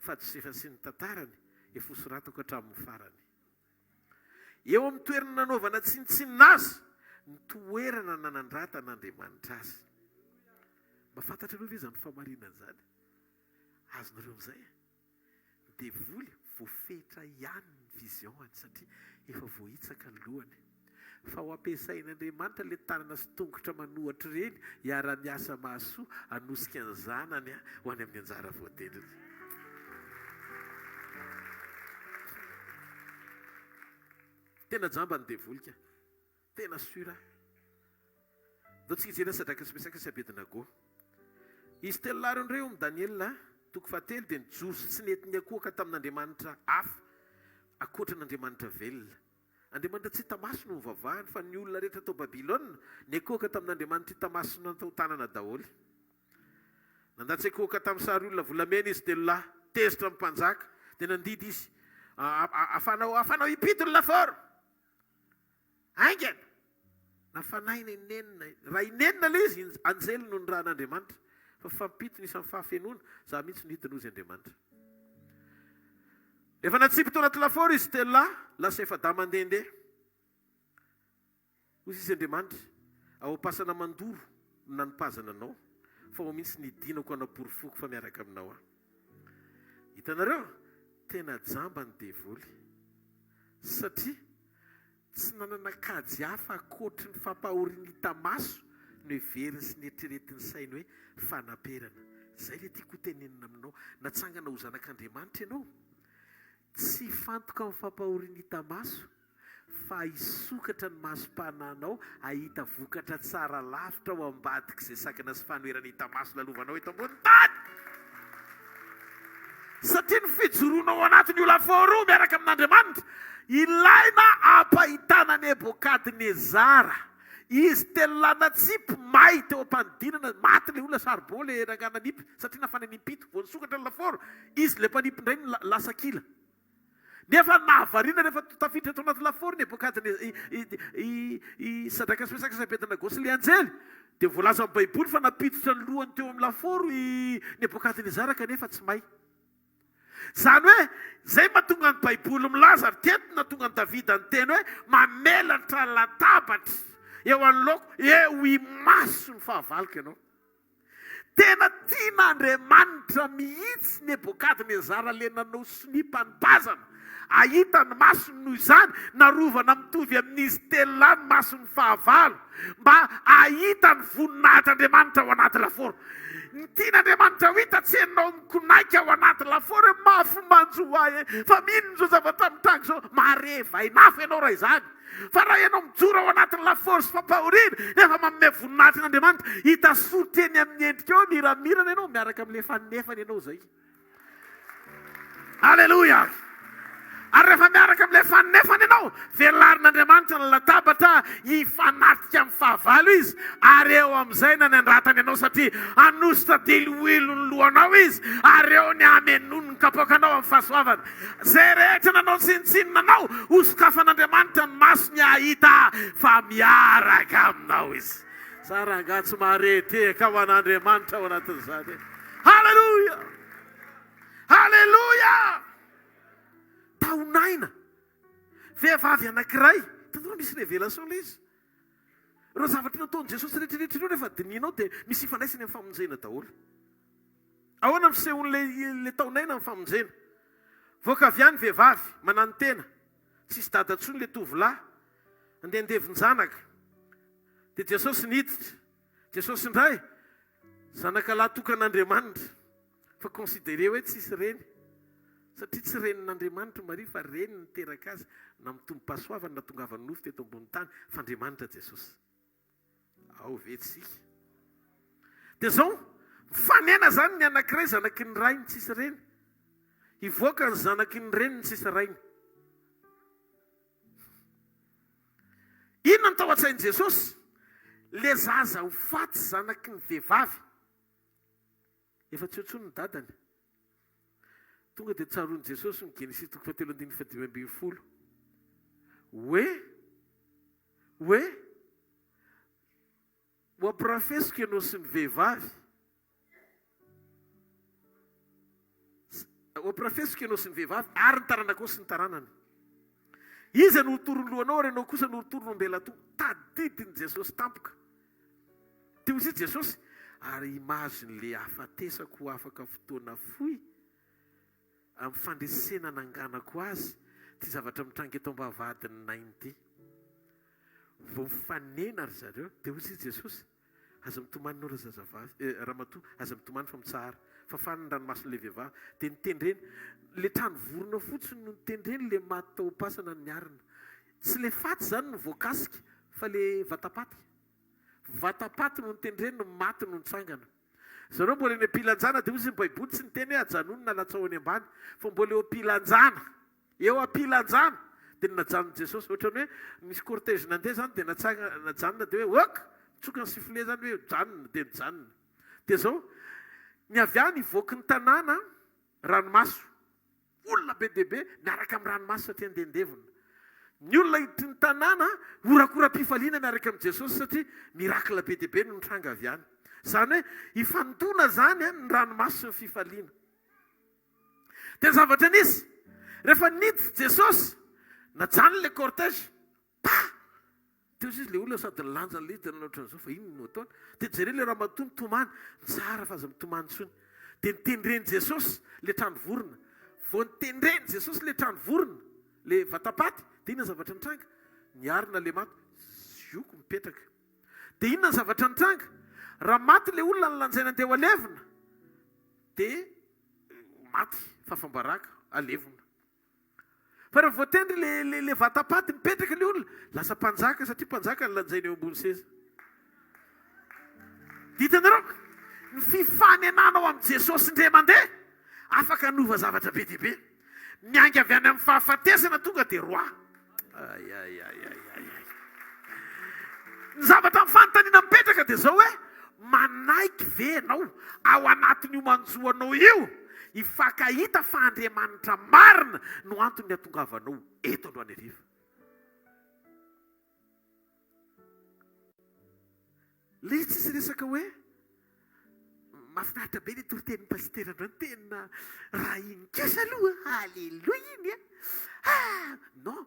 fa Josefa sy ny tantarany efa hosoratako hatramin'ny farany. Eo amin'ny toerana nanaovana tsinitsinina azy ny toerana nanandratana azy. Mahafantatra anao ve izany famarinana izany? Azonareo amin'izay ny devoly voafehitra ihany ny viziony satria efa voahitsaka ny lohany. fa ho ampiasain'Andriamanitra le tanana sy tongotra manohatra reny hiara-miasa mahasoa hanosika ny zanany ho any amin'ny anjara voatendriny. Tena jamba ny devolika, tena sura. Dao tsika ijery sadraka sy misaka sy Abedinago. Izy telo lahy ireo amin'ny Daniela toko fahatelo dia nijoro sy tsy nentiny akohaka tamin'Andriamanitra hafa akoatra n'Andriamanitra velona. Andriamanitra tsy hita maso no mivavahany fa ny olona rehetra tao Babilôna ny akohaka tamin'Andriamanitra hita maso no tao tanana daholo. Nandatsy akohaka tamin'ny sary olona volamena izy telo lahy tezitra amin'ny mpanjaka dia nandidy izy afanao hipito ny laforo. Aingana nafanaina inenina raha inenina le izy anjely no ny rahan'Andriamanitra fa fampito ny isan'ny fahafenoana za mihitsy nidina ozy Andriamanitra. Efa natsipy tao anaty laforo izy telo lahy lasa efa da mandehandeha. Ozy izy Andriamanitra ao am-pasana mandoro no nanipazana anao fa ho mihitsy nidinako anaporifoky fa miaraka aminao aho. Hitanareo tena jamba ny devoly satria tsy nanana kajy hafa akoatry ny fampahoriany hita maso no heveriny sy nieritreretiny sainy hoe fanamperana. Zay le tiako tenenina aminao, natsangana ho zanak'Andriamanitra ianao. Tsy fantoka amin'ny fampahoriany hita maso fa hisokatra ny masom-pananao ahita vokatra tsara lavitra ao ambadika izay sakana sy fanoherany hita maso lalovanao eto ambony tany. Satria ny fijoroanao anatin'ny io laforo miaraka amin'Andriamanitra ilaina ampahitana Nebokadnezara. Izy telo lahy natsipy may teo am-panidinana maty le olona charbon le rangana nipy satria nafana nimpito vao nisokatra ny laforo izy le mpanipy indray ny lasa kila. Nefa nahavariana rehefa tafiditra tao anaty laforo Sadraka sy Mesaka sy Abedinago sy le anjely dia voalaza amin'ny Baiboly fa napiditra ny lohany teo amin'ny laforo i Nebokadnezara kanefa tsy may. Zany hoe zay mahatonga ny Baiboly milaza teto natonga ny Davida ny teny hoe mamelatra latabatra eo anoloko eo imaso ny fahavalika ianao. Tena tian'Andriamanitra mihitsy Nebokadnezara le nanao sinipanibazana ahita ny masony noho izany narovana mitovy amin'izy telo lahy ny masony fahavalo mba ahita ny voninahitr'Andriamanitra ao anaty laforo. Ny tian'Andriamanitra ho hita tsy ianao mikonaika ao anaty laforo mafy manjo ahy fa mino zao zavatra mitrango zao mareva inafo ianao raha izany. Fa raha ianao mijoro ao anatin'ny laforo sy fampahoriana nefa manome voninahitrin'Andriamanitra hita sotra eny amin'ny endrika eo miramirana ianao miaraka amin'le fanefany ianao zay. Alleluia. Ary rehefa miaraka amin'le fanefany ianao velarin'Andriamanitra ny latabatra hifanatika amin'ny fahavalo izy ary eo amin'izay na ny andratany ianao satria anositra deloelo ny lohanao izy ary eo ny amenono ny kapoakanao amin'ny fahasoavana. Zay rehetra nanao tsinotsininanao hosokafan'Andriamanitra ny masony ahita fa miaraka aminao izy. Tsara angatsy mahareteka ho an'Andriamanitra ao anatin'izany. Halleluja! Halleluja! Taonaina vehivavy anankiray tanora misy révélation le izy. Ireo zavatra nataon'i Jesosy rehetrarehetra ireo rehefa dininao dia misy ifandraisany amin'ny famonjena daholo. Ahoana misehon'le taonaina amin'ny famonjena? Voaka avy any vehivavy manano tena tsisy dada ntsony le tovolahy andendevin-janaka dia Jesosy niditra. Jesosy indray zanakalahy tokan'Andriamanitra fa considéré hoe tsisy reny satria tsy renin'Andriamanitra Maria fa reny niteraka azy na mitombo pasoavana na tongavany nofo teto ambony tany fa Andriamanitra Jesosy. Ao vetsika. Dia zao mifanena zany ny anankiray zanaky ny rainy tsisy reny. Hivoaka ny zanaky ny reny tsisy rainy. Inona no tao an-tsain'i Jesosy? Le zaza ho faty zanaky ny vehivavy efa tsy otsony ny dadany. Tonga dia tsaroan'i Jesosy ny Genesis 3:7-5. Hoe ho amparafesiko ianao sy ny vehivavy. Ho amparafesiko ianao sy ny vehivavy ary ny taranako sy ny taranany. Iza no hotorony lohanao ary ianao kosa no hotorony ombelatoa. Tadidiny Jesosy tampoka. Teo izy Jesosy ary imazon'le hafatesako afaka fotoana fohy amin'ny fandresena nanganako azy ty zavatra mitrangy eto ambavadiny 9 ty. vao mifanena ry zareo dia hozy izy jesosy aza mitomanina ora zazavavy ramatoa aza mitomany fa mitsara fa faniny ranomasina le vehivavy dia nitendreny le trano vorona fotsiny no nitendreny le maty tao pasana ny arina tsy le faty zany no voakasika fa le vatapaty no nitendreny no maty no nitsangana zareo mbola eny ampilanjana dia hozy ny baiboly tsy niteny hoe ajanony nalatsaony ambany fa mbola eo ampilanjana dia najanony jesosy ohatrany hoe misy cortège nandeha zany dia najanona dia hoe oka mitsoka ny sifle zany hoe janona dia mijanona dia zao ny avy any ivoaky ny tanàna ranomaso olona be deaibe miaraka amin'ny ranomaso satria andendevona ny olona hiditry ny tanàna orakoram-pifaliana miaraka amin'i jesosy satria mirakla be deaibe no nitranga avy any zany hoe ifantona zany ny ranomaso sy ny fifaliana dia ny zavatra nisy rehefa niditra jesosy najany le cortège dia izy le olona sady lanja le dia ohatran'izao fa ino no ataony dia jere le ramatoa mitomany tsara fa aza mitomany tsony dia nitendreny jesosy le trano vorona vao nitendreny jesosy le trano vorona le vatapaty dia inona zavatra nitranga niarina le maty zioko mipetraka dia inona ny zavatra nitranga raha maty le olona nylanjaina andeha ho alevina dia maty fafambaraka alevina fa raha voatendry le vatapaty mipetraka le olona lasa mpanjaka satria mpanjaka ny lanjaina eo ambony seza ditanareo ny fifanenanao amin'i jesosy indray mandeha afaka nova zavatra be deaibe mianga avy any amin'ny fahafatesana tonga dia roi ny zavatra mifanontaniana mipetraka dia zao hoe manaiky ve anao ao anatin'io manjoanao io ifakahita fa Andriamanitra marina no antony atongavanao eto androany ariva le izy tsisy resaka hoe mahafinaritra be ny toritenin'ny pastera androany tena raha inkesa aloha alleloia iny non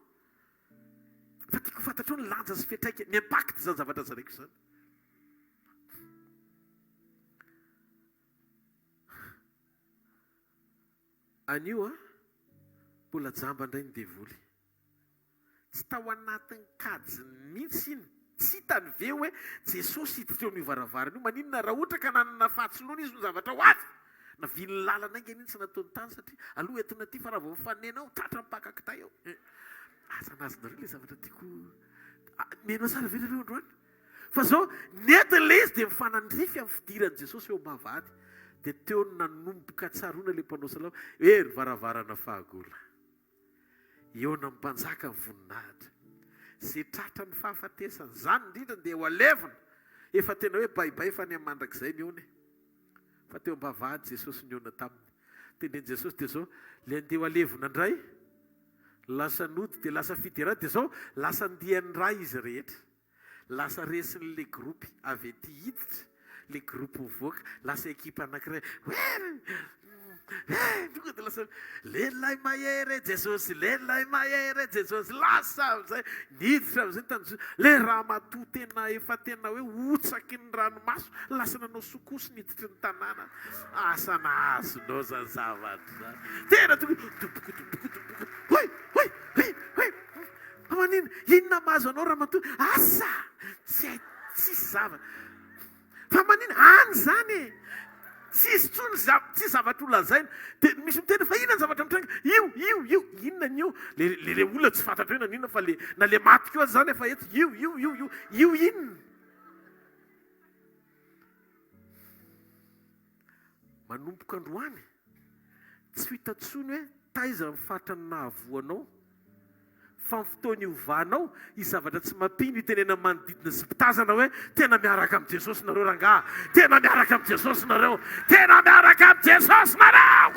fa tiako fantatrao ny lanja sy fetraika ny impact zany zavatra zaraiko zany anio mbola jamba indray ny devoly tsy tao anatin'ny kajy mihitsy iny tsy hitany ve hoe jesosy hiditra eo amin'io varavarana io maninona raha ohatra ka nanana fahatsoloana izy no zavatra ho avy na viny lalana inga iny tsy nataony tany satria aloha entona ty fa raha vao mifanenao tratra mipakakitay ao azanazonareo le zavatra tiako menao tsara ve nareo androany fa zao netiny le izy dia mifanandrify amin'ny fidiran'i jesosy eo mavady dia teo nanomboka tsarona le mpanao salama ry varavarana fahagola eo na mpanjaka ny voninahitra zay tratra ny fahafatesana zany indrindra dia ho alevina efa tena hoe baibay fa ny amandrak'izay ny eony fa teo ambavady jesosy ny eona taminy tendreny jesosy dia zao le andeha ho alevina indray lasa nody dia lasa fiderana dia zao lasa ndian'ny ray izy rehetra lasa resin'le gropy avy ety hiditra le groupe mivoaka lasa ekipa anankiray tonga dia lasa lehilahy mahery jesosy lehilahy mahery jesosy lasa am'izay niditra am'izay tany le raha matoa tena efa tena hoe otsaky ny ranomaso lasa nanao sokoso niditry ny tanàna asana azonao zany zavatra tena manina inona mahazo anao raha matoa asa tsisy zavatra fa manina any zany tsisy tsony tsy zavatra olazaina dia misy miteny fa inona ny zavatra mitranga io inona ny io le olona tsy fantatra hoe nanina fa na le maty keo zany efa eto io inona manomboka androany tsy hitantsony hoe taiza mifaritra ny nahavoanao fa ny fotoany iovanao izy zavatra tsy mampino itenena manodidina sy pitazana hoe tena miaraka amin'i jesosy nareo rangaha tena miaraka amin'i jesosy nareo tena miaraka amin'i jesosy nareo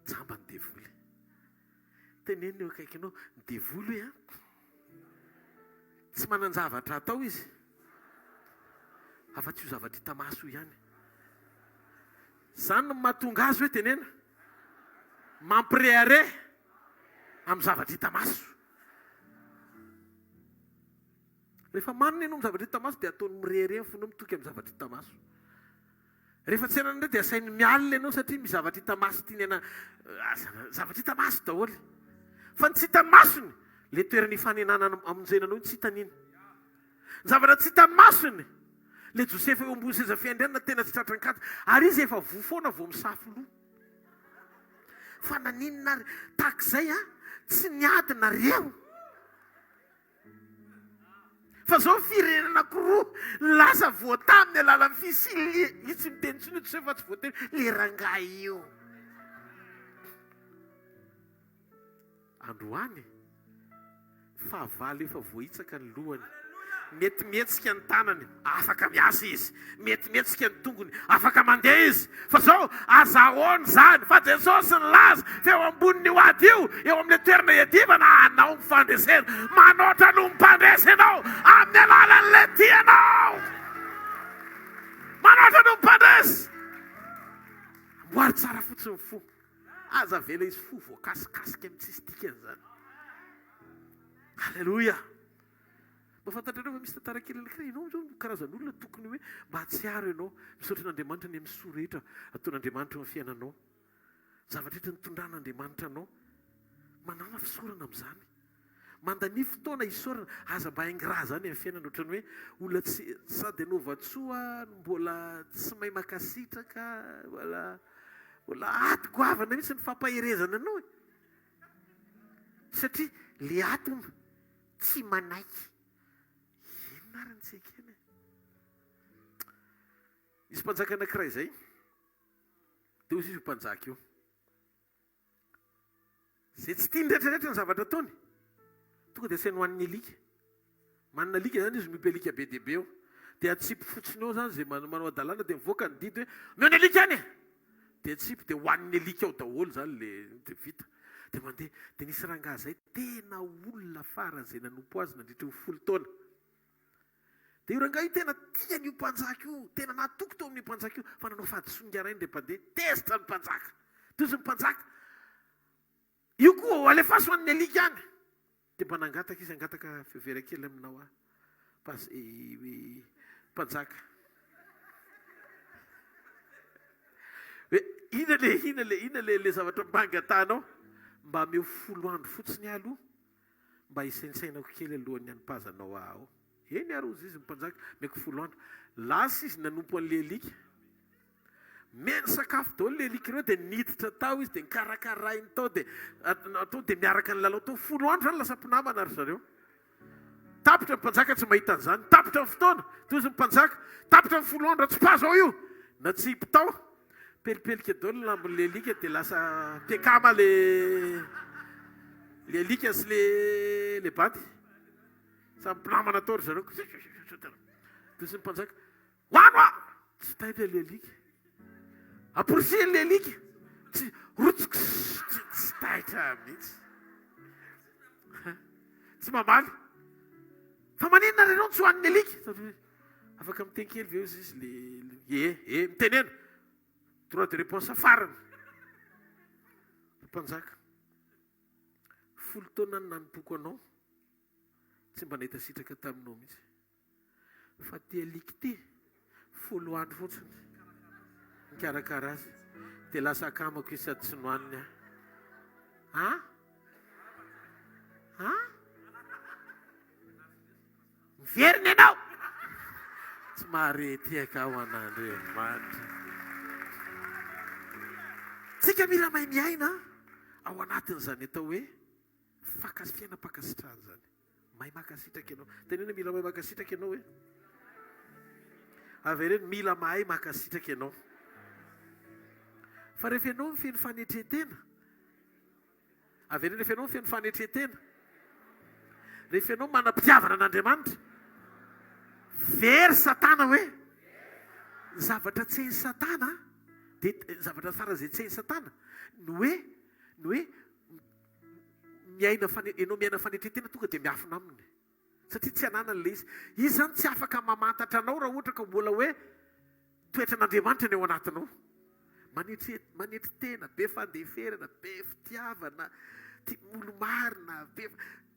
jamba ny devoly teneny eo akaikinao ny devoly hoe tsy manan-javatra atao izy afa-tsy io zavatra hita maso ihany zany no mahatonga azy hoe tenena mampireare amin'ny zavatra hita maso rehefa manina ianao amin'ny zavatra hita maso dia ataony mirere fona mitoky amin'ny zavatra hita maso rehefa tsy enana indray dia asainy mialina ianao satria misy zavatra hita maso tiany zavatra hita maso daholo fa ny tsy hitany masony le toerany fanenanana amonjenanao tsy hitaniny. Ny zavatra tsy hitany masony le Josefa eo ambony seza fiandrianana tena tsy tratrankata ary izy efa vo foana vao misafoloha. Fa naninona ary takizay tsy niady nareo. Fa zao firenena anankiroa lasa voataminy alalan'ny fisily io tsy miteny tsony Josefa tsy voateny le rangahy io. Androany fahavalo efa voahitsaka ny lohany. Metimetsika ny tanany afaka miasa izy, metimetsika ny tongony afaka mandeha izy. Fa zao azahoany zany fa Jesosy ny laza feo amboniny ho ady io eo amin'ny toerana iadivana anao ny fandresena. Manoatra no mipandresy ianao amin'ny alalan'le tianao. Manoatra no mipandresy. Amboary tsara fotsiny fo. Aza vela izy fo voakasikasika amin'ny tsisy dikany zany. Halleluja. Mafantatrareo fa misy tantara kely anankiray ianao zao karazan'olona tokony hoe mba hatsiaro ianao misaotra n'Andriamanitra ny amin'ny soa rehetra ataon'Andriamanitra amin'ny fiainanao. Zavatra rehetra nitondran'Andriamanitra anao manana fisaorana amin'izany. Mandany fotoana isaorana aza mba haingra zany amin'ny fiainana ohatrany hoe olona tsy sady anova tsoa mbola tsy mahay makasitraka mbola aty goavana mihitsy ny fampaherezana anao. Satria le atony tsy manaiky. Misy mpanjaka anankiray zay dia izy mpanjaka io zay tsy tiany rehetrarehetra ny zavatra ataony tonga dia sainy hoan'ny alika. Manana alika zany izy miompy alika be dehibe eo dia atsipy fotsiny eo zany zay manao adalàna dia mivoaka ny didy hoe meo ny alika any dia atsipy dia hoan'ny alika ao daholo zany le dia vita. Dia mandeha dia nisy rangahy zay tena olona farany zay nanompo azy nandritra ho 10 taona. Dia io rangahy io tena tiany io mpanjaka io, tena natoko teo amin'ny mpanjaka io fa nanao fahadisonga rainy dia mandeha tezitra ny mpanjaka. Tozy ny mpanjaka io koa alefaso hoan'ny alika any. Dia mba nangataka izy angataka fevera kely aminao mpanjaka. Ina le zavatra mbangatanao mba meo 10 andro fotsiny aloha mba hisainsainako kely alohan'ny anipazanao ao. Eny arozy izy mpanjaka meko 10 andro. Lasa izy nanompo an'le alika. Meny sakafo daholo le alika ireo dia niditra tao izy dia nikarakarainy tao dia atao dia miaraka ny lalao tao 10 andro zany lasa mpinamana ry zareo. Tapitra ny mpanjaka tsy mahita an'izany. Tapitra ny fotoana. Toy izy mpanjaka tapitra ny 10 andro tsy pazo ao io. Natsipy tao. Pelipelika daholo ny lambon'le alika dia lasa mpiakama le alika sy le baty. Samy mpinamana tao ry zareo. Toy izy mpanjaka hoano tsy taitra le alika. Aporisiny le alika. Tsy rotsoko tsy taitra mihitsy. Tsy mamaly. Fa maninona renao tsy hoan'ny alika? Afaka miteny kely ve izy le mitenena. Droit de réponse farany. Mpanjaka 10 taona ny nanompoako anao. Tsy mba nahita sitraka taminao mihitsy. Fa ty alika ty 10 andro fotsiny. Mikarakara azy. Dia lasa akamako izy sady tsy nohaniny. Miverina ianao. Tsy maharety aka ho an'Andriamanitra. Tsika mila mahay miaina ao anatin'izany atao hoe fiainam-pakasitrahana zany. Mahay makasitraka ianao. Tenena mila mahay makasitraka ianao hoe. Avereny mila mahay makasitraka ianao. Fa rehefa ianao mifeny fanetretena. Avereny rehefa ianao mifeny fanetretena. Rehefa ianao manam-pitiavana an'Andriamanitra. Very Satana hoe. Zavatra tsy hain'ny Satana. Dia zavatra farany izay tsy hain'ny Satana. No hoe ianao miaina fanetretena tonga dia miafina aminy. Satria tsy hananany ilay izy. Izy zany tsy afaka mamantatra anao raha ohatra ka mbola hoe toetran'Andriamanitra ny ao anatinao. Manetretena, be fandeferana, be fitiavana, tia olo marina,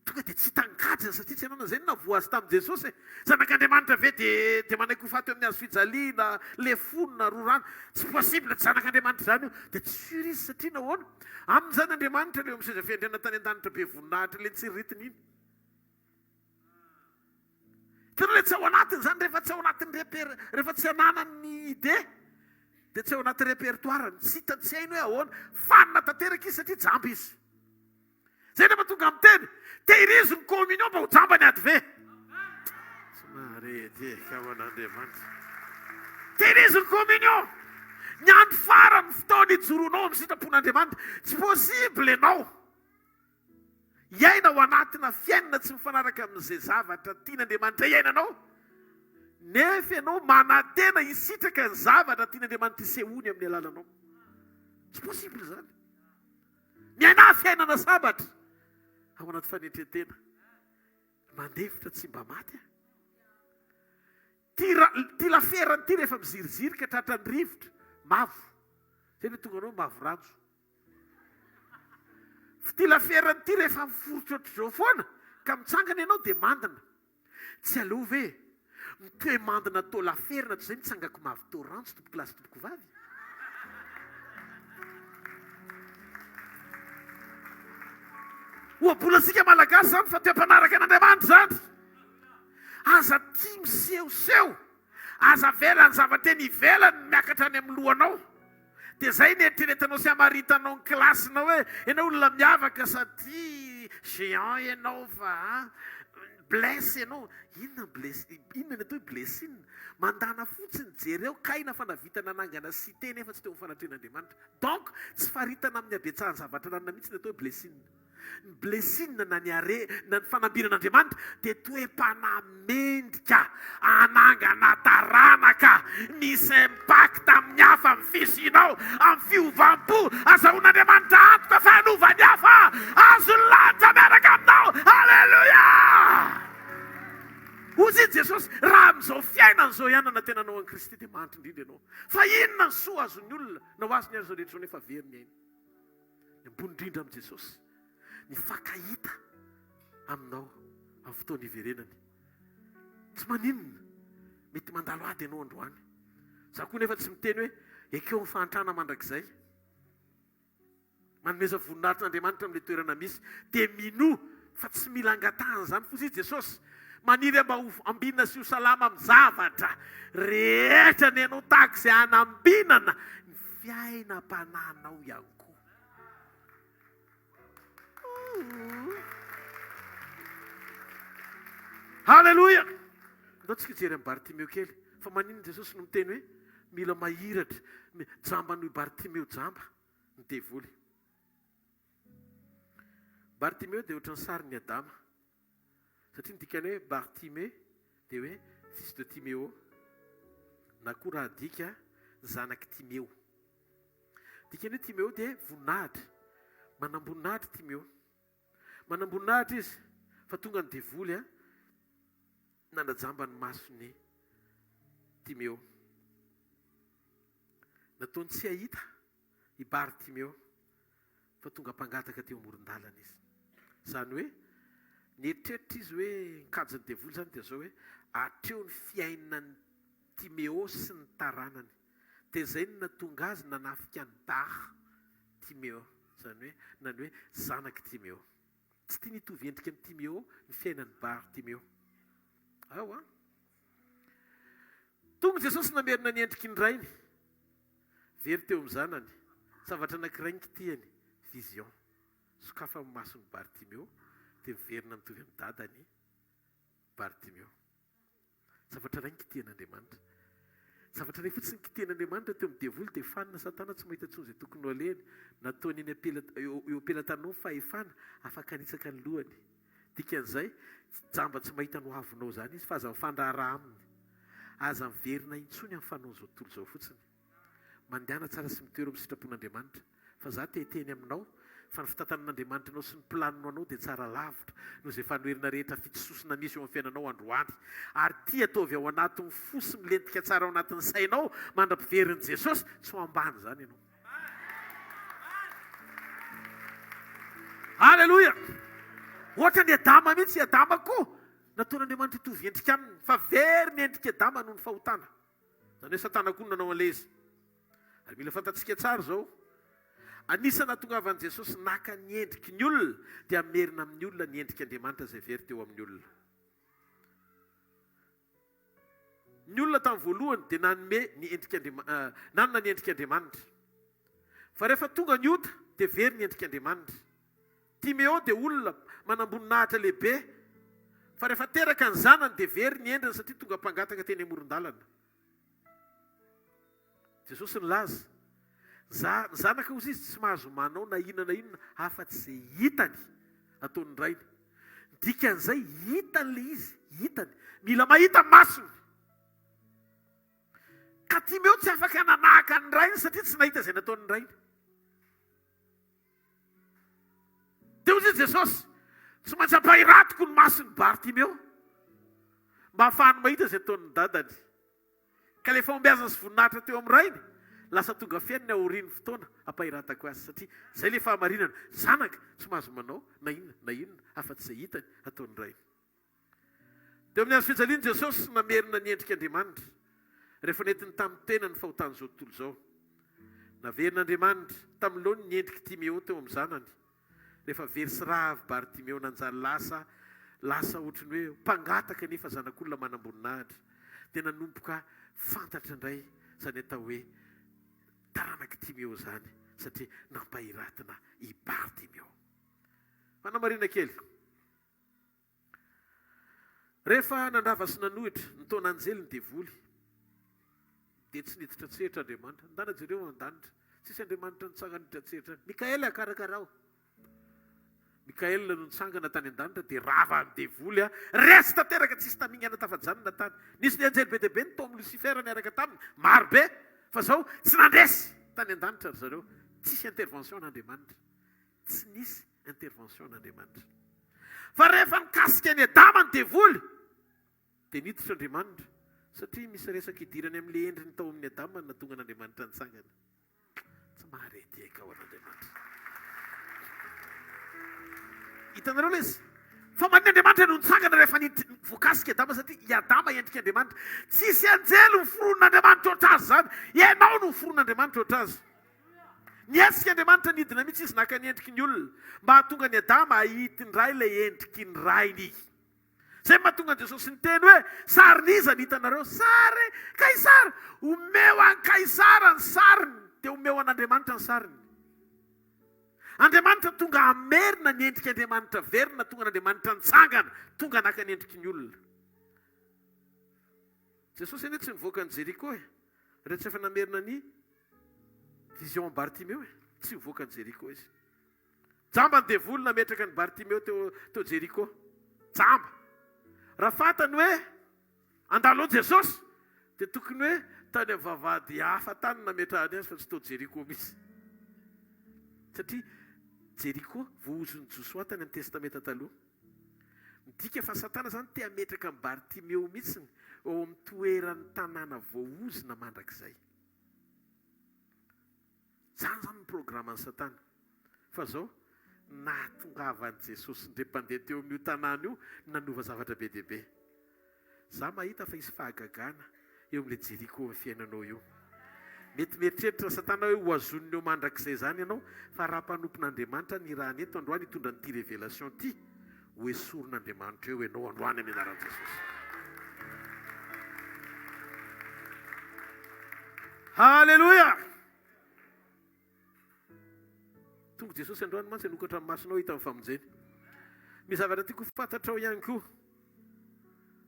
tonga dia tsy tangajana satria tsy anana zay navoazy tamin'i jesosy zanak'andriamanitra ve dia manaiky ho faty amin'ny hazo fijaliana le fonina rorano tsy possible tsy zanak'andriamanitra zany io dia tsy sur izy satria nahoana amin'izany andriamanitra le miseza fiandriana tany an-danitra be voninahitra le ntsiriritiny iny tena le tsy ao anatiny zany rehefa tsy ao anatiny rehefa tsy ananany ide dia tsy ao anaty répertoireny tsy hitany tsy hainy hoe ahoana fanina tanteraka izy satria jamba izy zay rehefa tonga amin'ny teny tehirizony communion mba ho jambany ady ve tsy marety kaman'andriamanitra tehirizony communion ny andro farany fotoana ijoronao amin'ny sitrapon'andriamanitra tsy possible ianao iaina ao anatina fiainana tsy mifanaraka amin'izay zavatra tian'andriamanitra iainanao nefa ianao manantena hisitraka ny zavatra tian'andriamanitra isehony amin'ny alalanao tsy possible zany miaina fiainana sabatra ao anaty fanetretena mandevitra tsy mba maty ty laferany ty rehefa miziriziry ka tratra ny rivotra mavo zay le tonga anao mavo ranjo ty laferany ty rehefa miforotra ohatr'izao foana ka mitsangana ianao dia mandina tsy aleo ve mitoe mandina tao laferina toy zay mitsangako mavo tao ranjo tompoko lasy tompoko vavy oabolatsika malagasy zany fa toam-panaraka an'andriamanitra zany aza tia misehoseho aza velany zavatra eny ivelany miakatra any amin'ny lohanao dia zay neritreretanao sy amaritanao ny klasinao hoe ianao olona miavaka satria géant ianao fa blesse ianao inona ny atao blessine mandana fotsiny jereo kaina fa navitana anangana cité nefa tsy teo amin'ny fanatren'andriamanitra donc tsy faritana amin'ny abetsahany zavatra nanina mihitsy ny atao hoe blessine ny blessine na ny fanambiran'andriamanitra dia toe-panamendrika anangana taranaka misy impact amin'ny hafa amin'ny fisinao amin'ny fiovam-po azahoan'andriamanitra antoka fa hanovany hafa azo lanitra miaraka aminao alleluia ozy jesosy raha amin'izao fiainana izao ianana tena anao an'i kristy dia mahantra indrindra ianao fa inona ny soa azony olona na ho azony azy zao rehetra nefa very ny aina ny ambony indrindra amin'i jesosy ny fakahita aminao amin'ny fotoana iverenany tsy maninona mety mandalo ady ianao androany za koa nefa tsy miteny hoe ekeo mifantrana mandrakizay manomeza voninahitran'andriamanitra amin'ilay toerana misy dia mino fa tsy mila angatahana zany fosy izy jesosy maniry mba ambinana sy ho salama amin'ny zavatra rehetra ny ianao tahaka izay anambinana ny fiainam-pananao ihany koa halleloia ndao tsika jery amin'ny Bartimeo kely fa maninona jesosy no miteny hoe mila mahiratra jamba noho Bartimeo jamba ny devoly Bartimeo dia ohatran'ny sarin'ny Adama satria nidikany hoe Bartimeo dia hoe fils de Timeo na koa raha dika zanaky Timeo dikany hoe Timeo dia voninahitra manamboninahitra Timeo manamboninahitra izy fa tonga ny devoly nanajamba ny masony Timeo nataony tsy ahita i Bartimeo fa tonga mpangataka teo amoron-dalana izy zany hoe nietreritra izy hoe nikajy ny devoly zany dia zao hoe atreo ny fiainany Timeo sy ny taranany dia zay no natonga azy nanafika ny Bar Timeo zany hoe nany hoe zanaky Timeo tsy tia nitovy endrika amin'ny Timeo ny fiainany Bar Timeo ao tonga jesosy namerina ny endriky ny rainy very teo amin'ny zanany zavatra anankiray nikitiany vision sokafa amin'ny masony Bartimeo dia miverina mitovy amin'ny dadany Bartimeo zavatra ray nikitian'andriamanitra zavatra ray fotsiny nikitian'andriamanitra teo amin'ny devoly dia fanina satana tsy mahita tsony izay tokony ho aleny nataony eo ampelantanao fahefana afaka hanitsaka ny lohany dikan'izay jamba tsy mahita no avonao zany izy fa aza mifandraharaha aminy aza miverina intsony amin'ny fanao zao tontolo zao fotsiny mandehana tsara sy mitoero amin'ny sitrapon'andriamanitra fa za tehteny aminao fa ny fitantanan'andriamanitra anao sy ny planinao anao dia tsara lavitra no izay fanoherina rehetra fitsosona misy eo amin'ny fiainanao androany ary tia ataovy ao anatin'ny fosy milentika tsara ao anatin'ny sainao mandra-piveriny Jesosy tsy ho ambany zany ianao halleloia ohatra ny adama mihitsy adama koa nataon'andriamanitra hitovy endrika aminy fa very ny endrika adama noho ny fahotana zany hoe satana koa nanao an'ilay izy ary mila fantatsika tsara zao anisana tongavan'i Jesosy naka ny endriky ny olona dia merina amin'ny olona ny endrika Andriamanitra izay very teo amin'ny olona. Ny olona tamin'ny voalohany dia nanome ny endrika nanana ny endrika Andriamanitra. Fa rehefa tonga ny ota dia very ny endrika Andriamanitra. Timeo dia olona manamboninahitra lehibe. Fa rehefa teraka ny zanany dia very ny endriny satria tonga mpangataka teny amoron-dalana. Jesosy nilaza. Zanaka ozy izy tsy mahazo manao na inona afa-tsy izay hitany ataony rainy. Dikan'izay hitany le izy, hitany. Mila mahita masony. Ka Timeo tsy afaka nanahaka ny rainy satria tsy nahita izay nataony rainy. Dia ozy Jesosy tsy maintsy ampahiratoko ny masony Bartimeo mba ahafahany mahita izay ataony dadany. Ka rehefa ombiazana sy voninahitra teo amin'ny rainy, lasa tonga fiainany aorian'ny fotoana ampahiratako azy satria izay le fahamarinana zanaka tsy mahazo manao na inona afa-tsy izay hitany ataony rainy. Dia amin'ny azo fijaliany Jesosy namerina ny endrika Andriamanitra rehefa nentiny tamin'ny tena ny fahotan'izao tontolo izao. Naverin'Andriamanitra tamin'ny lohany ny endriky Timeo teo amin'ny zanany. Rehefa very sy rava Bartimeo nanjary lasa ohatrany hoe mpangataka nefa zanak'olona manamboninahitra. Dia nanomboka fantatra indray izany atao hoe taranaka Timeo zany satria nampahiratana i Bartimeo. Fanamarina kely. Rehefa nandrava sy nanohitra ny taonanjely ny devoly dia tsy niditra tseritra Andriamanitra. Ndana jereo an-danitra. Tsisy Andriamanitra nitsanga niditra tseritra. Mikaela akarakarao. Mikaela no nitsangana tany an-danitra dia rava ny devoly resy tanteraka tsisy tamingana tafajanona tany. Nisy ny anjely be dia be ny tao amin'ny Lucifera niaraka taminy maro be. Fa zao tsy nandresy tany an-danitra ry zareo. Tsisy intervention n'Andriamanitra. Tsy nisy intervention n'Andriamanitra. Fa rehefa nikasika ny Adama ny devoly dia niditra Andriamanitra satria misy resaka idirany amin'ilay endriny tao amin'ny Adama na tonga n'Andriamanitra nitsangana. Tsy maharety eka ao an'Andriamanitra. Hitanareo ilay izy. Fa man'ny Andriamanitra no nitsangana rehefa voakasika Adama satria i Adama endrika Andriamanitra. Tsisy anjely noforon'Andriamanitra oatra azy zany. Ianao no noforon'Andriamanitra oatra azy. Niesika Andriamanitra nidina mihitsy izy naka ny endriky ny olona mba hahatonga ny Adama hahity ny ray ilay endriky ny rainy. Izay mahatonga an Jesosy niteny hoe sary niza ny hitanareo. Sary Kaisara. Omeo an Kaisara ny sariny dia omeo an'Andriamanitra ny sariny. Andriamanitra tonga amerina ny endrika Andriamanitra verina tonga n'Andriamanitra nitsangana tonga naka ny endriky ny olona. Jesosy anie tsy nivoaka ny Jeriko e. Rehefa tsy efa namerina ny vision Bartimeo e. Tsy nivoaka ny Jeriko izy. Jamba ny devoly nametraka ny Bartimeo teo Jeriko. Jamba. Raha fantany hoe andalo Jesosy dia tokony hoe tany amin'ny vavahady hafa tany nametrahany azy fa tsy tao Jeriko mihitsy. Satria Jeriko voahozon'ny Josoa tany amin'ny testamenta taloha. Midika fa Satana zany te hametraka amin'ny Bartimeo mihitsy ao amin'ny toeran'ny tanàna voahozona mandrakizay. Zany zany ny programan'ny Satana. Fa zao nahatongavan'i Jesosy ndray mpandeha teo amin'io tanàna io nanova zavatra be dia be. Za mahita fa hisy fahagagana eo amin'ilay Jeriko amin'ny fiainanao io. Mety mieritreritra Satana hoe ho azoniny eo mandrakizay zany ianao fa raha mpanompon'Andriamanitra ny raha neto androany hitondra n'ity révélation ity ho esorin'Andriamanitra eo ianao androany amin'ny anaran'i Jesosy. Halleluja! Tonga Jesosy androany mantsy hanokatra amin'ny masonao hita amin'ny famonjeny. Misy zavatra tiako fantatrao ihany koa.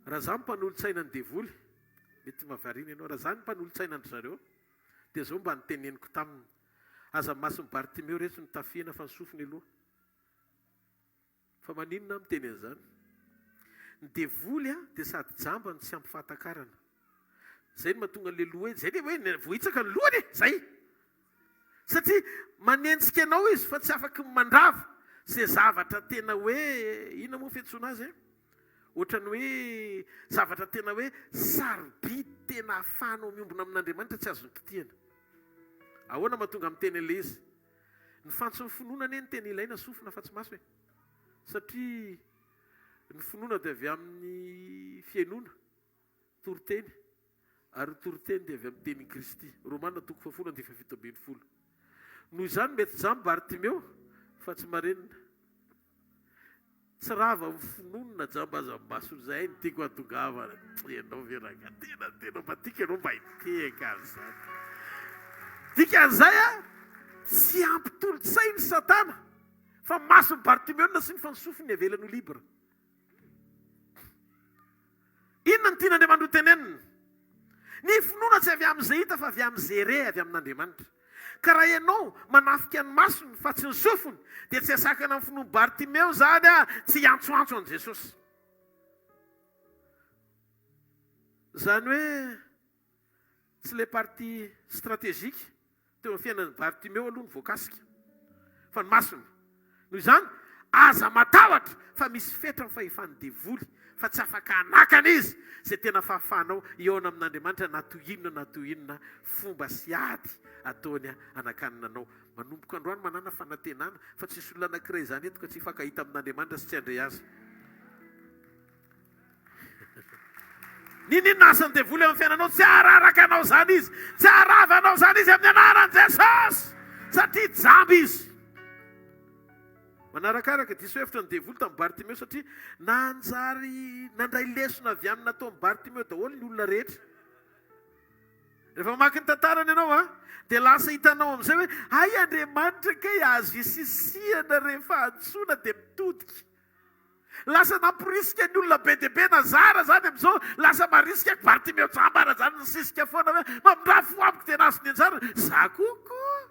Raha zany mpanolontsaina ny devoly, mety mahavariana ianao, raha zany mpanolontsaina ny zareo, dia zao mba niteneniko taminy. Aza mason'ny Bartimeo rehetra notafihana fa nisofiny aloha. Fa maninona miteny an'izany? Ny devoly dia sady jamba no tsy ampy fahatakarana. Zay no mahatonga an'ilay loha hoe, zay dia hoe vohitsaka ny lohany e, zay. Satria manenjika anao izy fa tsy afaka mandrava izay zavatra tena hoe inona moa fiantsoana azy e? Ohatrany hoe zavatra tena hoe sarobidy tena ahafahanao miombona amin'Andriamanitra tsy azony kitihana. Ahoana mahatonga miteny an'ilay izy? Ny fantson'ny finoana anie ny tena ilaina sofina fa tsy maso e. satria ny finoana dia avy amin'ny fiainona toroteny ary toroteny dia avy amin'ny tenin'ny Kristy. Romanina 4:17. Noho izany mety jamba Bartimeo fa tsy marenina. Tsy rava amin'ny finoana jambazambaso zay ny tiako atongavana. Ianao veraka tena matika ianao mba hiteka an'izany. Dikan'izay tsy ampitolo-tsainy Satana fa masony Bartimeo sy ny fanosofiny avelan'ho libra. Inona ny tian'Andriamanitra tenenina? Ny finoana tsy avy amin'izay hita fa avy amin'izay re avy amin'Andriamanitra. Ka raha ianao manafika ny masony fa tsy ny sofiny dia tsy asakana amin'ny finoana Bartimeo zany tsy antsoantso an' Jesosy. Zany hoe tsy le parti stratégique teo amin'ny fiainan'ny Bartimeo aloha ny voakasika fa ny masony. Noho izany aza matahotra fa misy fetra ny fahefany devoly fa tsy afaka anakana izy zay tena fahafahanao iona amin'Andriamanitra na toy inona fomba sy ady ataony anakanina anao. Manomboka androany manana fanantenana fa tsisy olona anankiray izany eto ka tsy fakahita amin'Andriamanitra sy tsy handray azy. Ninona asan'ny devoly amin'ny fiainanao? Tsy araraka anao zany izy, tsy aravanao zany izy amin'ny anaran'i Jesosy satria jamby izy. Manarakaraka diso hevitra ny devoly tamin'ny Bartimeo satria nandray lesona avy aminy nataon'ny Bartimeo daholo ny olona rehetra. Rehefa mamaky ny tantarany ianao dia lasa hitanao amin'izay hoe ay Andriamanitra kay azo isisiana rehefa antsoina dia mitodika. Lasa namporisika ny olona be dia be nazara zany amin'izao, lasa marisika Bartimeo jambara zany nisisika foana hoe mamindrafo amiko tena azo ny anjara. Za kokoa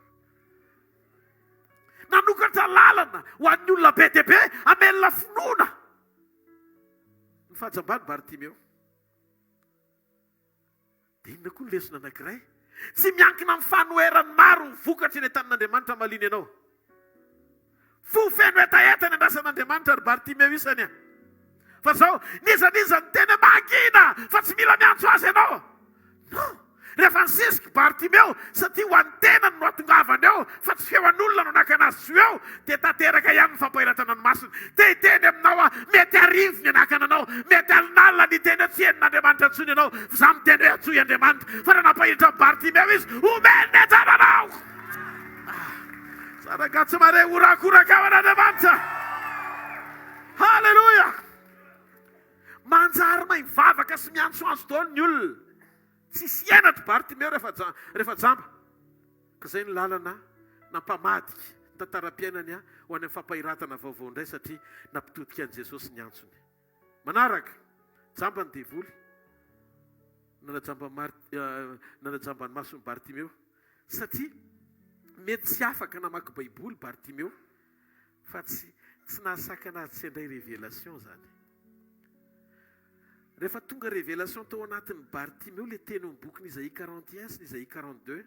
nanokatra lalana ho an'ny olona be dia be amelona finoana. Ny fahajambany Bartimeo. Dia inona koa ny lesona anankiray? Tsy miankina amin'ny fanoherany maro ny vokatra eny an-tanin'Andriamanitra maliny ianao. Fo feno etaeta ny andrasan'Andriamanitra ary Bartimeo isany. Fa zao nizaniza ny tena mangina fa tsy mila miantso azy ianao. No. Rehefa nisisiky Bartimeo satria ho an'ny tenany no atongavany eo fa tsy feo an'olona no nakanazy sy eo dia tanteraka ihany ny fampahiratana ny masony. Dia hiteny aminao mety arivo ny anakana anao, mety alinalina ny teny tsy henin'Andriamanitra antsony ianao. Za miteny hoe atsoy Andriamanitra fa raha nampahiritra Bartimeo izy omeny ny anjaranao. Saraka tsy mare orakoraka ao an'Andriamanitra. Halleluja. Manjary maivavaka sy miantsoantso daholo ny olona. Tsisy henatra Bartimeo rehefa jamba. Ka izay ny lalana nampamadika tantaram-piainany ho any amin'ny fampahiratana vaovao indray satria nampitodika an'i Jesosy ny antsony. Manaraka jamba ny devoly nanajamba ny mason'ny Bartimeo satria mety tsy afaka namaky baiboly Bartimeo fa tsy nahasakana azy tsy handray révélation zany. Rehefa tonga révélation tao anatin'ny Bartimeo le teny amin'ny boky Isaïe 41 sy Isaïe 42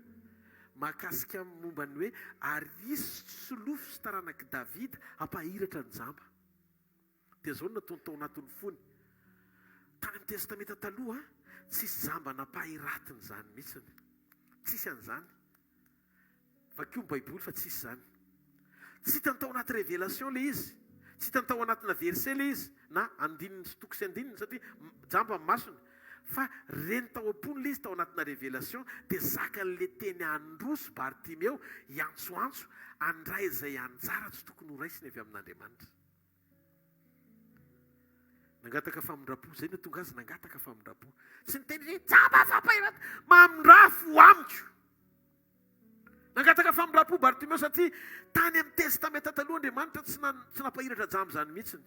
mahakasika momba ny hoe arisy solofo sy taranaki David hampahiratra ny jamba. Dia zao nataony tao anatin'ny fony. Tany amin'ny testamenta taloha tsisy jamba nampahiratiny zany mihitsiny. Tsisy an'izany. Vakio ny baiboly fa tsisy zany. Tsy hitany tao anaty révélation le izy. Tsy hitany tao anatina verset le izy na andininy sy toko sy andininy satria jamba amin'ny masony. Fa reny tao am-pony le izy tao anatina révélation dia zakan'le teny androso Bartimeo iantsoantso andray izay anjara tsy tokony ho raisiny avy amin'Andriamanitra. Nangataka famindrapo zay no tonga azy nangataka famindrapo. Tsy niteny hoe jamba fampahirata mamindrafo amiko. Nangataka famindrapo Bartimeo satria tany amin'ny testamenta taloha Andriamanitra tsy nampahiratra jamba zany mihitsiny.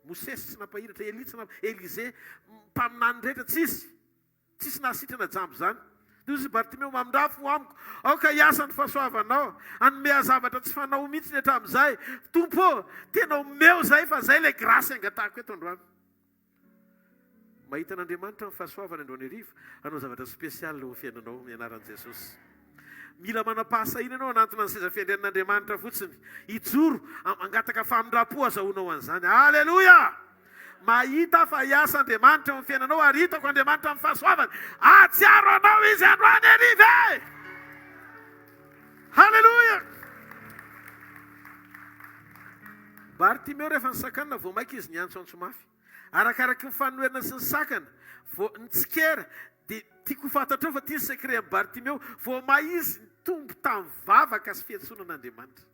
Mosesy tsy nampahiratra, Eli tsy nampahiratra, Elize mpaminany rehetra tsisy nahasitrana jamba zany. Izy Bartimeo mamindrafo amiko. Aoka hiasa ny fahasoavanao. Anome zavatra tsy fanao mihitsy hatramin'izay. Tompo, tena omeo zay fa zay le grasy angatahako eto androany. Mahita an'Andriamanitra ny fahasoavana androany hariva, hanao zavatra spesialy ho fiainanao amin'ny anaran'i Jesosy. Mila manam-pahasahiana ianao anatona ny seza fiandrian'Andriamanitra fotsiny. Ijoro, angataka famindrapo azahoanao an'izany. Halleluja! Mahita fa hiasa Andriamanitra amin'ny fiainanao, ary hitako Andriamanitra amin'ny fahasoavana. Atsiaro anao izy androany hariva. Halleluja! Bartimeo rehefa nisakanana vao maika izy niantso antsomafy. Arakaraky ny fanoerana sy ny sakana, nitsikera, dia tiako fantatrao fa tia ny secret amin'ny Bartimeo, vao maizy tombo tamin'ny vavaka sy fiantsonan'Andriamanitra.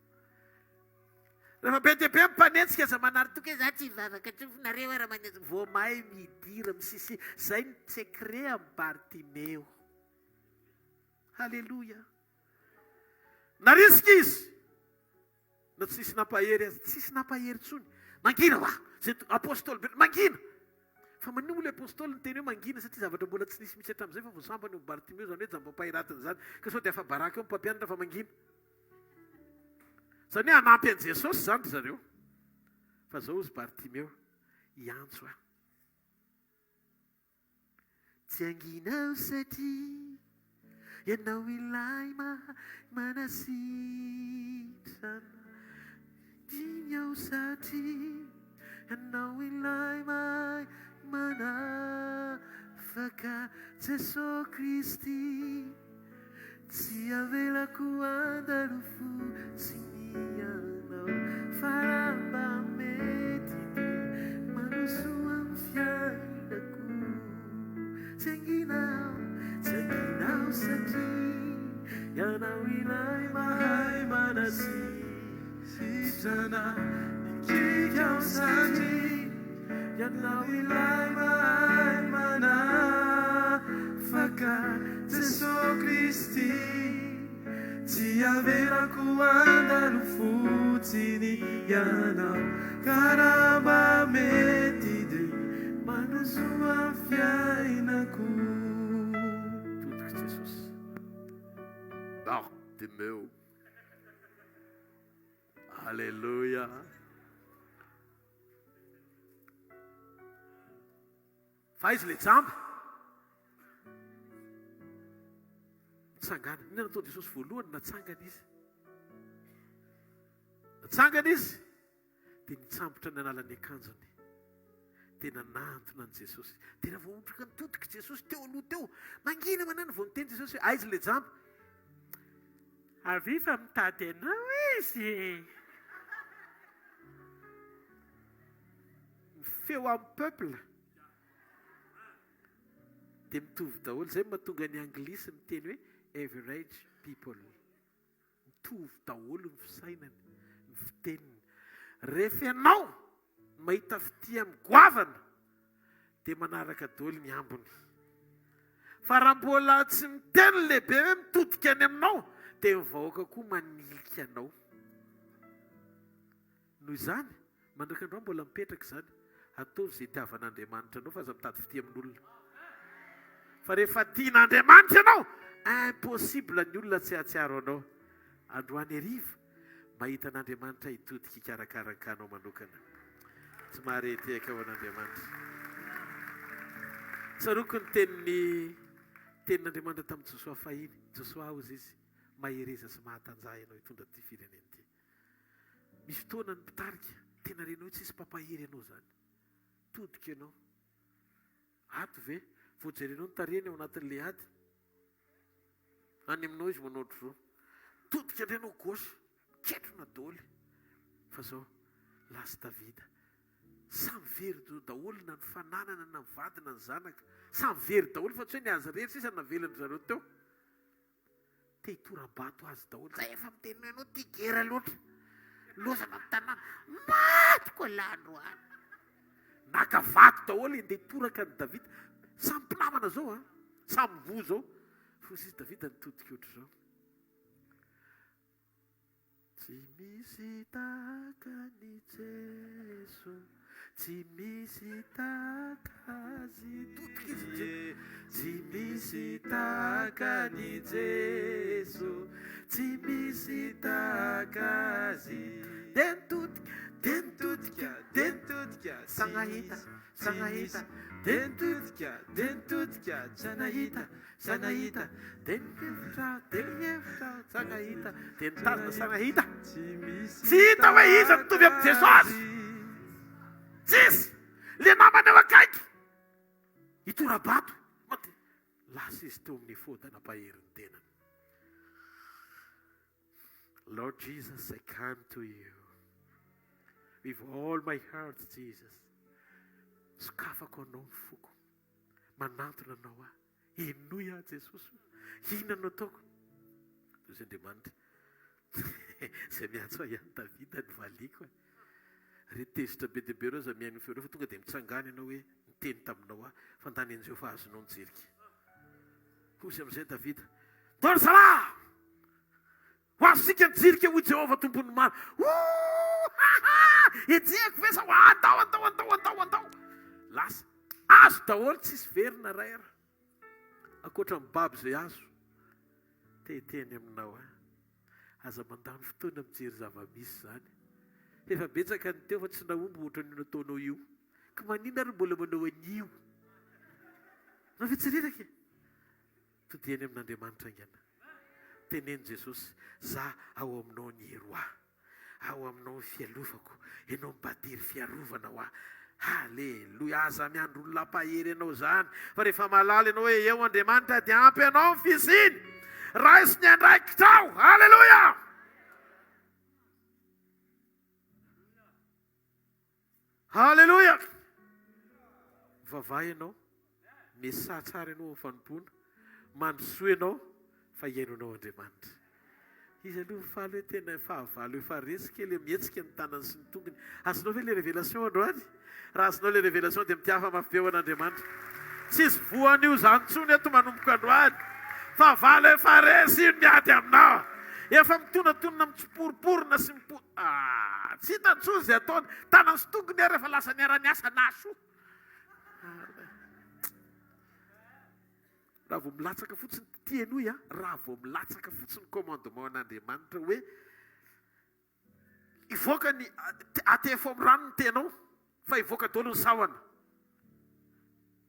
Rehefa be dia be mpanentsika za manary toka za tsy vavaka nareo ara manentsika, vao mahay midira misisi, zay ny secret amin'ny Bartimeo. Halleluja. Narisika izy. Na tsisy nampahery azy, tsisy nampahery tsony. Mangina hoa, zay apôstôly be, mangina. Fa manino le apôstôly ny teny hoe mangina satria zavatra mbola tsy nisy misy hatram'izay fa vao sambany io Bartimeo zany hoe jambam-pahiratiny zany. Ka sao dia afa baraka eo mpampianatra fa mangina. Zany hoe hanampy an' Jesosy zany zareo. Fa zao izy Bartimeo iantso a. Tsy anginao satria ianao ilay manasitrana. Dinao satria ianao ilay manafaka. Jesosy Kristy tsy avelako andalo fotsiny ianao, faramba mety dia manoso amin'ny fiainako. Tsy anginao satria ianao ilay mahay manasitrana. Nikikao satria ianao ilay mahay manafaka. Jesosy Kristy tsy avelako andalo fotsiny ianao, karamba mety dia manoso amin'ny fiainako. Todiko Jesosy. Bartimeo. Halleluja. Fa izy le jamba. Tsangana. Inona natao Jesosy voalohany? Natsangana izy. Natsangana izy. Dia nitsambotra ny analan'ny akanjony. Tena nantona an' Jesosy. Tena vao ontraka nitodika Jesosy teo aloha teo. Mangina manana vao niteny Jesosy hoe aiza le jamba. Avy fa mitady anao izy. Feo amin'ny peuple. Dia mitovy daholo. Zay mahatonga ny anglisy miteny hoe average people. Mitovy daholo ny fisainany, ny fiteniny. Rehefa ianao mahita fity amin'ny goavana dia manaraka daholo ny ambony. Fa raha mbola tsy miteny lehibe hoe mitodika any aminao dia ny vahoaka koa manilika anao. Noho izany, mandraka androany mbola mipetraka izany, ataovy izay itiavan'Andriamanitra anao fa aza mitady fity amin'olona. Fa rehefa tian'Andriamanitra ianao, impossible ny olona tsy hahatsiaro anao. Androany hariva mahita an'Andriamanitra hitodika hikarakaraka anao manokana. Tsy mahareteka ao an'Andriamanitra. Tsaroko ny tenin'Andriamanitra tamin'ny Josoa fahiny. Josoa hozy izy mahereza sy mahatanjah ianao hitondra ty fireneny ty. Misy fotoana ny mpitarika tena renao tsy misy pampahery ianao zany. Todika ianao. Ato ve vao jerenao ny tarehany ao anatin'le ady. Any aminao izy manaotro zao. Todika andrenao gosy. Ketrona daholo. Fa zao lasy Davida. Samy very daholo na ny fananana na ny vadina ny zanaka. Samy very daholo fa tsy hoe ny azy rehetra sisa navelany zareo teo. Te hitoram-bato azy daholo. Zay efa miteny ianao ty gera loatra. Lozana amin'ny tanàna. Matoko l'androany. Naka vato daholo andeha hitoraka ny Davida. Samy mpinamana zao samy vo zao. Fa izy Davida nitodika ohatr' zao. Tsy misy tahaka ny Jeso, tsy misy tahaka azy. Todika izy. Tsy misy tahaka ny Jeso, tsy misy tahaka azy. Dentodika, sanahita, dentodika, sanahita, denhevitra, sanahita, dentadina sanahita. Tsy hita hoe iza mitovy amin'ny Jesosy. Tsisy. Le namany eo akaiky. Hitorabato. Lasa izy teo amin'ny fodana-paheriny tenany. Lord Jesus, I come to you. with all my heart, Jesus. Sokafako anao ny foko. Manantona anao aho. Inoy aho Jesosy. Inona no ataoko? Toy Andriamanitra. Izay miantso ihany Davida ny valiako. Retezitra be dia be reo za miaino feo reo fa tonga dia mitsangany ianao hoe niteny taminao aho fa tany an'izao fa azonao nijerika. Kosa amin'izay Davida. Tony Zala! Ho azosika nijirika ho Jehovah tompony maro. Ejeko ve sa ho andao. Lasa azo daholo tsisy verina raira. Ankoatra ny baby izay azo. Teteny aminao aho. Aza mandany fotoana mijery zava-misy izany. Efa betsaka ny teo fa tsy nahomby ohatra ny nataonao io. Ka manina ary mbola manao an'io. Nafitsireraka. Todihany amin'Andriamanitra ingana. Teneny Jesosy, za ao aminao ny hero aho. Ao aminao ny fialovako. Ianao mibatiry fiarovana ho aho. Halleluja. Aza miandro olona pahery ianao zany. Fa rehefa malala ianao hoe eo Andriamanitra dia ampy ianao ny fisiny. Raisy ny andraikitrao. Halleluja. Halleluja. Vavahy ianao. Mesa tsara ianao amin'ny fanompona. Mandrosoa ianao fa iainonao Andriamanitra. Izy aloha faly hoe tena fahavalo efa resy kely mihetsika ny tanany sy ny tongony. Azonao ve le révélation androany? Raha azonao le révélation dia mitiafa mafy be ho an'Andriamanitra. Tsisy voan'io zany tsony eto manomboka androany. Fahavalo efa resy io miady aminao. Efa mitonatonona mitsiporiporina sy tsy hitan-tsoa izay ataony. Tanany sy tongony ary efa lasa niara-niasa naso. Raha vao milatsaka fotsiny tianoy a, raha vao milatsaka fotsiny commandement an'Andriamanitra hoe ivoaka ny atefo amin'ny rano ny tenao fa ivoaka daholo ny sahona.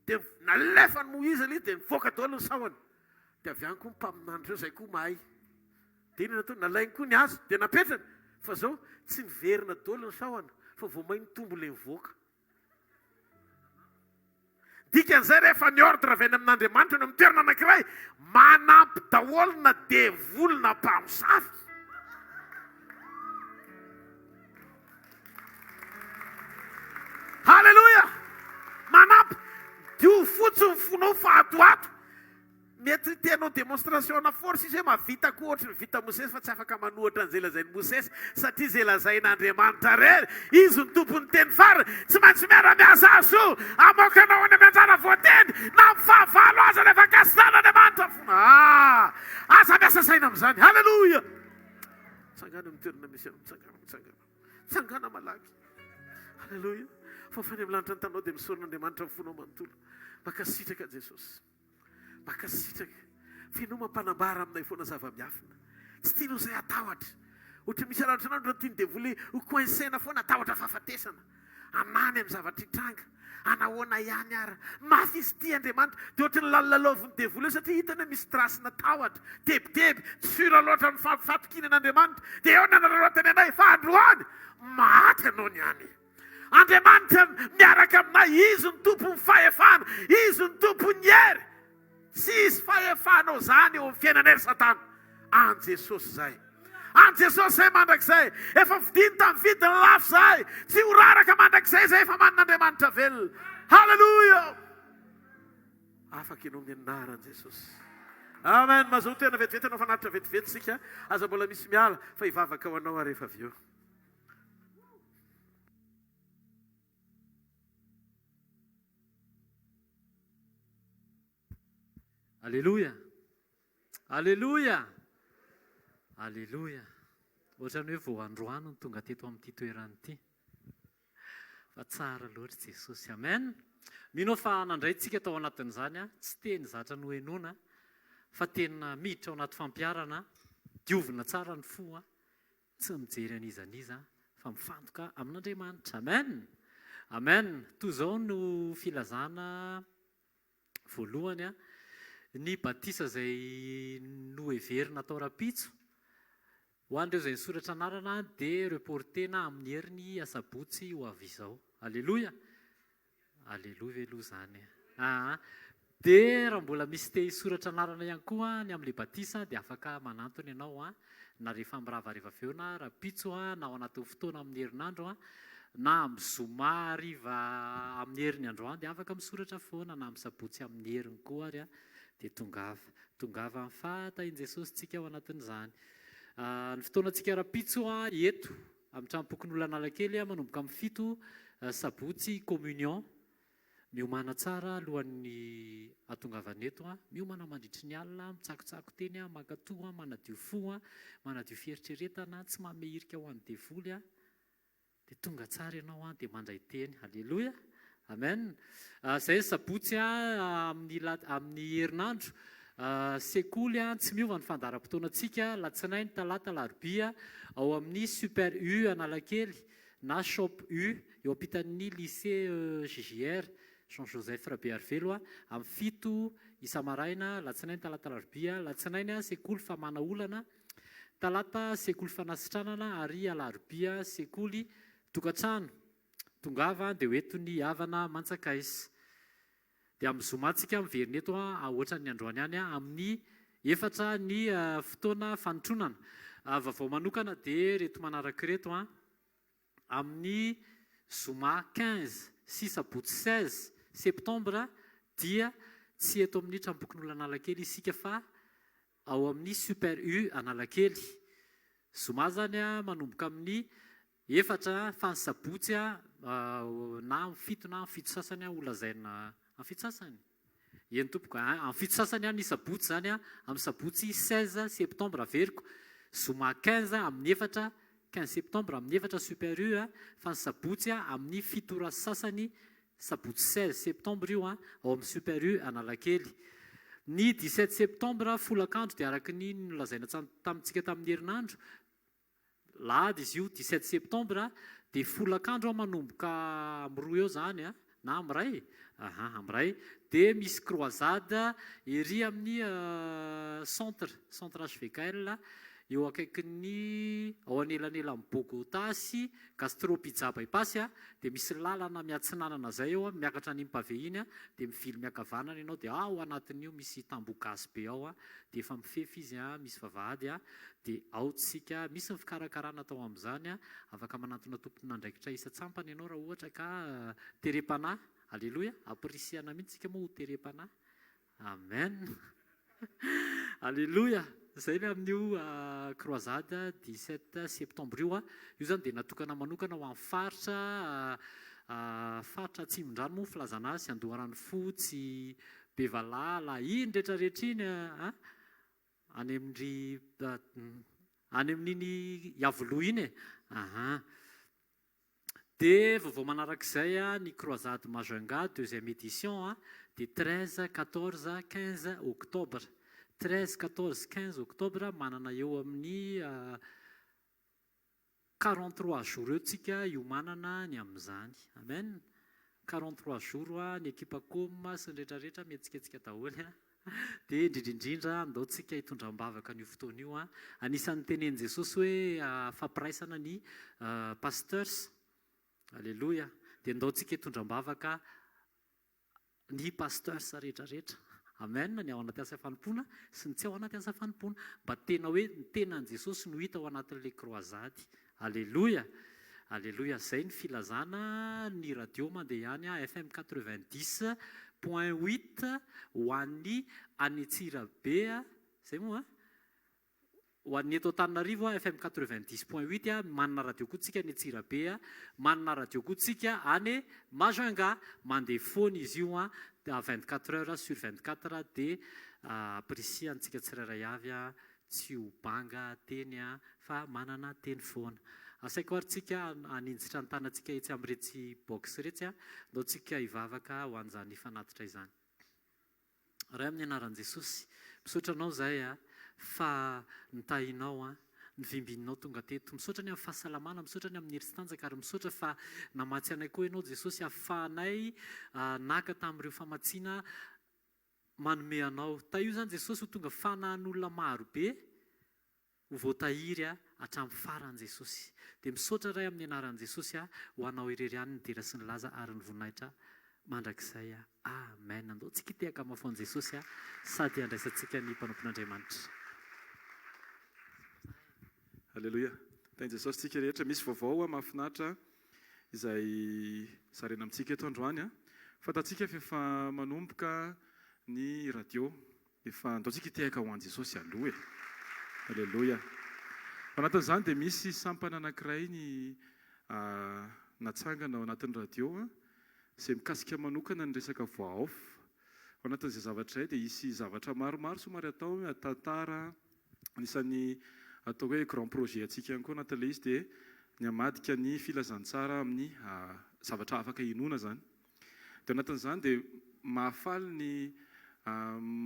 Dia nalefa ny Moïse ilay dia nivoaka daholo ny sahona. Dia avy any koa ny mpaminandro izay koa mahay. Dia inona natao nalainy koa ny azy dia napetrana. Fa zao tsy niverina daholo ny sahona fa vao may nitombo ilay nivoaka. Dikan'izay rehefa ny ordre avy any amin'Andriamanitra no amin'ny toerana anankiray manampy daholo na devoly na mpamosavy. Halleluja. Manampy dio fotsiny fonao fahatoato. Mety tenao démonstration na force izy hoe mavita koa ohatry ny vita Mosesy fa tsy afaka manohatra an'izay lazainy Mosesy satria izay lazain'Andriamanitra rery izy ny tompony teny farany tsy maintsy miara-miasa azy io amoakanao any amin'ny voateny na fahavalo aza rehefa kasitan'Andriamanitra fona. Aza miasa saina amin'izany. Halleluja. Mitsangana amin'ny toerana misy mitsangana malaky. Halleluja. Fofany amin'ny lanitra ny tanao dia misorion'Andriamanitra ny fonao manontolo. Makasitraka Jesosy. Makasitraka. Finao mampanambara aminay foana zava-miafina. Tsy tianao izay atahotra. Ohatra misy alavitra anao no tiany devoly ho coincena foana atahotra fahafatesana. Amany amin'ny zavatra hitranga. Anahoana ihany ara. Mafy izy ity Andriamanitra. Dia ohatra ny lalalaloviny devoly satria hitana misy trasina tahotra. Debideby. Tsy sura loatra ny fampifatokinan'Andriamanitra. Dia eo nanararotany anay fa androany. Maty ianao niany. Andriamanitra miaraka aminay. Izy ny tompony fahefana. Izy ny tompony hery. Sisy fahefanao zany eo amin'ny fiainan'ery Satana. An Jesosy zay. An Jesosy zay mandrakizay. Efa vidiny tamin'ny vidiny lafo zay. Tsy ho raraka mandrakizay zay efa manan'Andriamanitra velona. Halleluja. Afaka ianao mianaran Jesosy. Amen. Mazoto tena vetivety anao fanatitra vetivety sika. Aza mbola misy miala fa hivavaka ho anao rehefa avy eo. Alléluia. Alléluia. Alléluia. Ohatrany hoe vao androany ny tonga teto amin'ity toerana ity. Fa tsara loatra Jesosy. Amen. Mino fa nandrayntsika tao anatin'izany tsy teny zatra no henoana fa tena miditra ao anaty fampiarana, diovina tsara ny fo tsy mijery an'izaniza fa mifantoka amin'Andriamanitra. Amen. Amen. Toy izao no filazana voalohany ny batisa izay no heverina atao rapitso ho an'ireo izay nisoratra anarana dia reportena amin'ny heriny asabotsy ho avy izao. Alleluia. Alleluia ve aloha izany. Dia raha mbola misy te hisoratra anarana ihany koa ny amin'ilay batisa dia afaka manantony ianao na rehefa mirava avy eo na rapitso na ao anatin'ny fotoana amin'ny herinandro na amin'ny zoma hariva amin'ny heriny androany dia afaka misoratra foana, na amin'ny sabotsy amin'ny heriny koa ary dia tongava amin'ny fahatahin Jesosy tsika ao anatin'izany. Ny fotoanantsika rapitso eto amin'ny trampokon'olona Analakely manomboka amin'ny 7 sabotsy communion. Miomana tsara alohan'ny atongavana eto, miomana mandritry ny alina, mitsakotsako teny, makatoa, manadio fo, manadio fieritreretana, tsy mameirika ho an'ny devoly dia tonga tsara ianao dia mandray teny. Halleloja, amen. Izay sabotsy amin'ny herinandro sekoly tsy miova ny fandaharam-potoanantsika, latsinainy, talata, larobia ao amin'ny super U Analakely na shop U eo ampitan'ny lycée JJR Jean Joseph Rabearvelo amin'ny 7 isa-maraina, latsinainy, talata, larobia. Latsinainy sekoly famana olana, talata sekoly fanasitranana ary alarobia sekoly tokantrano. Tongava dia hoetony havana Mantsakaisy. Dia amin'ny zomantsika miverina eto ohatran'ny androany ihany amin'ny 4 ny fotoana fanotronana. Vaovao manokana dia reto manaraka reto amin'ny zoma 15 sy sabotsy 16 septambra dia tsy eto amin'ny trampokon'olona Analakely isika fa ao amin'ny super U Analakely. Zoma zany manomboka amin'ny 4 fa ny sabotsy na amin'ny 7 na amin'ny 7 sasany olazaina amin'ny 7 sasany. Eny tompoko, amin'ny 7 sasany ny sabotsy zany amin'ny sabotsy 16 septambra averiko. Zoma 15 amin'ny 4 15 septambra amin'ny 4 super U fa ny sabotsy amin'ny 7 ora sasany sabotsy 16 septambra io ao amin'ny super U Analakely. Ny 17 septambra folakandro dia araka ny nolazaina tamintsika tamin'ny herinandro lahady izy io 17 septambra dia folakandro manomboka amin'ny 2 eo zany na amin'ny 1 amin'ny 1 dia misy croisade ery amin'ny centre hvkl eo akaikin'ny ao anelanela amin'ny Bogota sy gastropizza bypass dia misy lalana miatsinanana zay eo miakatra ny pave iny dia mivily miakavanana ianao dia ao anatin'io misy tambo gasy be ao dia efa mifefy izy misy vavahady dia ao tsika misy fikarakarana atao amin'izany afaka manantona tompona andraikitra isa-tsampany ianao raha ohatra ka terepana. Alleluia, aprisiana mihitsy tsika moa ho terepana. Amen. Alleluia. Zay le amin'io croisade 17 septambra io zany dia natokana manokana ho amin'ny faritra Tsimon-drano moa filazana azy, Andoharany Fotsy, Bevalala, iny rehetrarehetra iny any amin'iny Yavoloha iny Dia vaovao manarak'izay ny croisade Majunga deuxième édition dia 13, 14, 15 octobre. 13, 14, 15 octobre manana eo amin'ny 43 jours eo tsika iomanana ny amin'izany. Amen. 43 jours ny ekipa koma sy ny rehetrarehetra mihetsiketsika daholo dia indrindrindrindra andaontsika hitondram-bavaka n'io fotoana io anisan'ny tenen'i Jesosy hoe fampiraisana ny pasteurs. Alleluia. Dia andaontsika hitondram-bavaka ny pasteurs rehetrarehetra. Amen. Ny ao anaty asa fanompoana sy ny tsy ao anaty asa fanompoana mba tena hoe ny tenan'i Jesosy no hita ao anatin'ilay croisade. Alleluia. Alleluia. Zay ny filazana ny radio mandeha ihany FM 90.8 ho an'ny Anetsirabe. Zay moa ho an'ny eto Antananarivo FM 90.8 manana radio koa tsika any Anetsirabe, manana radio koa tsika any Majunga, mandeha foana izy io 24 heures sur 24 dia aprisia antsika tsirairay avy tsy ho banga teny fa manana teny foana. Asaiko ary tsika aninjitra ny tanantsika etsy amin'iretsy box iretsy ndao tsika hivavaka ho an'izany fanatitra izany. Ray amin'ny anaran'i Jesosy, misaotra anao zay fa nitahinao ny vimbinao tonga teto, misaotra ny amin'ny fahasalamana, misaotra ny amin'ny heritsitanjaka ary misaotra fa namatsy anay koa ianao Jesosy ahafahanay naka tamin'ireo famatsiana manome anao. Io zany Jesosy ho tonga fanahan'olona marobe ho voatahiry hatramin'ny farany Jesosy. Dia misaotra ray amin'ny anaran'i Jesosy ho anao irery ihany ny dera sy ny laza ary ny voninahitra mandrakizay. Amen. Andao tsika hitehaka mafoan'i Jesosy sady handraisantsika ny mpanompon'Andriamanitra. Alleluia. Thank Jesosy tsika rehetra. Misy vaovao mahafinaritra izay zarena amintsika eto androany a fantatsika efa manomboka ny radio efa andaontsika itehaka ho an' Jesosy aloha e. Alleluia. Anatin'izany dia misy sampana anankiray ny natsangana ao anatin'ny radio izay mikasika manokana ny resaka voix off. Ao anatin'izay zavatra izay dia isy zavatra maromaro somary atao tantara anisan'ny atao hoe grand projet atsika ihany koa anatin'ilay izy dia ny hamadika ny filazantsara amin'ny zavatra afaka inona zany. Dia anatin'izany dia mahafaly ny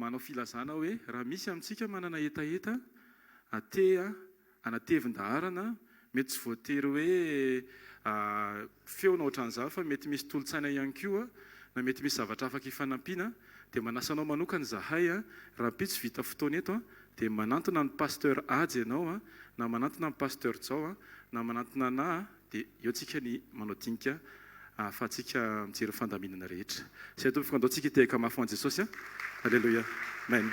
manao filazana hoe raha misy amintsika manana etaeta atea anatevin-daharana mety tsy voatery hoe feona ohatran'izao fa mety misy tolotsaina ihany koa na mety misy zavatra afaka hifanampiana dia manasanao manokana zahay raha mpitsy vita fotoana eto dia manantona ny pasteur Ady ianao na manantona ny pasteur Zao na manantona na dia eo tsika ny manao dinika fa tsika mijery fandaminana rehetra. Zay tompoko andao tsika itehaka mafy an' Jesosy. Alleluia. Amen.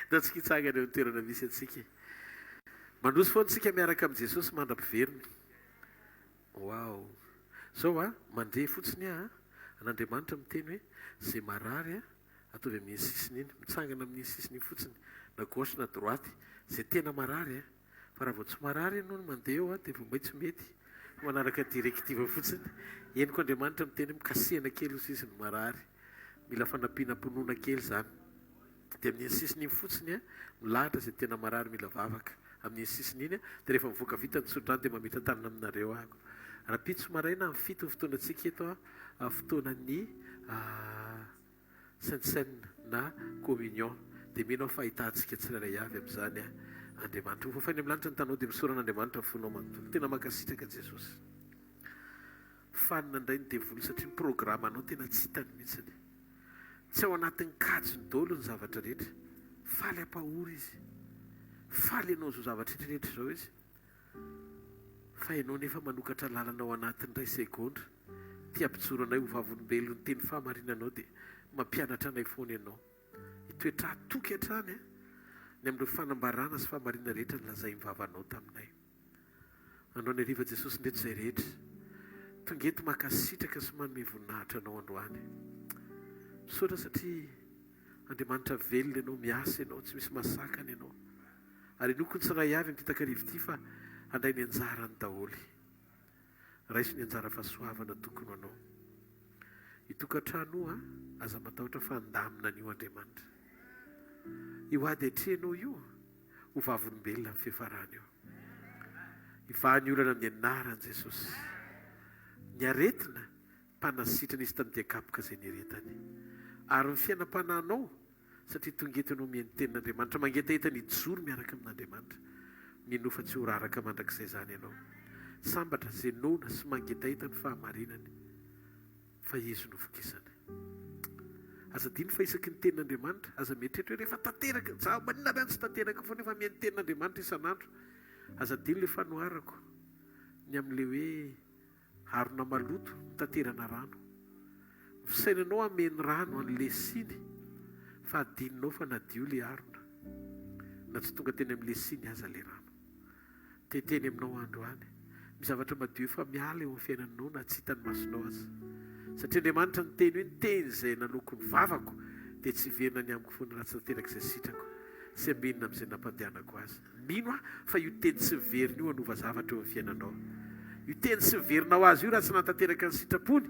Da tsika hitsangana eo toerana misy atsika. Mandroso foana tsika miaraka amin'i Jesosy mandram-piveriny. Wow. Zao mandeha fotsiny an'Andriamanitra miteny hoe zay marary ataovy amin'ny sisiny iny, mitsangana amin'ny sisiny fotsiny na gauche na droite zay tena marary fa raha vao tsy marary ianao no mandeha eo dia vao tsy mety manaraka directive fotsiny. Eny koa Andriamanitra miteny mikasihana kely ho sisiny marary, mila fanampiana mponoana kely zany. Dia amin'ny sisiny iny fotsiny milahatra zay tena marary mila vavaka amin'ny sisiny iny dia rehefa mivoaka vita ny sodrany dia mamita tanana aminareo ako. Raha pitso maraina amin'ny fito fotoanantsika eto fotoanan'ny sainte-seine na communion dia mino fahitantsika tsirairay avy amin'izany Andriamanitra. Fofainy amin'ny lanitra ny tanao dia misoran'Andriamanitra fonao manontolo. Tena mankasitraka Jesosy. Fanina indray ny devoly satria ny programanao tena tsy hitany mihitsiny. Tsy ao anatin'ny kajony daholo ny zavatra rehetra. Faly ampahory izy. Faly ianao zo zavatra rehetra zao izy. Fa ianao nefa manokatra lalanao anatin'ny ray segondra. Tia ampijoro anay ho vavolombelona ny teny fahamarinanao dia mampianatra anay foana ianao. Itoetra toky hatrany ny amin'ireo fanambarana sy fahamarina rehetra ny lazay mivavanao taminay. Andao ny ariva Jesosy ndreto izay rehetra. Tonga eto makasitraka sy manome voninahitra anao androany. Misaotra satria Andriamanitra velona ianao, miasa ianao, tsy misy masakana ianao. Ary nokony tsy ray avy mititaka rivo ity fa handray ny anjarany daholy. Raisy ny anjara fahasoavana tokony anao. Itokantrano aza matahotra fa andamina an'io Andriamanitra. Io ady atrehanao io ho vavolombelona amin'ny fiafarana io. Ivahany olana amin'ny anaran'i Jesosy. Ny aretina mpanasitrana izy tamin'ny diakapoka izay nieretany. Ary ny fiainam-pananao satria tonga eto ianao mihaino tenin'Andriamanitra, mangetaheta ny joro miaraka amin'Andriamanitra. Mino fa tsy ho raraka mandrakizay izany ianao. Sambatra izay nona sy mangetaheta ny fahamarinany fa Yesu nofokisany. Aza diny fa isaky ny tenin'Andriamanitra, aza mietrehitra hoe rehefa tanteraka, za manina rany tsy tanteraka foana efa mihaino tenin'Andriamanitra isan'andro. Aza diny ilay fanoharako ny amin'ilay hoe harona maloto mitanterana rano. Fisainanao hameno rano an'ilay siny fa adininao fa nadio ilay harona. Na tsy tonga teny amin'ilay siny aza ilay rano. Teteny aminao androany. Mizavatra madio efa miala eo amin'ny fiainanao na tsy hitany masonao aza. Satria Andriamanitra ny teny hoe ny teny izay naloko ny vavako dia tsy verina ny amiko foana raha tsy tanteraka izay sitrako sy ambinina amin'izay nampandehanako azy. Mino fa io teny tsy verina io hanova zavatra eo amin'ny fiainanao. Io teny tsy verinao azy io raha tsy natanteraka ny sitrapony,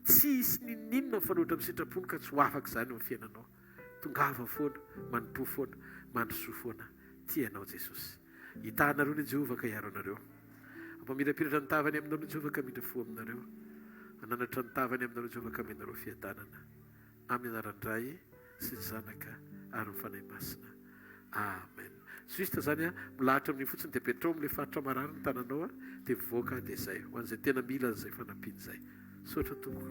tsy isy ninona mifanohitra amin'ny sitrapony ka tsy ho afaka izany eo amin'ny fiainanao. Tongava foana, manompo foana, mandrosoa foana. Tianao Jesosy. Hitanareo ny Jehovah ka hiaro anareo. Ampamirapiratra ny tavany aminareo ny Jehovah ka midra fo aminareo. Ananatra ny tavany aminareo Jehovah ka menareo fiadanana. Amin'ny anaran-dray sy ny zanaka ary ny fanahy masina. Amen. Sista zany milahatra amin'ny fotsiny dia petrao amin'ilay faritra marary ny tananao dia mivoaka dia izay. Ho an'izay tena mila izay fanampiana izay. Sotra tompoko.